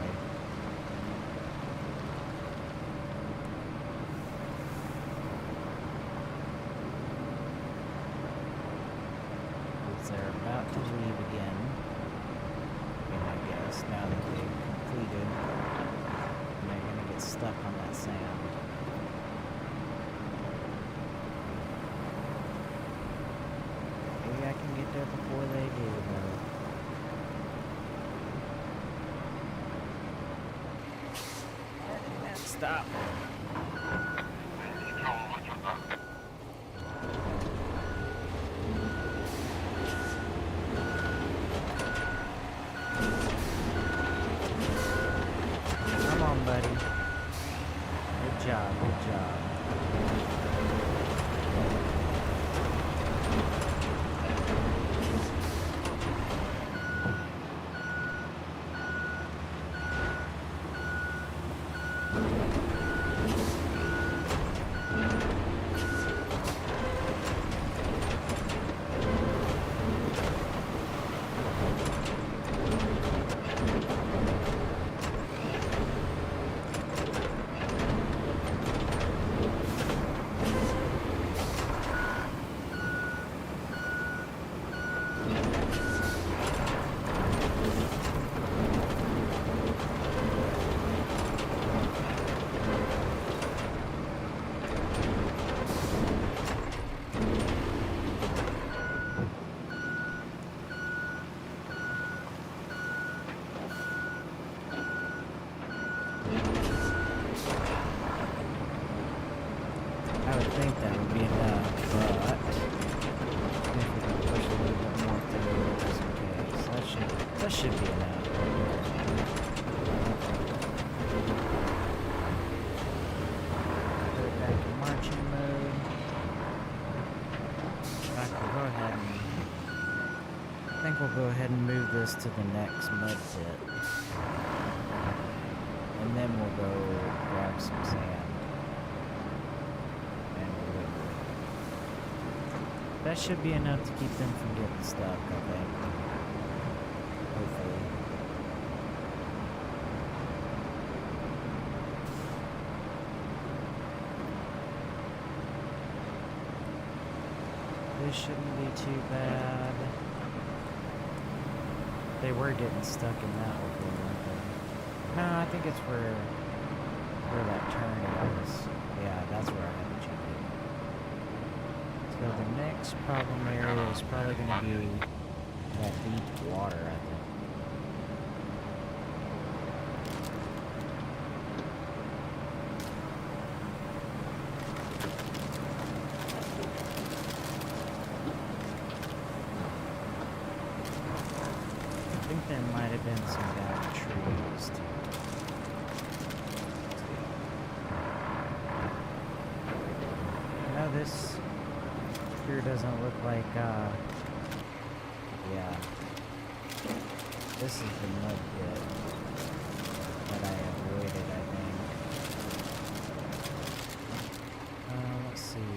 They're about to leave again. I guess now that they've completed, and they're gonna get stuck on that sand. Maybe I can get there before they do, though. Stop. Come on, buddy. Good job, good job. I would think that would be enough, but if we can push a little bit more through just in case. That should be enough. Put it back in marching mode. I think we'll go ahead and move this to the next mud pit. And then we'll go grab some sand. That should be enough to keep them from getting stuck, I think. Hopefully. This shouldn't be too bad. They were getting stuck in that before, weren't they? No, I think it's where that turn is. Yeah, that's where I have to check it. So the next problem area is probably going to be that deep water, I think. I think there might have been some bad trees too. Now this sure doesn't look like, yeah. This is the mud pit that I avoided, I think. Let's see.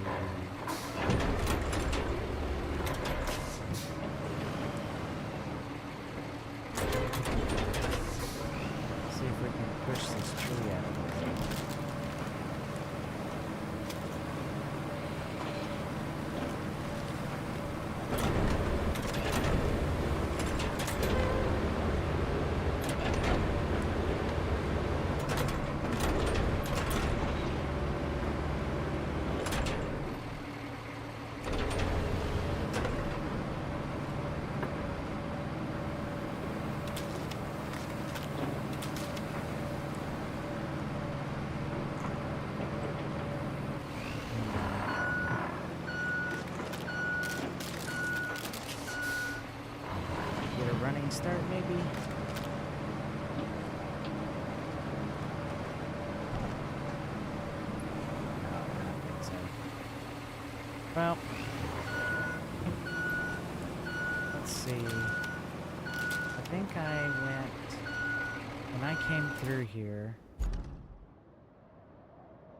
See if we can push this tree out of the way. Start maybe. Well, let's see. I think I went, when I came through here, I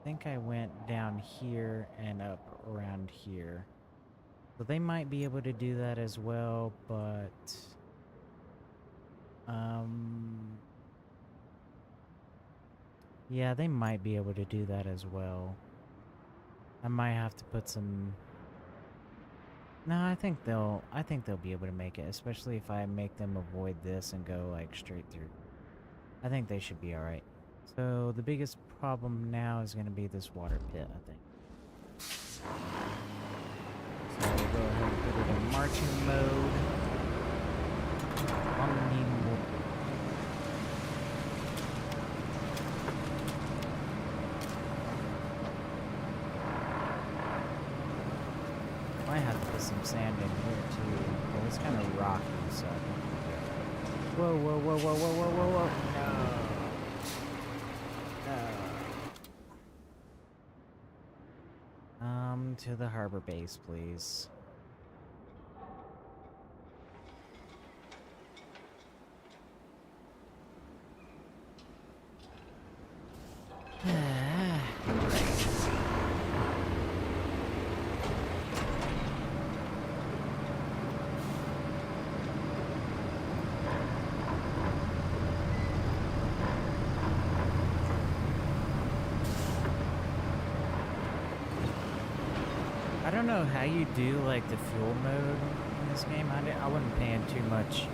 think I went down here and up around here. So they might be able to do that as well, but yeah, they might be able to do that as well. I might have to put some. No, I think they'll be able to make it, especially if I make them avoid this and go like straight through. I think they should be all right. So the biggest problem now is going to be this water pit, I think. So we'll go ahead and put it in marching mode. I have to put some sand in here too. Well, it's kind of rocky, so I think we'll get it. Whoa, whoa, whoa, whoa, whoa, whoa, whoa, whoa. No. To the harbor base, please. I don't know how you do like the fuel mode in this game. I wasn't paying too much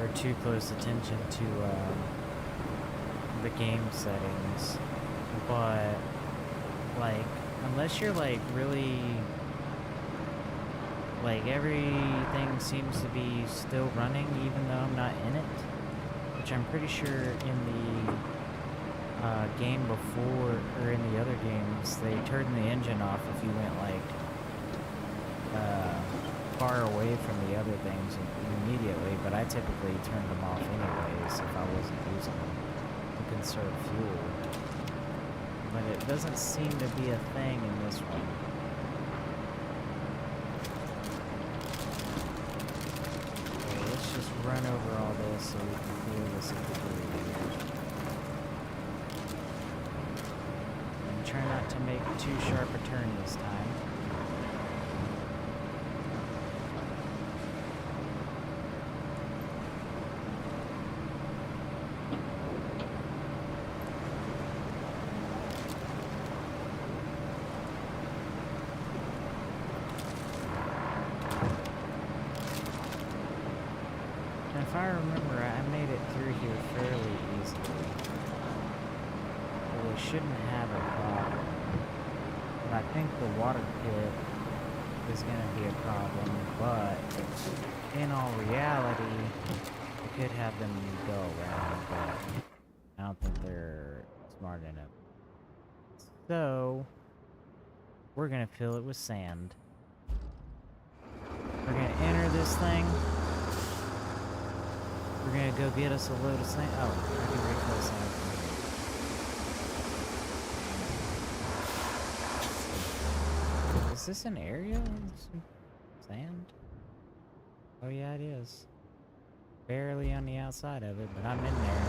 or too close attention to the game settings, but like unless you're like really like everything seems to be still running even though I'm not in it, which I'm pretty sure in the game before or in the other games they turned the engine off if you went like far away from the other things immediately, but I typically turned them off anyways if I wasn't using them to conserve fuel. But it doesn't seem to be a thing in this one. So let's just run over all this so we can clear this debris here. And try not to make too sharp a turn this time. If I remember, I made it through here fairly easily. So we shouldn't have a problem. But I think the water pit is going to be a problem, but in all reality, we could have them go around, but I don't think they're smart enough. So, we're going to fill it with sand. We're going to enter this thing. We're gonna go get us a load of sand. Oh, I can refill sand from here. Is this an area with some sand? Oh yeah, it is. Barely on the outside of it, but I'm in there.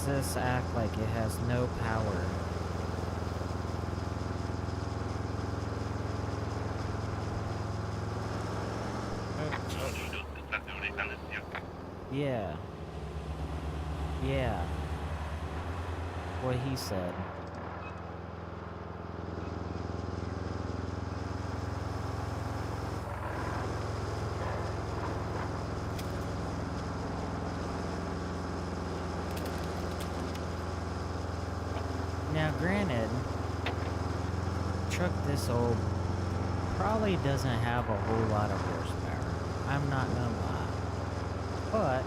This act like it has no power. Yeah. Yeah. What he said. Now, granted, truck this old probably doesn't have a whole lot of horsepower. I'm not gonna lie. But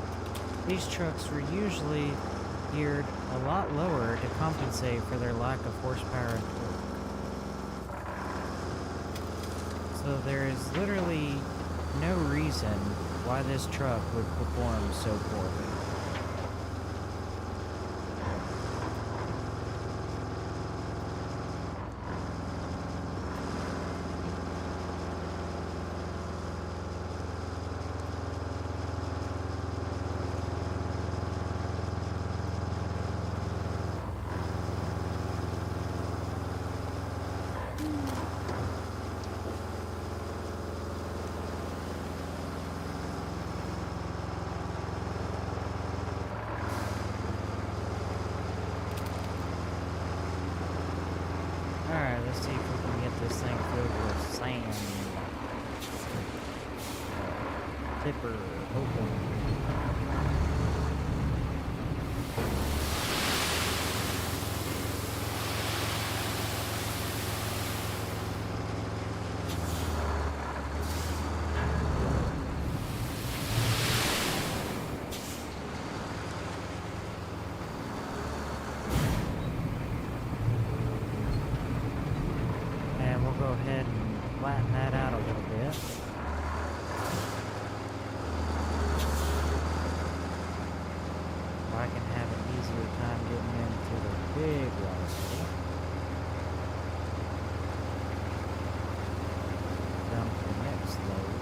these trucks were usually geared a lot lower to compensate for their lack of horsepower and torque. So there is literally no reason why this truck would perform so poorly. Alright, let's see if we can get this thing filled with sand. Tipper, open. And we'll go ahead and flatten that out a little bit. So I can have an easier time getting into the big water body. Dump the next load.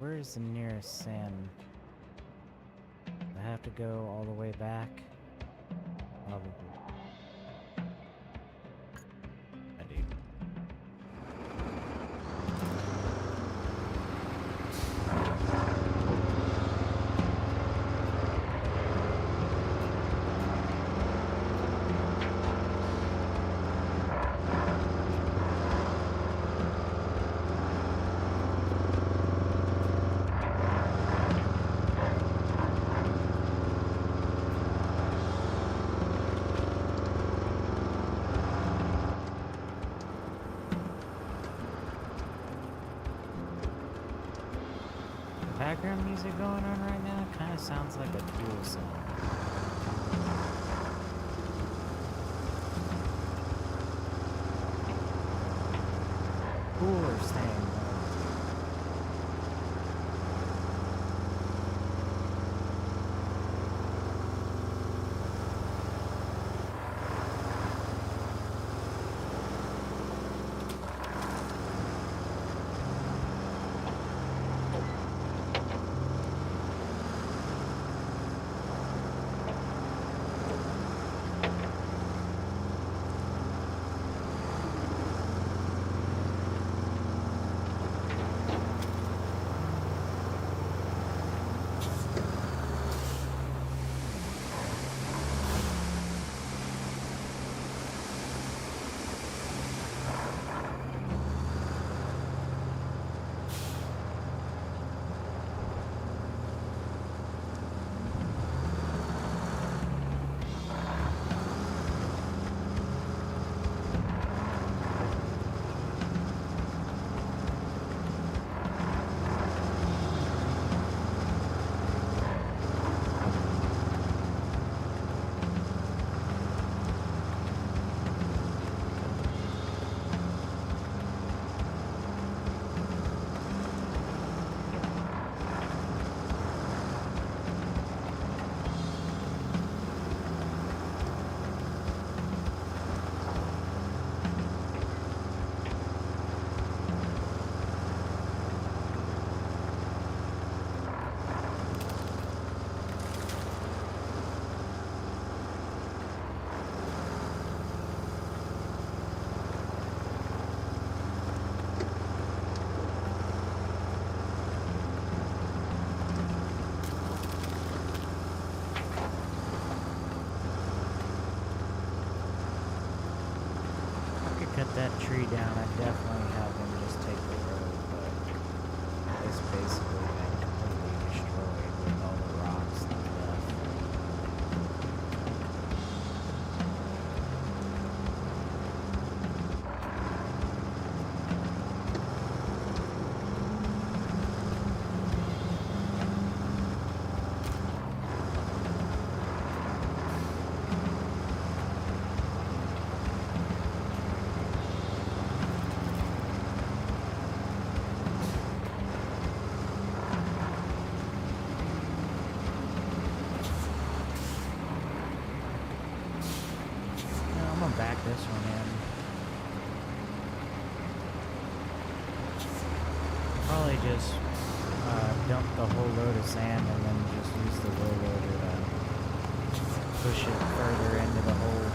Where's the nearest sand? I have to go all the way back? Probably. I do. Background music going on right now kind of sounds like a Tool song. Cool or staying warm? that tree down, I definitely have them just take the road, but it's basically been completely destroyed with all the rocks and stuff. I'm gonna back this one in. Probably just dump the whole load of sand and then just use the wheel loader to push it further into the hole.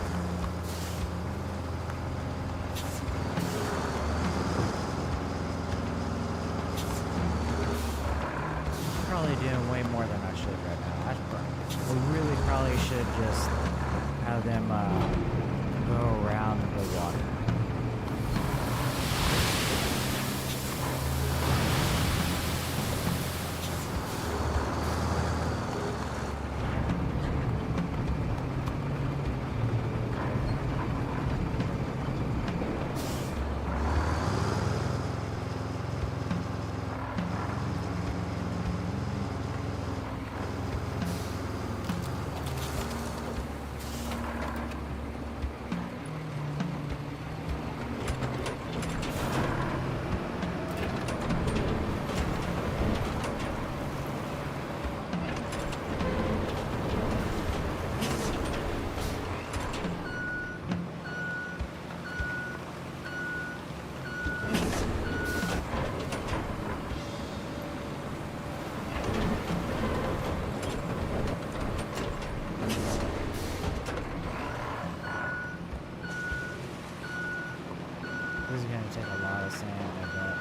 I'm probably doing way more than I should right now. We really probably should just have them go around the water. This is gonna take a lot of sand, I bet.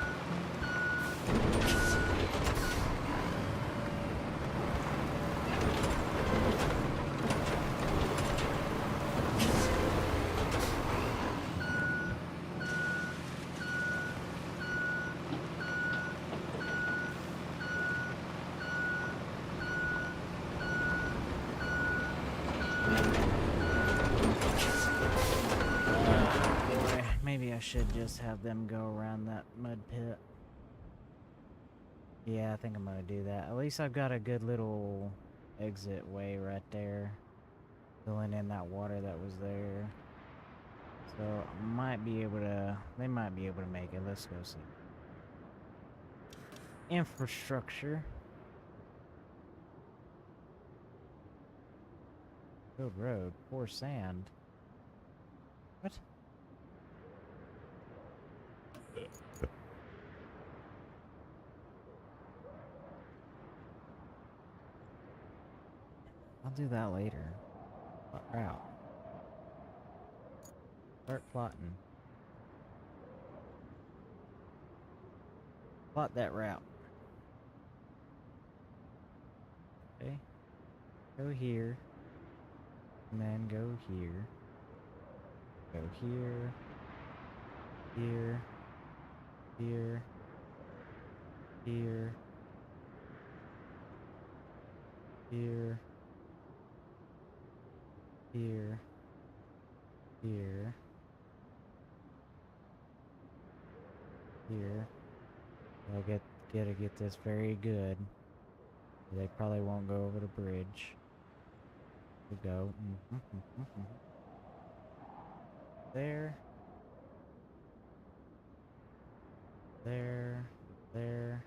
Anyway, maybe I should just have them go around that mud pit. Yeah, I think I'm gonna do that. At least I've got a good little exit way right there, filling in that water that was there. So I might be able to, they might be able to make it. Let's go see. Infrastructure. Good road, poor sand. What? I'll do that later. What route? Start plotting. Plot that route. Okay. Go here. And then go here. Go here. Here. Here. Here. Here. Here. Here. Here. I'll gotta get this very good. They probably won't go over the bridge. We'll go. There. There. There.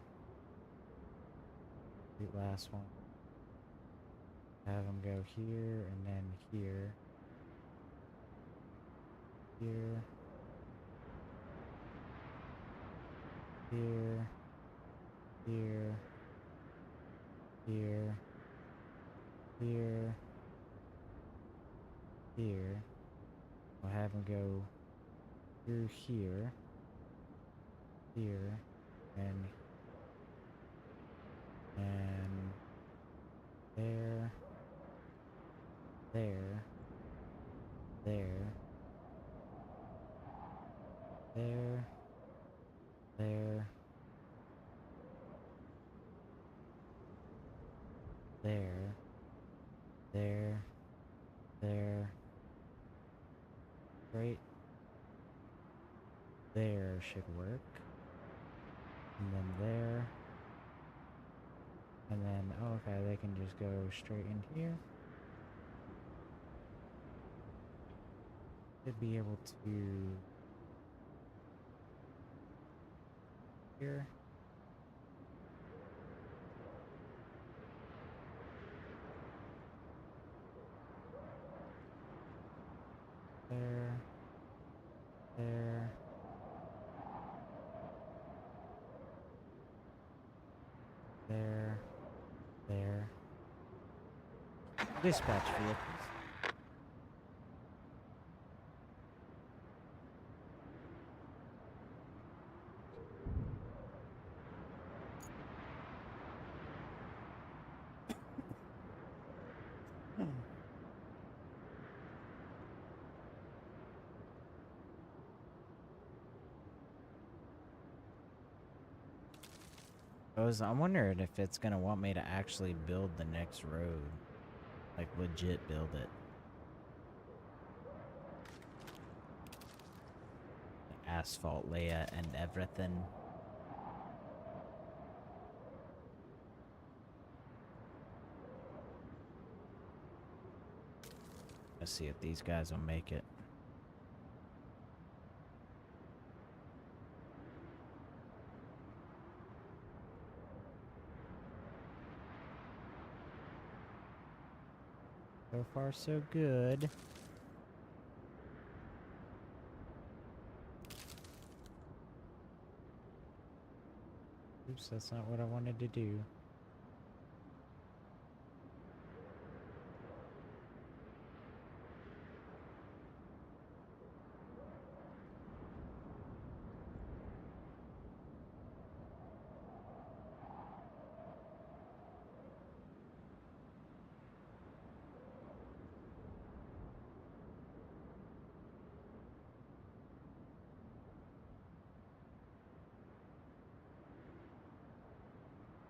The last one. Have them go here and then here. Here. Here. Here. Here. Here. Here. We'll have them go through here. Here. And there. There. There. There. There. There. There. There. Right there should work. And then there. And then, oh, okay, they can just go straight in here. Should be able to... Here. There. There. There. There. Dispatch vehicles. I'm wondering if it's gonna want me to actually build the next road. Like, legit build it. Asphalt layer and everything. Let's see if these guys will make it. So far, so good. Oops, that's not what I wanted to do.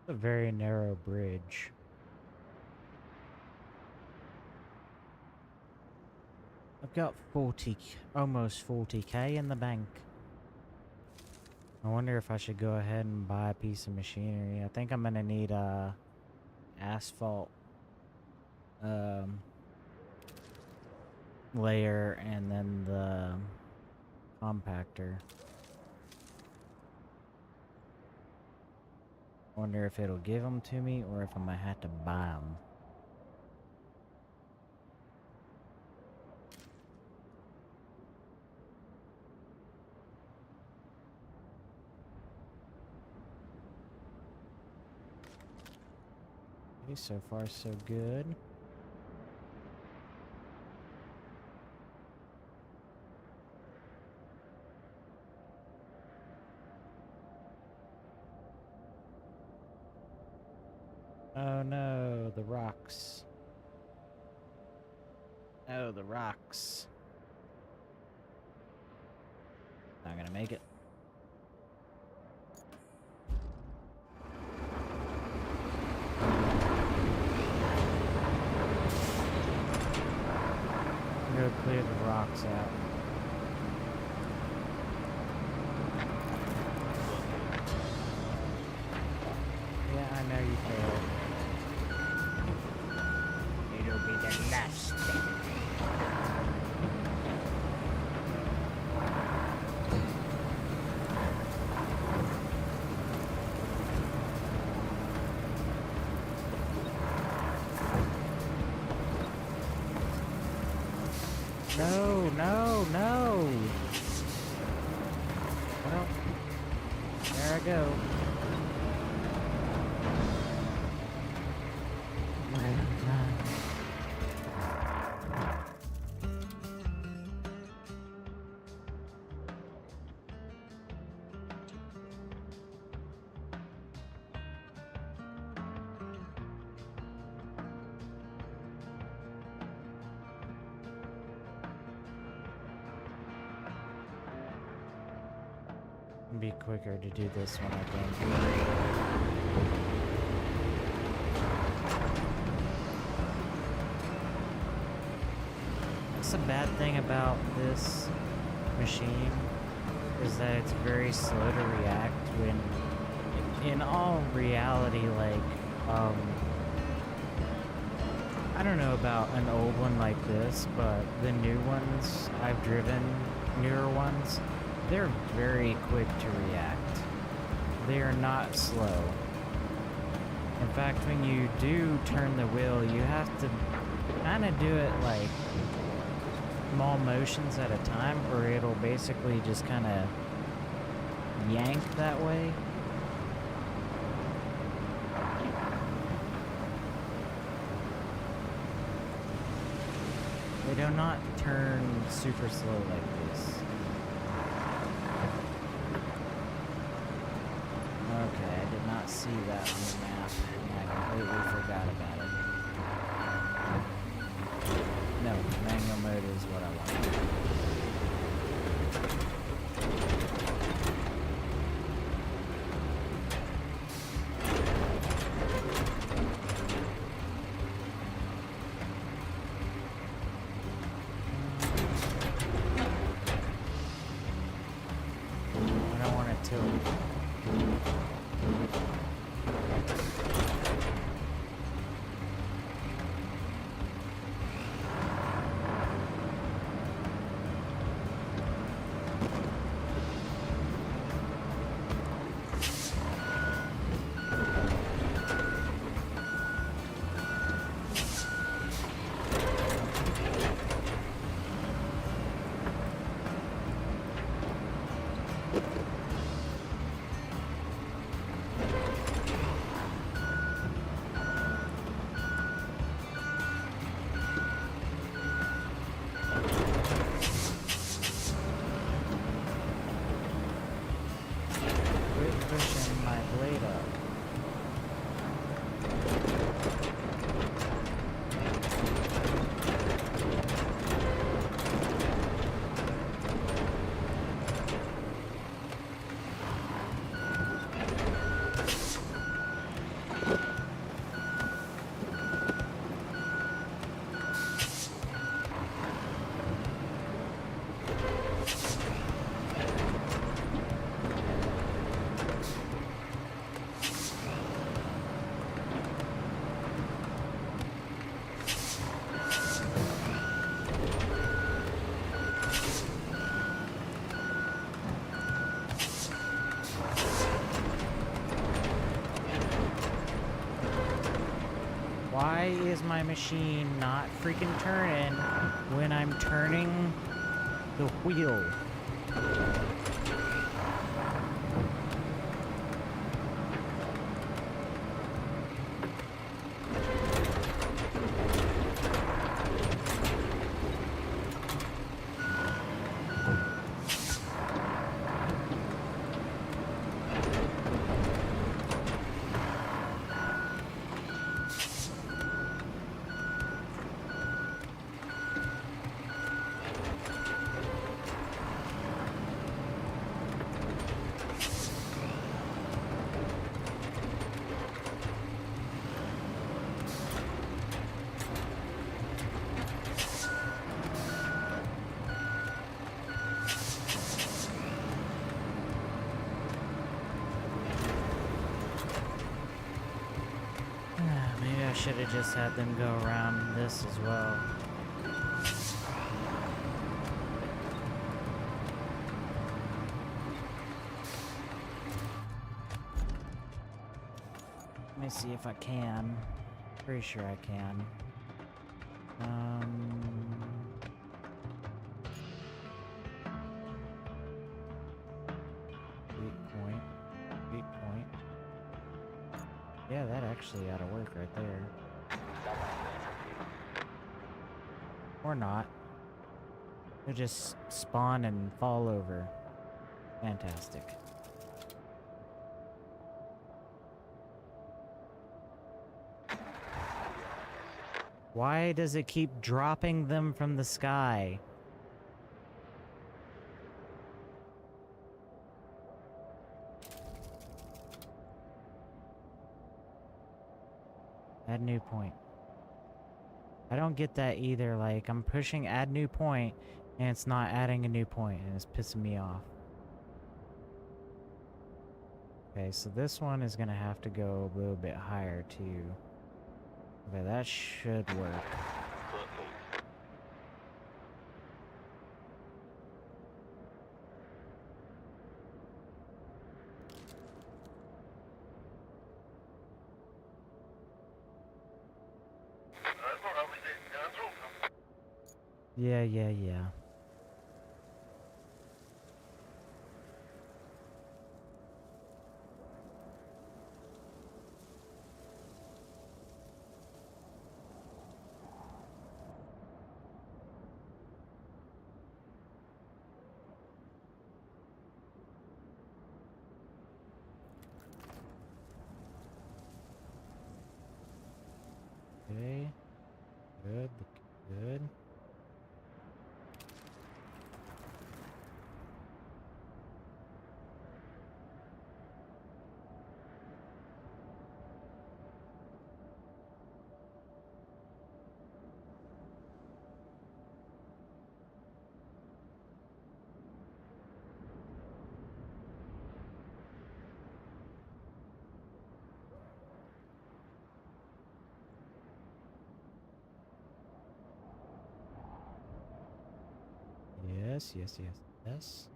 A very narrow bridge. I've got almost 40k in the bank. I wonder if I should go ahead and buy a piece of machinery. I think I'm gonna need a asphalt layer and then the compactor. Wonder if it'll give them to me or if I might have to buy them. Okay, so far so good. Oh no, the rocks. Oh, the rocks. Not gonna make it. I'm gonna clear the rocks out. Yeah, I know you failed. It'll be the last thing. No, no, no! Well, there I go. It'd be quicker to do this one, I think. That's the bad thing about this machine, is that it's very slow to react when, in all reality, like, I don't know about an old one like this, but the new ones I've driven, newer ones, they're very quick to react. They are not slow. In fact, when you do turn the wheel, you have to kind of do it like small motions at a time, or it'll basically just kind of yank that way. They do not turn super slow like this. Okay, I did not see that on the map, and I completely forgot about it. No, manual mode is what I want. I don't want to tilt. Pushing my blade up. Why is my machine not freaking turning when I'm turning the wheel? Maybe I should have just had them go around this as well. Let me see if I can. Pretty sure I can. Weak point. Yeah, that actually ought to work right there. Or not. It'll just spawn and fall over. Fantastic. Why does it keep dropping them from the sky? Add new point. I don't get that either. Like, I'm pushing add new point, and it's not adding a new point, and it's pissing me off. Okay, so this one is gonna have to go a little bit higher, too. Okay, that should work. Yeah. Okay. Good, good. Yes.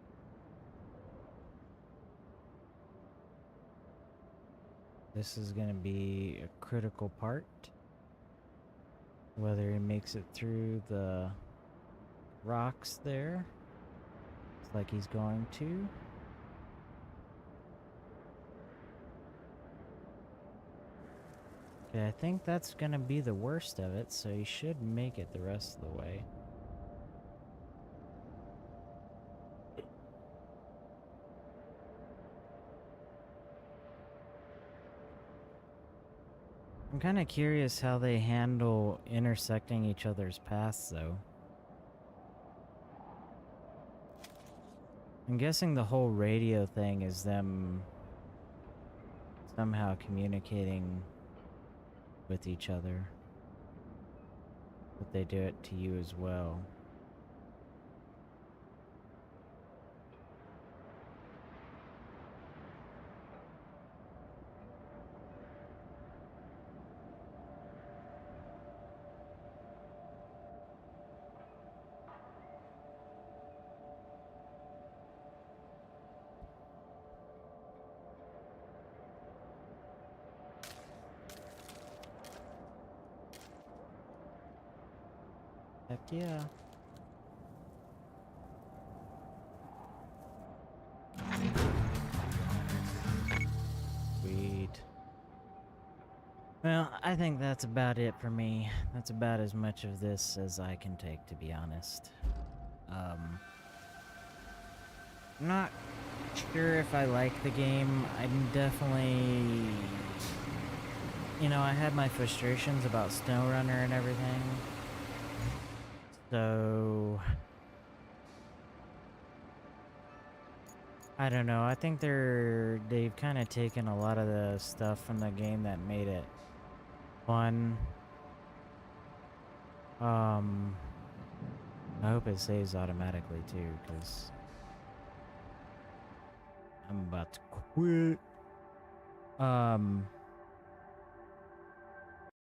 This is gonna be a critical part. Whether he makes it through the rocks there. Looks like he's going to. Okay, I think that's gonna be the worst of it, so he should make it the rest of the way. I'm kind of curious how they handle intersecting each other's paths, though. I'm guessing the whole radio thing is them somehow communicating with each other. But they do it to you as well. Heck yeah. Sweet. Well, I think that's about it for me. That's about as much of this as I can take, to be honest. I'm not sure if I like the game. I'm definitely... You know, I had my frustrations about SnowRunner and everything. So... I don't know. I think they've kind of taken a lot of the stuff from the game that made it fun. I hope it saves automatically too, because I'm about to quit.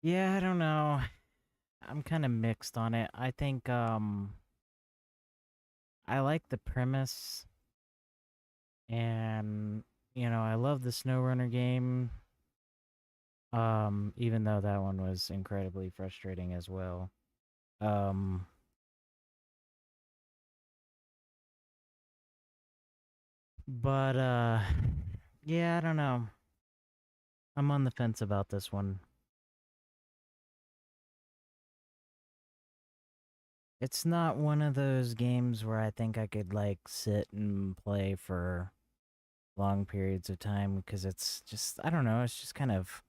Yeah, I don't know. I'm kind of mixed on it. I think I like the premise, and you know, I love the SnowRunner game. Even though that one was incredibly frustrating as well. But yeah, I don't know. I'm on the fence about this one. It's not one of those games where I think I could like sit and play for long periods of time, because it's just, I don't know, it's just kind of,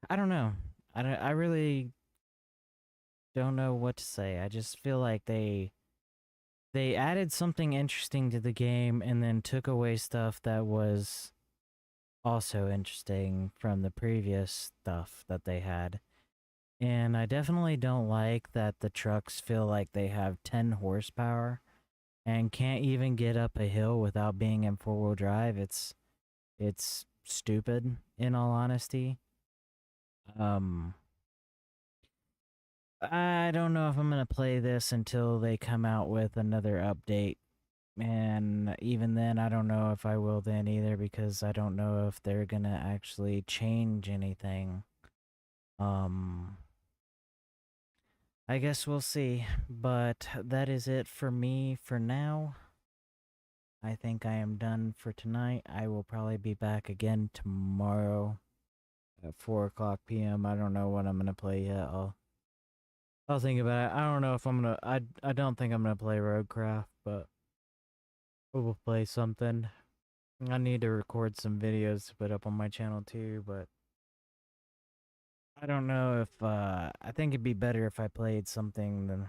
I don't know. I really don't know what to say. I just feel like they added something interesting to the game and then took away stuff that was also interesting from the previous stuff that they had. And I definitely don't like that the trucks feel like they have 10 horsepower and can't even get up a hill without being in four-wheel drive. It's stupid, in all honesty. Um I don't know if I'm gonna play this until they come out with another update. And even then, I don't know if I will then either, because I don't know if they're gonna actually change anything. Um, I guess we'll see. But that is it for me for now. I think I am done for tonight. I will probably be back again tomorrow at 4 o'clock p.m. I don't know what I'm gonna play yet. I'll think about it. I don't know if I'm gonna. I don't think I'm gonna play RoadCraft, but we'll play something. I need to record some videos to put up on my channel too, but I don't know if I think it'd be better if I played something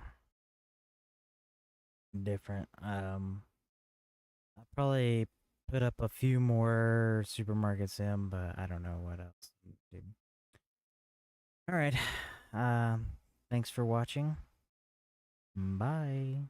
different. I'll probably put up a few more Supermarket Sim, but I don't know what else. Dude. All right. Thanks for watching. Bye.